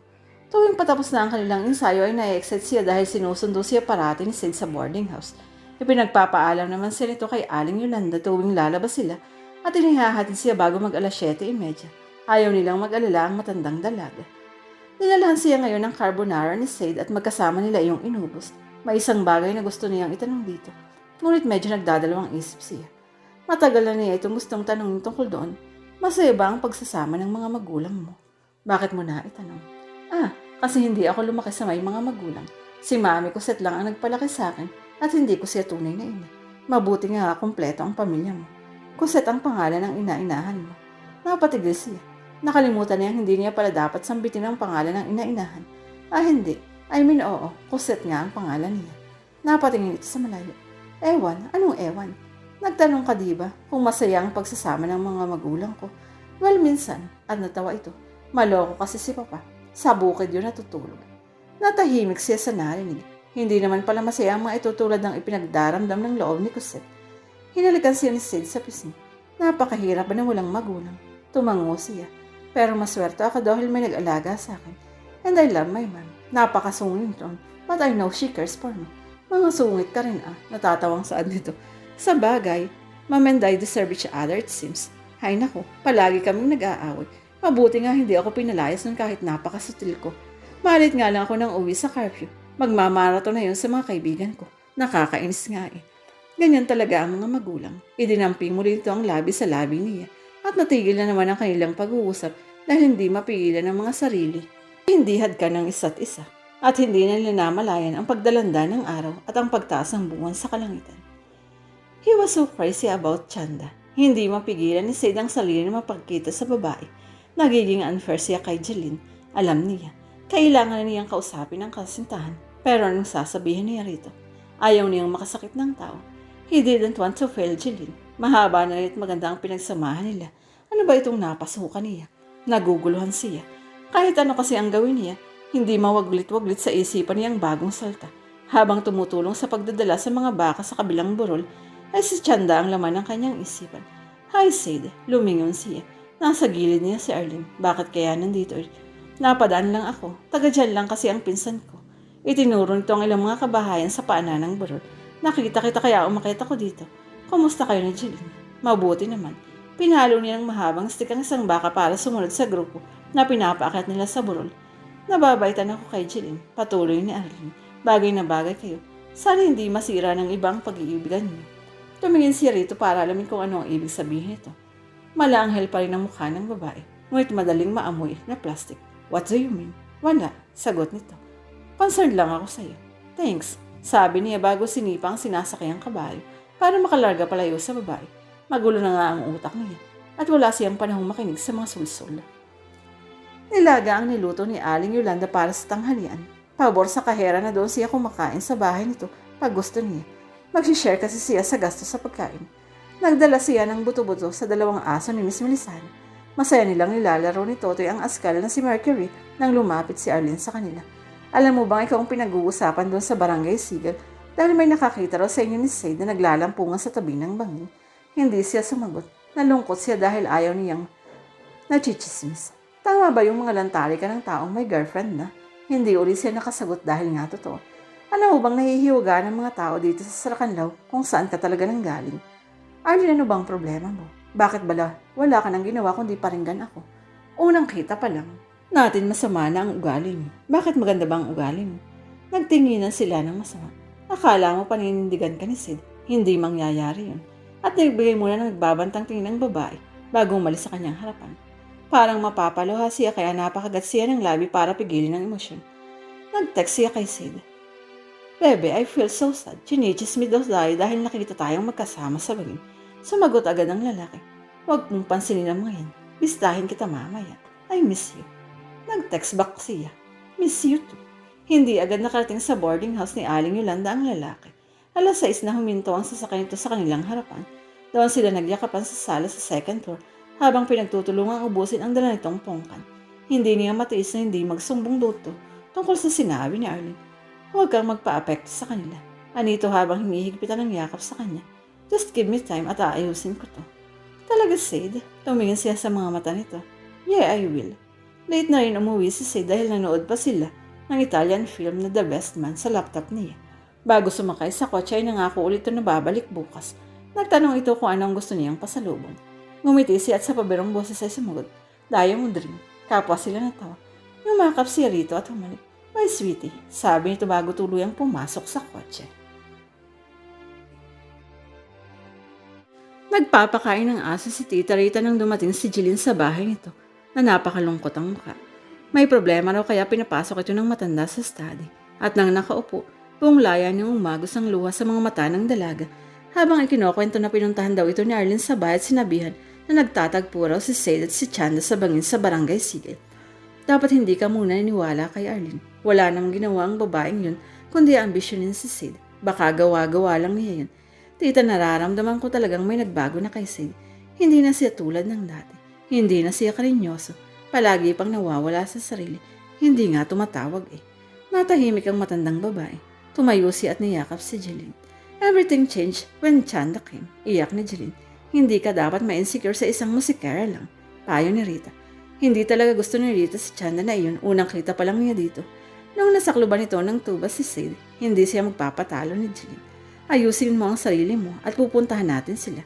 Tuwing patapos na ang kanilang ensayo ay na-excite siya dahil sinusundo siya parati ni Sid sa boarding house. Ipinagpapaalam naman siya nito kay Aling Yolanda tuwing lalabas sila at inihahatid siya bago mag-alas 7:30. Ayaw nilang mag-alala ang matandang dalaga. Dinalahan siya ngayon ng carbonara ni Sade at magkasama nila iyong inubos. May isang bagay na gusto niyang itanong dito. Ngunit medyo nagdadalawang isip siya. Matagal na niya itong gustong tanongin tungkol doon. Masaya ba ang pagsasama ng mga magulang mo? Bakit mo na itanong? Kasi hindi ako lumaki sa may mga magulang. Si Mami Cosette lang ang nagpalaki sa akin at hindi ko siya tunay na ina. Mabuti nga kumpleto ang pamilya mo. Cosette ang pangalan ng ina-inahan mo. Napatigil siya. Nakalimutan niya hindi niya pala dapat sambitin ang pangalan ng ina-inahan. Hindi. Oo, Cosette nga ang pangalan niya. Napatingin ito sa malayo. Ewan? Anong ewan? Nagtanong ka diba kung masaya ang pagsasama ng mga magulang ko? Well, minsan. At natawa ito. Maloko kasi si Papa. Sa bukid yun natutulog. Natahimik siya sa narinig. Hindi naman pala masaya ang mga ito tulad ng ipinagdaramdam ng loob ni Cosette. Hinalikan siya ni Sid sa pisngi. Napakahirap ba na walang magulang? Tumango siya. Pero maswerte ako dahil may nag-alaga sa akin. And I love my mom. Napakasungit nun. But I know she cares for me. Mga sungit ka rin Natatawang saan nito. Sa bagay, Mom and I deserve each other it seems. Hay nako, palagi kaming nag-aaway. Mabuti nga hindi ako pinalayas nun kahit napakasutil ko. Malit nga lang ako nang uwi sa curfew. Magmamarathon na yun sa mga kaibigan ko. Nakakainis nga Ganyan talaga ang mga magulang. Idinamping mo dito ang labi sa labi niya. At natigil na naman ang kanilang pag-uusap dahil hindi mapigilan ng mga sarili. Hindi hadka ng isa't isa. At hindi na nila namalayan ang pagdalanda ng araw at ang pagtaas ng buwan sa kalangitan. He was so crazy about Chanda. Hindi mapigilan ni Sid ang sarili na mapagkita sa babae. Nagiging unfair siya kay Jeline. Alam niya. Kailangan na niyang kausapin ang kasintahan. Pero anong sasabihin niya rito? Ayaw niyang makasakit ng tao. He didn't want to fail Jeline. Mahaba na rin at maganda ang pinagsamahan nila. Ano ba itong napasukan niya? Naguguluhan siya. Kahit ano kasi ang gawin niya, hindi mawaglit-waglit sa isipan niyang bagong salta. Habang tumutulong sa pagdadala sa mga baka sa kabilang burol, ay si Chanda ang laman ng kanyang isipan. Hi Sid, lumingon siya. Nasa gilid niya si Arlene. Bakit kaya nandito? Napadaan lang ako. Taga dyan lang kasi ang pinsan ko. Itinuro nito ang ilang mga kabahayan sa paanan ng burol. Nakita kita kaya umakit ako dito. Kumusta kayo ni Jeline? Mabuti naman. Pinalo niya ng mahabang stick ang isang baka para sumunod sa grupo na pinapaakyat nila sa burol. Nababaitan ako kay Jeline. Patuloy ni Arlene. Bagay na bagay kayo. Sana hindi masira ng ibang pag-iibigan niyo. Tumingin siya rito para alamin kung ano ang ibig sabihin nito. Malaanghel pa rin ang mukha ng babae. Ngunit madaling maamoy na plastic. What do you mean? Wala. Sagot nito. Concerned lang ako sa'yo. Thanks. Sabi niya bago sinipa ang sinasakay ang kabayo para makalarga palayo sa babae. Magulo na nga ang utak niya at wala siyang panahong makinig sa mga sulsul. Nilaga ang niluto ni Aling Yolanda para sa tanghalian. Pabor sa kahera na doon siya kumakain sa bahay nito pag gusto niya. Magsishare kasi siya sa gastos sa pagkain. Nagdala siya ng buto-buto sa 2 aso ni Miss Melisana. Masaya nilang nilalaro ni Totoy ang askal na si Mercury nang lumapit si Arlene sa kanila. Alam mo bang ikaw ang pinag-uusapan doon sa Barangay Sigel dahil may nakakita raw sa inyo ni Sade na naglalampungan sa tabi ng bangin. Hindi siya sumagot. Nalungkot siya dahil ayaw niyang nachichismis. Tama ba yung mga lantari ka ng taong may girlfriend na? Hindi uli siya nakasagot dahil nga totoo. Alam mo bang nahihiwaga ng mga tao dito sa Sarakanlaw kung saan ka talaga nanggaling? Arlene, ano bang problema mo? Bakit bala wala ka nang ginawa kundi paringgan ako? Unang kita pa lang. Natin masama na ang ugali mo. Bakit maganda ba ang ugali mo? Nagtinginan sila ng masama. Akala mo paninindigan ka ni Sid. Hindi mangyayari yun. At nagbigay muna ng nagbabantang tingin ng babae bago umalis sa kanyang harapan. Parang mapapaluha siya kaya napakagat siya ng labi para pigilin ang emosyon. Nag-text siya kay Sid. Bebe, I feel so sad. Chinichismis daw tayo dahil nakita tayong magkasama sa bangin. Sumagot agad ang lalaki. Huwag mong pansinin ang mga yan. Bistahin kita mamaya. I miss you. Nag-text back siya. Miss you too. Hindi agad nakarating sa boarding house ni Aling Yolanda ang lalaki. 6:00 na huminto ang sasakyan nito sa kanilang harapan. Doon sila nagyakapan sa sala sa 2nd floor habang pinagtutulungang ubusin ang dala nitong pongkan. Hindi niya matiis na hindi magsumbong duto tungkol sa sinabi ni Arlene. Huwag kang magpa-apekto sa kanila. Anito habang hinihigpitan ng yakap sa kanya. Just give me time at aayusin ko to. Talaga, Sid? Tumingin siya sa mga mata nito. Yeah, I will. Late na rin umuwi si Sid dahil nanood pa sila ng Italian film na The Best Man sa laptop niya. Bago sumakay sa kotse ay nangako ulit na babalik bukas. Nagtanong ito kung anong gusto niyang pasalubong. Ngumiti siya at sa pabirong boses ay sumagot. Dayong dream. Kapwa sila natawa. Yumakap siya rito at humalik. My sweetie, sabi nito bago tuluyang pumasok sa kotse. Nagpapakain ng aso si Tita Rita nang dumating si Jeline sa bahay nito na napakalungkot ang mukha. May problema raw kaya pinapasok ito ng matanda sa study. At nang nakaupo, buong laya niyang umagos ang luha sa mga mata ng dalaga habang ikinukwento na pinuntahan daw ito ni Arlene sa bahay at sinabihan na nagtatagpo raw si Sade at si Chanda sa bangin sa Barangay Sigel. Dapat hindi ka muna niniwala kay Arlene. Wala namang ginawa ang babaeng yun kundi ambisyonin si Sade. Baka gawa-gawa lang niya yun. Tita, nararamdaman ko talagang may nagbago na kay Sid. Hindi na siya tulad ng dati. Hindi na siya karinyoso. Palagi pang nawawala sa sarili. Hindi nga tumatawag eh. Natahimik ang matandang babae. Tumayo siya at niyakap si Jeline. Everything changed when Chanda came. Iyak ni Jeline. Hindi ka dapat ma-insecure sa isang musikera lang. Payo ni Rita. Hindi talaga gusto ni Rita si Chanda na iyon. Unang kita pa lang niya dito. Nung nasakluban ito ng tuba si Sid, hindi siya magpapatalo ni Jeline. Ayusin mo ang sarili mo at pupuntahan natin sila.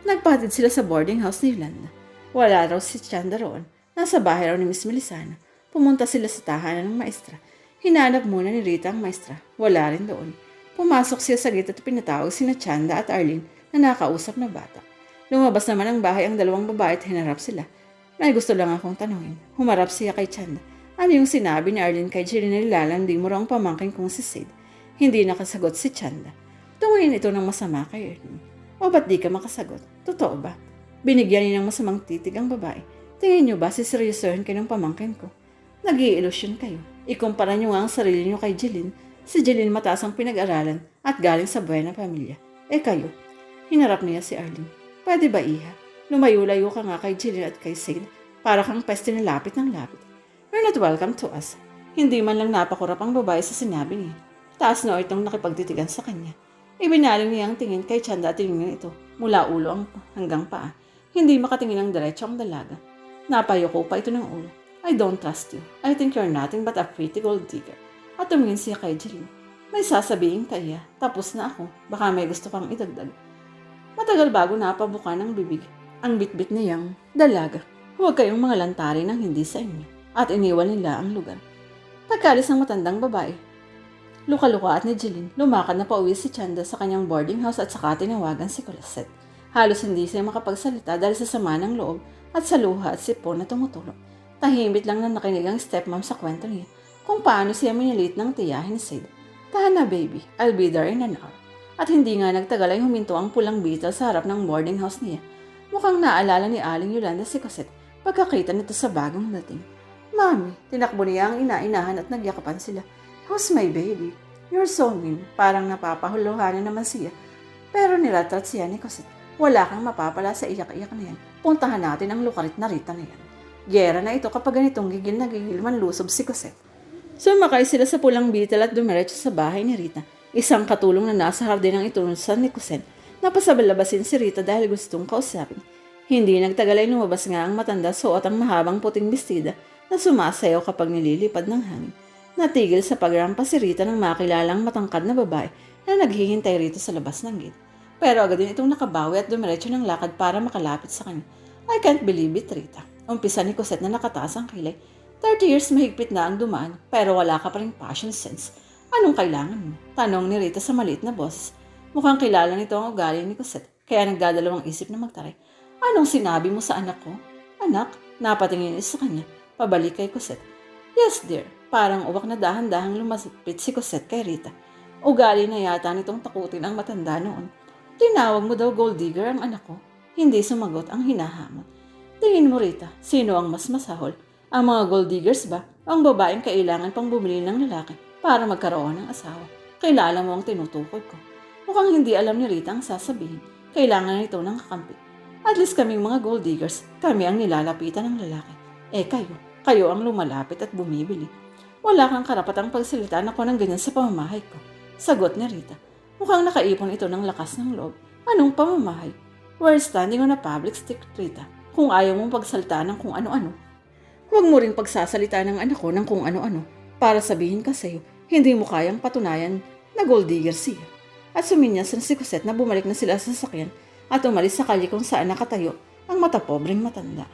Nagpatid sila sa boarding house ni Yolanda. Wala raw si Chanda roon. Nasa bahay raw ni Miss Melisana. Pumunta sila sa tahanan ng maestra. Hinanap muna ni Rita ang maestra. Wala rin doon. Pumasok siya sa gate at pinatawag sina Chanda at Arlene na nakausap na bata. Lumabas naman ang bahay ang dalawang babae at hinarap sila. May gusto lang akong tanungin. Humarap siya kay Chanda. Ano yung sinabi ni Arlene kay Jeline na nilalandi mo raw ang pamangkin kong si Sid? Hindi nakasagot si Chanda. Tungin ito ng masama kay Arlene. O ba't di ka makasagot? Totoo ba? Binigyan niya ng masamang titig ang babae. Tingin niyo ba siseryosohin kayo ng pamangkin ko? Nag-i-ilusyon kayo. Ikumpara niyo nga ang sarili niyo kay Jeline. Si Jeline mataas ang pinag-aralan at galing sa buena pamilya. Kayo, hinarap niya si Arlene. Pwede ba iha? Lumayo-layo ka nga kay Jeline at kay Sid para kang peste na lapit ng lapit. You're not welcome to us. Hindi man lang napakurap ang babae sa sinabi niya. Taas na itong nakipagtitigan sa kanya. Ibinaling niya ang tingin kay Chanda at tinignan ito mula ulo hanggang paa. Hindi makatingin ng diretso ang dalaga. Napayoko pa ito ng ulo. I don't trust you. I think you're nothing but a pretty gold digger. At tumingin siya kay Jeline. May sasabihin kaya. Tapos na ako. Baka may gusto kang idagdag. Matagal bago napabuka ng bibig ang bitbit niyang dalaga. Huwag kayong mga lantari ng hindi sa inyo. At iniwan nila ang lugar. Pagkalis ng matandang babae, luka-luka at ni Jeline, lumakad na pauwi si Chanda sa kanyang boarding house at saka tinawagan si Colosette. Halos hindi siya makapagsalita dahil sa sama ng loob at sa luha at sipon na tumutulog. Tahimik lang na nakinig ang stepmom sa kwento niya kung paano siya minilit ng tiyahin ni Sid. Tahan na baby, I'll be there in an hour. At hindi nga nagtagal ay huminto ang pulang beetle sa harap ng boarding house niya. Mukhang naalala ni Aling Yolanda si Cosette pagkakita nito sa bagong dating. Mami, tinakbo niya ang ina-inahan at nagyakapan sila. How's my baby? You're so mean. Parang napapahuluhanan naman siya. Pero niratrat siya ni Cosette. Wala kang mapapala sa iyak-iyak na yan. Puntahan natin ang lukarit na Rita na yan. Gera na ito kapag ganitong gigil na gigil manlusob si Cosette. Sumakay sila sa pulang beetle at dumiretso sa bahay ni Rita. Isang katulong na nasa hardin ang itunusan ni Cosette. Napasabalabasin si Rita dahil gustong kausapin. Hindi nagtagal ay lumabas nga ang matanda suot ang mahabang puting bestida na sumasayaw kapag nililipad ng hangin. Natigil sa pagrampa si Rita ng makilalang matangkad na babae na naghihintay rito sa labas ng gate. Pero agad din itong nakabawi at dumiretso ng lakad para makalapit sa kanya. I can't believe it, Rita. Umpisa ni Cosette na nakataas ang kilay. 30 years mahigpit na ang dumaan pero wala ka pa rin passion sense. Anong kailangan mo? Tanong ni Rita sa maliit na boses. Mukhang kilala nito ang ugali ni Cosette kaya nagdadalawang isip na magtaray. Anong sinabi mo sa anak ko? Anak? Napatingin sa kanya. Pabalik kay Cosette. Yes, dear. Parang uwak na dahan-dahang lumapit si Cosette kay Rita. Ugali na yata nitong takutin ang matanda noon. Tinawag mo daw gold digger ang anak ko. Hindi sumagot ang hinahamon. Tingin mo Rita, sino ang mas masahol? Ang mga gold diggers ba? O ang babaeng kailangan pang bumili ng lalaki para magkaroon ng asawa? Kilala mo ang tinutukoy ko. Mukhang hindi alam ni Rita ang sasabihin. Kailangan nito ng kakampi. At least kaming mga gold diggers, kami ang nilalapitan ng lalaki. Kayo ang lumalapit at bumibili. Wala kang karapatang pagsalitaan ako ng ganyan sa pamamahay ko. Sagot ni Rita. Mukhang nakaipon ito ng lakas ng loob. Anong pamamahay? We're standing on a public stick, Rita. Kung ayaw mong pagsalitaan ng kung ano-ano, huwag mo ring pagsasalita ng anak ko ng kung ano-ano para sabihin ka sa'yo, hindi mo kayang patunayan na gold digger siya. At suminyas na si Cosette na bumalik na sila sa sasakyan at umalis sa kalye kung saan nakatayo ang matapobreng matanda.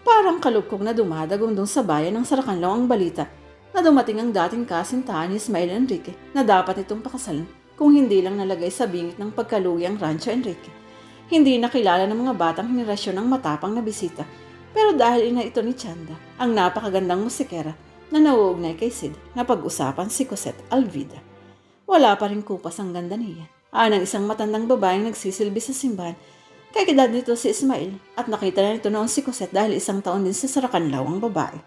Parang kalugkog na dumadagong doon sa bayan ng Sarakanlaw ang balita na dumating ang dating kasintahan ni Ismael Enrique na dapat itong pakasalan kung hindi lang nalagay sa bingit ng pagkalugi ang Rancho Enrique. Hindi nakilala ng mga batang henerasyon ng matapang na bisita, pero dahil ina ito ni Chanda, ang napakagandang musikera na nauugnay kay Sid na pag-usapan si Cosette Alvida. Wala pa rin kupas ang ganda niya. Ang isang matandang babaeng nagsisilbi sa simbahan. Kay edad nito si Ismael at nakita na nito noon si Cosette dahil isang taon din sa Sarakanlaw ang babae.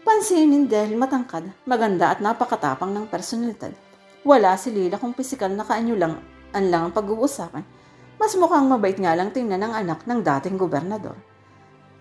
Pansinin dahil matangkad, maganda at napakatapang ng personalidad. Wala si Lila kung pisikal na kaanyulang lang ang pag-uusapan. Mas mukhang mabait nga lang tingnan ng anak ng dating gobernador.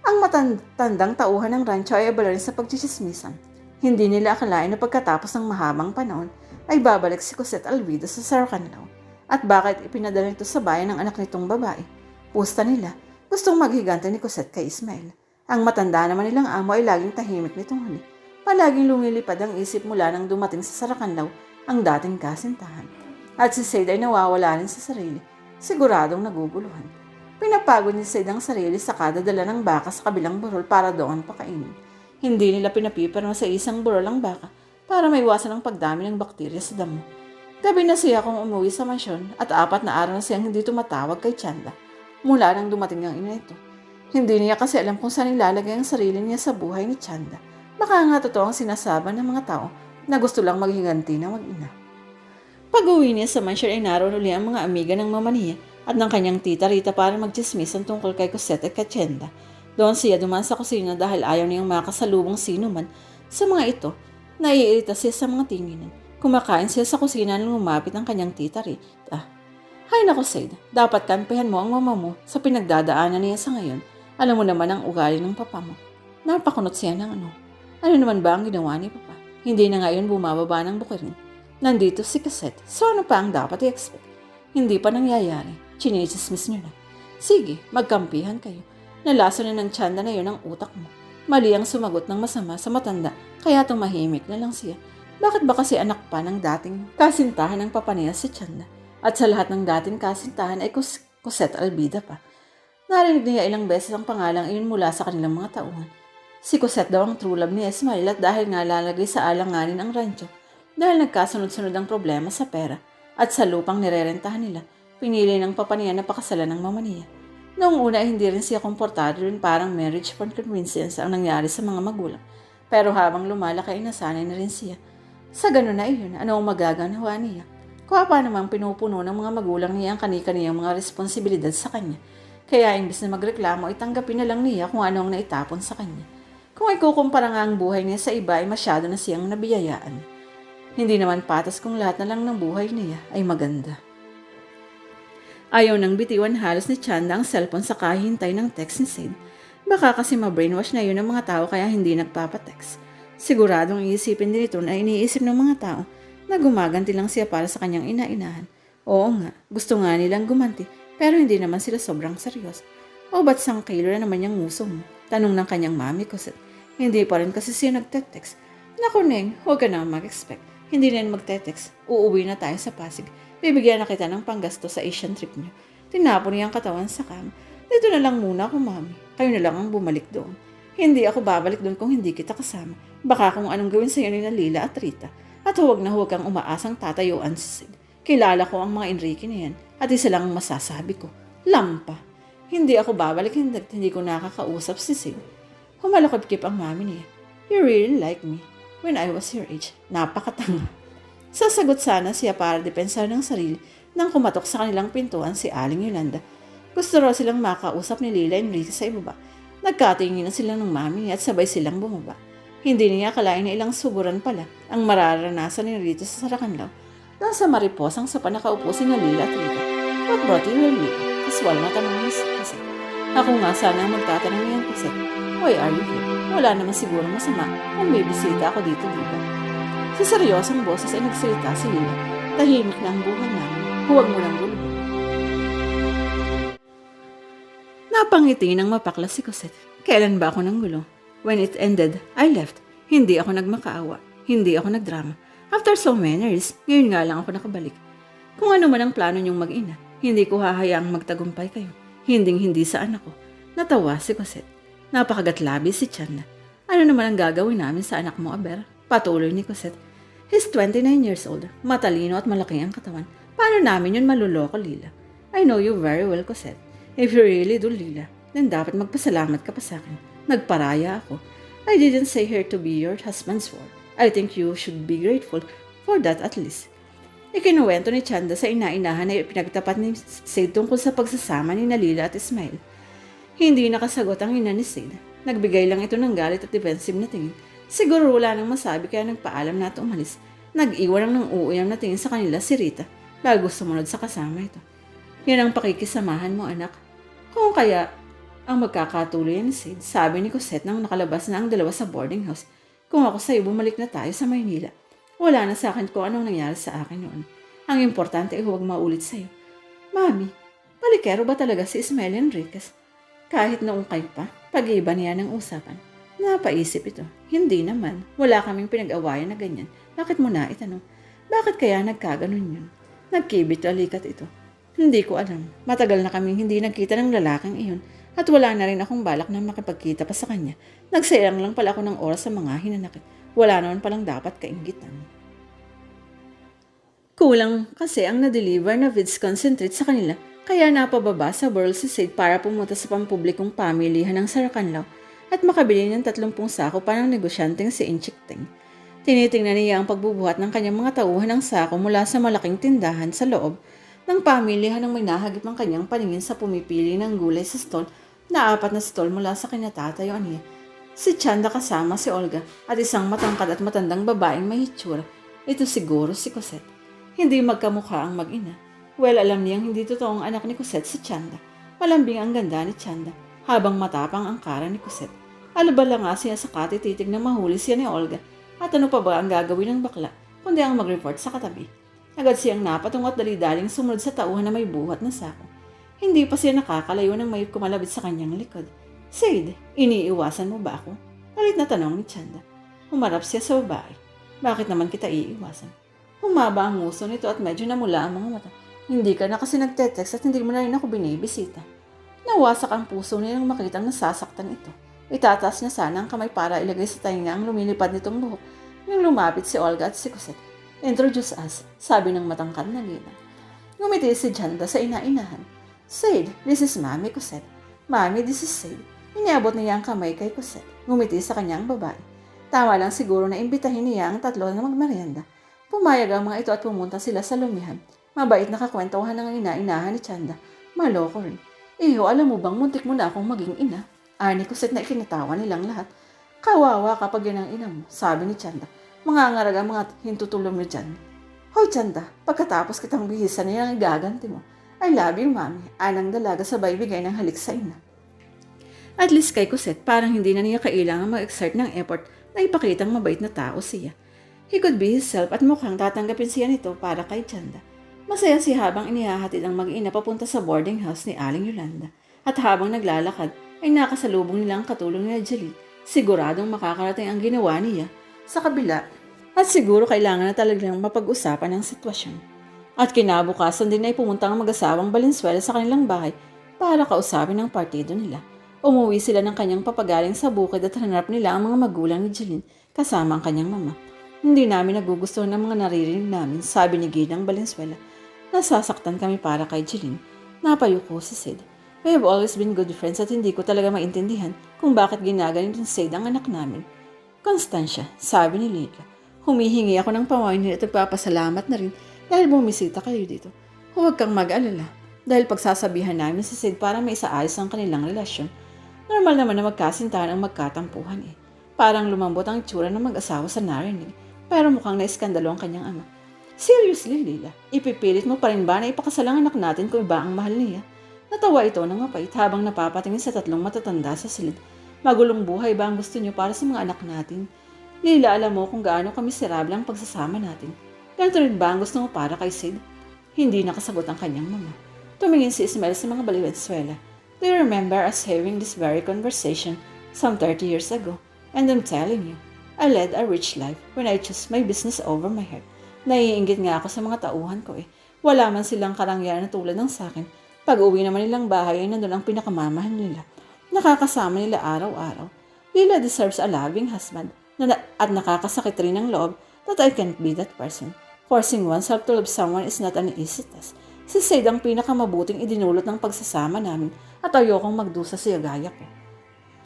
Ang matandang tauhan ng rancho ay abala rin sa pagchichismisan. Hindi nila akalain na pagkatapos ng mahabang panahon ay babalik si Cosette Alvido sa Sarcanlao. At bakit ipinadala nito sa bayan ng anak nitong babae? Pusta nila, gustong maghigante ni Cosette kay Ismael. Ang matanda naman nilang amo ay laging tahimik nitong huli. Palaging lumilipad ang isip mula nang dumating sa Sarcanlao ang dating kasintahan. At si Said ay nawawala rin sa sarili, siguradong naguguluhan. Pinapagod ni Said ang sarili sa kadadala ng baka sa kabilang burol para doon pakainin. Hindi nila pinapipirma sa isang burol ang baka para maiwasan ang pagdami ng bakterya sa damo. Gabi na siya kung umuwi sa mansyon at 4 na araw na siyang hindi tumatawag kay Chanda mula nang dumating ang ina ito. Hindi niya kasi alam kung saan ilalagay ang sarili niya sa buhay ni Chanda. Baka nga totoo ang sinasabi ng mga tao na gusto lang maghiganti na mag-ina. Pag-uwi niya sa mansyon ay naroon uli ang mga amiga ng mama niya at ng kanyang tita Rita para magchismisan tungkol kay Cosette at kay Chanda. Doon siya dumaan sa kusina dahil ayaw niyang makasalubong sino man sa mga ito. Naiirita siya sa mga tinginan. Kumakain siya sa kusina nang lumapit ang kanyang tita Rita. Hay nako Said, dapat kampihan mo ang mama mo sa pinagdadaanan niya sa ngayon. Alam mo naman ang ugali ng papa mo. Napakunot siya ng ano. Ano naman ba ang ginawa ni papa? Hindi na ngayon bumababa ng bukirin. Nandito si Cosette, so ano pa ang dapat i-expect? Hindi pa nangyayari. Chinichismis niyo na. Sige, magkampihan kayo. Nalaso na ng Chanda na yun ang utak mo. Mali ang sumagot ng masama sa matanda, kaya tumahimik na lang siya. Bakit ba kasi anak pa ng dating kasintahan ng papa niya si Chanda? At sa lahat ng dating kasintahan ay Cosette Alvida pa. Narinig niya ilang beses ang pangalang iyon mula sa kanilang mga tauhan. Si Cosette daw ang true love ni Ismael at dahil nga lalagay sa alanganin ang rancho, dahil nagkasunod-sunod ang problema sa pera at sa lupang nirerentahan nila, pinili ng papa niya na pakasalan ng mama niya. Noong una ay hindi rin siya komportado rin parang marriage for convenience ang nangyari sa mga magulang. Pero habang lumalaki ay nasanay na rin siya. Sa ganun na iyon, ano ang magaganawa niya? Kung pa namang pinupuno ng mga magulang niya ang kani-kaniyang mga responsibilidad sa kanya. Kaya imbis na magreklamo ay tanggapin na lang niya kung ano ang naitapon sa kanya. Kung ikukumpara nga ang buhay niya sa iba ay masyado na siyang nabiyayaan. Hindi naman patas kung lahat na lang ng buhay niya ay maganda. Ayaw nang bitiwan halos ni Chanda ang cellphone sa kahintay ng text ni Sid. Baka kasi ma-brainwash na yun ng mga tao kaya hindi nagpapatext. Siguradong iisipin din ito na iniisip ng mga tao na gumaganti lang siya para sa kanyang ina-inahan. Oo nga, gusto nga nilang gumanti pero hindi naman sila sobrang seryoso. O ba't sang kilo na naman yung nguso mo? Tanong ng kanyang mami ko. Hindi pa rin kasi siya nagte-text. Naku Neng, huwag ka na mag-expect. Hindi na magte-text. Uuwi na tayo sa Pasig. Bibigyan na kita ng panggasto sa Asian trip niyo. Tinapon niya ang katawan sa cam. Dito na lang muna ako mami. Kayo na lang ang bumalik doon. Hindi ako babalik doon kung hindi kita kasama. Baka kung anong gawin sa'yo ni Lila at Rita. At huwag na huwag kang umaasang tatayuan si Sid. Kilala ko ang mga Enrique na yan. At isa lang ang masasabi ko. Lampa. Hindi ako babalik hindi ko nakakausap si Sid. Humalakip-kip ang mami niya. You really like me. When I was your age. Napakatanga. Sasagot sana siya para depensar ng sarili nang kumatok sa kanilang pintuan si Aling Yolanda. Gusto raw silang makausap ni Lila and Rita sa ibaba. Nagkatingin na sila ng mami at sabay silang bumaba. Hindi niya akalain na ilang suburan pala ang mararanasan ni Rita sa Sarcanlao. Nang sa mariposang sa panakaupo si Lila at Rita. What brought you here, Rita? Kaswal na tanong ni Cosette. Ako nga sana magtatanong niyan, Cosette. Why are you here? Wala naman siguro masama kung may bisita ako dito, diba? Sa seryosong boses ay nagsalita si Lila. Tahimik na ang buhay namin. Huwag mo nang guluhin. Napangiti ng mapakla si Cosette. Kailan ba ako nang gulo? When it ended, I left. Hindi ako nagmakaawa. Hindi ako nagdrama. After so many years, ngayon nga lang ako nakabalik. Kung ano man ang plano niyong mag-ina, hindi ko hahayaang magtagumpay kayo. Hinding-hindi sa anak ko. Natawa si Cosette. Napakagatlabi si Chanda. Ano naman ang gagawin namin sa anak mo, Aber? Patuloy ni Cosette. He's 29 years old. Matalino at malaki ang katawan. Paano namin yun maluloko, Lila? I know you very well, Cosette. If you really do, Lila, then dapat magpasalamat ka pa sa akin. Nagparaya ako. I didn't say her to be your husband's wife. I think you should be grateful for that at least. Ikinuwento ni Chanda sa ina-inahan na pinagtapat ni Sid tungkol sa pagsasama ni Lila at Ismael. Hindi nakasagot ang ina ni Sid. Nagbigay lang ito ng galit at defensive na tingin. Siguro wala nang masabi kaya nagpaalam na at umalis. Nag-iwan lang ng uuyam na tingin sa kanila si Rita bago sumunod sa kasama ito. Yan ang pakikisamahan mo, anak. Kung kaya, Ang magkakatuloy ni Sid, sabi ni Cosette nang nakalabas na ang dalawa sa boarding house. Kung ako sa'yo, bumalik na tayo sa Maynila. Wala na sa akin kung anong nangyari sa akin noon. Ang importante ay huwag maulit sa'yo. Mami, palikero ba talaga si Ismael Enriquez? Kahit noong kayo pa, pag-iba niya ng usapan. Napaisip ito. Hindi naman. Wala kaming pinag-awayan na ganyan. Bakit mo na itanong? Bakit kaya nagkaganon yun? Nagkibit alikat ito. Hindi ko alam. Matagal na kaming hindi nagkita ng lalaking iyon. At wala na rin akong balak na makipagkita pa sa kanya. Nagsayang lang pala ako ng oras sa mga hinanakit. Wala naman palang dapat kainggitan. Kulang kasi ang na-deliver na vids concentrate sa kanila, kaya napababa sa World si Sid para pumunta sa pampublikong pamilihan ng Sarakanlaw at makabili ng 30 sako para ng negosyanteng si Inchik Teng. Tinitingnan niya ang pagbubuhat ng kanyang mga tauhan ng sako mula sa malaking tindahan sa loob ng pamilihan ng may nahagip ang kanyang paningin sa pumipili ng gulay sa stall na 4 na stall mula sa kanya tatayuan niya. Si Chanda kasama si Olga at isang matangkad at matandang babaeng may hitsura. Ito siguro si Cosette. Hindi magkamukha ang mag-ina. Well, alam niyang hindi totoong anak ni Cosette si Chanda. Malambing ang ganda ni Chanda, habang matapang ang kara ni Cosette. Alabala nga siya sa katititig na mahuli siya ni Olga. At ano pa ba ang gagawin ng bakla, kundi ang mag-report sa katabi. Agad siyang napatungo at dali-daling sumunod sa tauhan na may buhat na sako. Hindi pa siya nakakalayo nang may kumalabit sa kanyang likod. Sid, iniiwasan mo ba ako? Palit na tanong ni Chanda. Humarap siya sa babae. Bakit naman kita iiwasan? Humaba ang nguso nito at medyo namula ang mga mata. Hindi ka na kasi nagte-text at hindi mo na rin ako binibisita. Nawasak ang puso niya nang makitang nasasaktan ito. Itataas niya sana ang kamay para ilagay sa tainga ang lumilipad nitong buhok nang lumapit si Olga at si Cosette. Introduce us, sabi ng matangkad na ginang. Ngumiti si Chanda sa ina-inahan. Sid, this is Mami Cosette. Mami, this is Sid. Iniabot niya ang kamay kay Cosette. Ngumiti sa kanyang babae. Tama lang siguro na imbitahin niya ang tatlo na magmerienda. Pumayag ang mga ito at pumunta sila sa lumihan. Mabait na kakwentuhan ng ina-inahan ni Chanda. Maloko rin. Iho, alam mo bang muntik mo na akong maging ina? Ni Cosette na ikinatawa nilang lahat. Kawawa kapag yan ang ina mo, sabi ni Chanda. Mga ngaraga mga hintutulong mo dyan. Hoy Chanda, pagkatapos kitang bihisan niya ang igaganti mo. I love you, Mami. Anang dalaga sabay bigay ng halik sa ina. At least kay Cosette, parang hindi na niya kailangan mag-exert ng effort na ipakitang mabait na tao siya. He could be himself at mukhang tatanggapin siya nito para kay Chanda. Masaya siya habang inihahatid ang mag-ina papunta sa boarding house ni Aling Yolanda. At habang naglalakad, ay nakasalubong nila ang katulong ni Angeline. Siguradong makakarating ang ginawa niya sa kabila. At siguro kailangan na talagang mapag-usapan ang sitwasyon. At kinabukasan din ay pumunta ang mag-asawang Valenzuela sa kanilang bahay para kausapin ang partido nila. Umuwi sila ng kanyang papagaling sa bukid at hanap nila ang mga magulang ni Jeline kasama ang kanyang mama. Hindi namin nagugustuhan ng mga naririnig namin, sabi ni Ginang Valenzuela. Nasasaktan kami para kay Jeline. Napayuko si Sid. We have always been good friends at hindi ko talaga maintindihan kung bakit ginaganito ni Sid ang anak namin. Constancia, sabi ni Lila. Humihingi ako ng pamainin at nagpapasalamat na rin dahil bumisita kayo dito. Huwag kang mag-alala dahil pagsasabihan namin si Sid para may isaayos ang kanilang relasyon. Normal naman na magkasintahan ang magkatampuhan eh. Parang lumambot ang itsura ng mag-asawa sa narinig pero mukhang naiskandalo ang kanyang ama. Seriously, Lila, ipipilit mo pa rin ba na ipakasal ang anak natin kung iba ang mahal niya? Natawa ito ng mapait habang napapatingin sa tatlong matatanda sa silid. Magulong buhay ba ang gusto niyo para sa mga anak natin? Lila, alam mo kung gaano kamiserable ang pagsasama natin. Ganito rin ba ang gusto mo para kay Sid? Hindi nakasagot ang kanyang mama. Tumingin si Ismael sa mga Valenzuela. Do you remember us having this very conversation some 30 years ago? And I'm telling you, I led a rich life when I chose my business over my heart. Naiinggit nga ako sa mga tauhan ko eh. Wala man silang karangyan na tulad ng sakin. Pag uwi naman nilang bahay ay nandun ang pinakamamahal nila. Nakakasama nila araw-araw. Lila deserves a loving husband at nakakasakit rin ng loob that I can't be that person. Forcing oneself to love someone is not an easy task. Si Sid ang pinakamabuting idinulot ng pagsasama namin at ayokong magdusa siya gaya ko.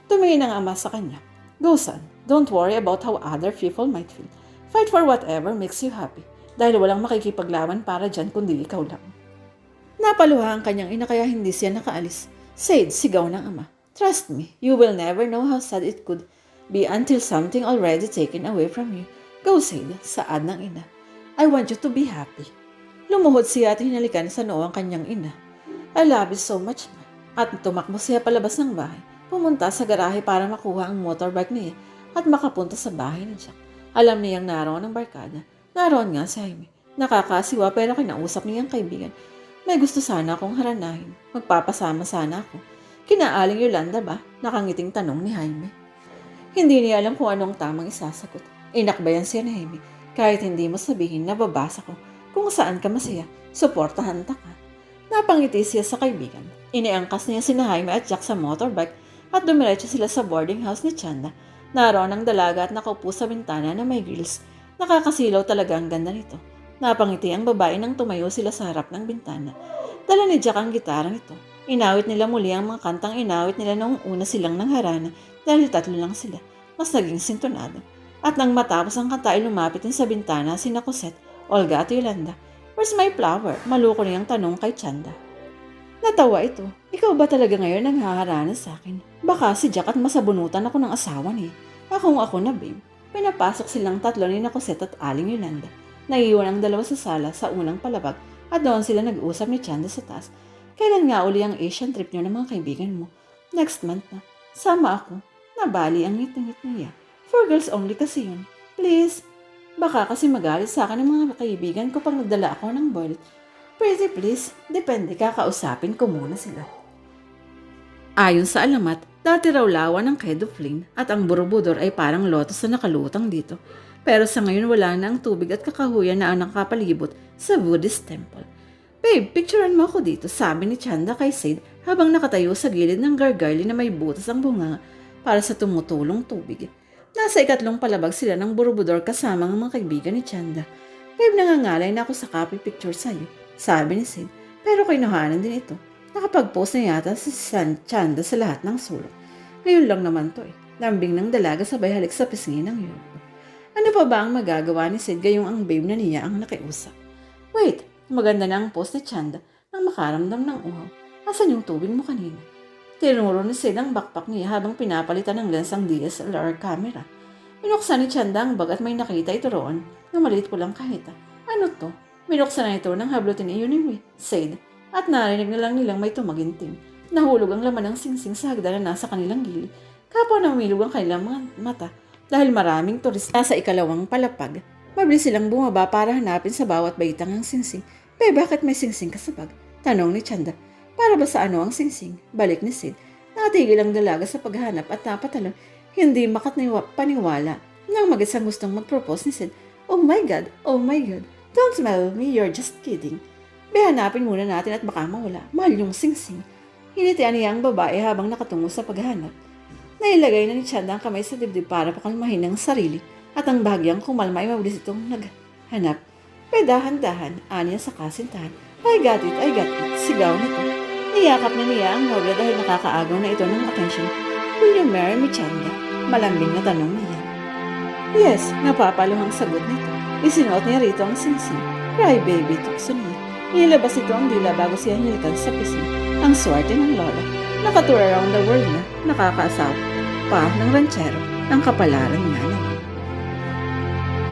Tumingin ang ama sa kanya. Go son, don't worry about how other people might feel. Fight for whatever makes you happy dahil walang makikipaglaban para dyan kundi ikaw lang. Napaluha ang kanyang ina kaya hindi siya nakaalis. Sid, sigaw ng ama. Trust me, you will never know how sad it could be until something already taken away from you. Go Sid, saad ng ina. I want you to be happy. Lumuhod siya at hinalikan sa noo ang kanyang ina. I love you so much, ma. At tumakbo siya palabas ng bahay, pumunta sa garahe para makuha ang motorbike niya at makapunta sa bahay ni Jack. Alam niyang naroon ang barkada. Naroon nga si Jaime. Nakakasiwa pero kinausap niyang kaibigan. May gusto sana akong haranahin. Magpapasama sana ako. Kinaaling Yolanda ba? Nakangiting tanong ni Jaime. Hindi niya alam kung anong tamang isasagot. Inakbayan siya ni Jaime. Kahit hindi mo sabihin, nababasa ko. Kung saan ka masaya, suportahan ta ka. Napangiti siya sa kaibigan. Iniangkas niya si Jaime at Jack sa motorbike at dumiretso sila sa boarding house ni Chanda. Naroon ang dalaga at nakaupo sa bintana na may grills. Nakakasilaw talaga ang ganda nito. Napangiti ang babae nang tumayo sila sa harap ng bintana. Dala ni Jack ang gitara nito. Inawit nila muli ang mga kantang inawit nila noong una silang nangharana dahil 3 lang sila. Mas naging sintonado. At nang matapos ang kanta ay lumapit din sa bintana sina Cosette, Olga at Yolanda. Where's my flower? Maluko niyang tanong kay Chanda. Natawa ito. Ikaw ba talaga ngayon ang haharana sa akin? Baka si Jack at masabunutan ako ng asawa niya. Ako na babe. Pinapasok silang 3 ni Cosette at Aling Yolanda. Naiiwan ang 2 sa sala sa unang palabag at doon sila nag-usap ni Chanda sa taas. Kailan nga uli ang Asian trip niyo ng mga kaibigan mo? Next month na. Sama ako. Nabali ang ngit-ngit niya. For girls only kasi yun. Please. Baka kasi magalit sa akin ng mga kaibigan ko pag nagdala ako ng boiled. Pretty please. Depende, kakausapin ko muna sila. Ayon sa alamat, dati raw lawan ng Kedo Flynn at ang Borobudur ay parang lotus na nakalutang dito. Pero sa ngayon wala na ang tubig at kakahuyan na ang nakapalibot sa Buddhist temple. Babe, picturean mo ako dito, sabi ni Chanda kay Sid habang nakatayo sa gilid ng gargoyle na may butas ang bunga para sa tumutulong tubig. Nasa 4 palabag sila ng Borobudur kasama ang mga kaibigan ni Chanda. Babe, nangangalay na ako sa copy picture sa'yo, sabi ni Sid, pero kinuhanan din ito. Nakapag-post na yata si Chanda sa lahat ng sulok. Ngayon lang naman to Lambing ng dalaga sabay halik sa pisngi ng yuko. Ano pa ba ang magagawa ni Sid gayong ang babe na niya ang nakiusap? Wait, maganda na ang post ni Chanda nang makaramdam ng uhaw. Asan yung tubig mo kanina? Tinuro ni Sid ang backpack niya habang pinapalitan ng lens ang DSLR camera. Minuksan ni Chanda ang bag at may nakita ito roon na maliit pulang kahita. Ano to? Minuksan na ito ng hablutin ni Yuniwi, Sid, at narinig na lang nilang may tumaginting. Nahulog ang laman ng singsing sa hagdan na nasa kanilang gilid. Kapwa namilog ang kanilang mga mata dahil maraming turista sa 2 palapag. Mabilis silang bumaba para hanapin sa bawat baitang ang singsing. Bakit may singsing ka sa bag? Tanong ni Chanda. Para ba sa ano ang singsing? Balik ni Sid. Natigil ang dalaga sa paghanap at napatalon. Hindi paniwala nang mag-isang gustong mag-propose ni Sid. Oh my God! Don't smell me, you're just kidding. Hanapin muna natin at baka mawala. Mahal yung singsing. Hinitian niya ang babae habang nakatungo sa paghahanap. Nailagay na ni Chanda ang kamay sa dibdib para pakalmahin ang sarili at ang bahagyang kumalma ay mabilis itong naghanap. Dahan-dahan, aniya sa kasintahan. I got it, sigaw nito. Niyakap na niya ang nobya dahil nakakaagaw na ito ng atensyon. Will you marry me, Chanda? Malambing na tanong niya. Yes, napapaluhang sagot nito. Isinuot niya rito ang singsing. Cry baby, tukso niya. Nilabas ito ang dila bago siya hilitan sa pisngi. Ang swerte ng lola. Nakatour around the world na nakakaasaw pa ng ranchero ng kapalaran nga niya.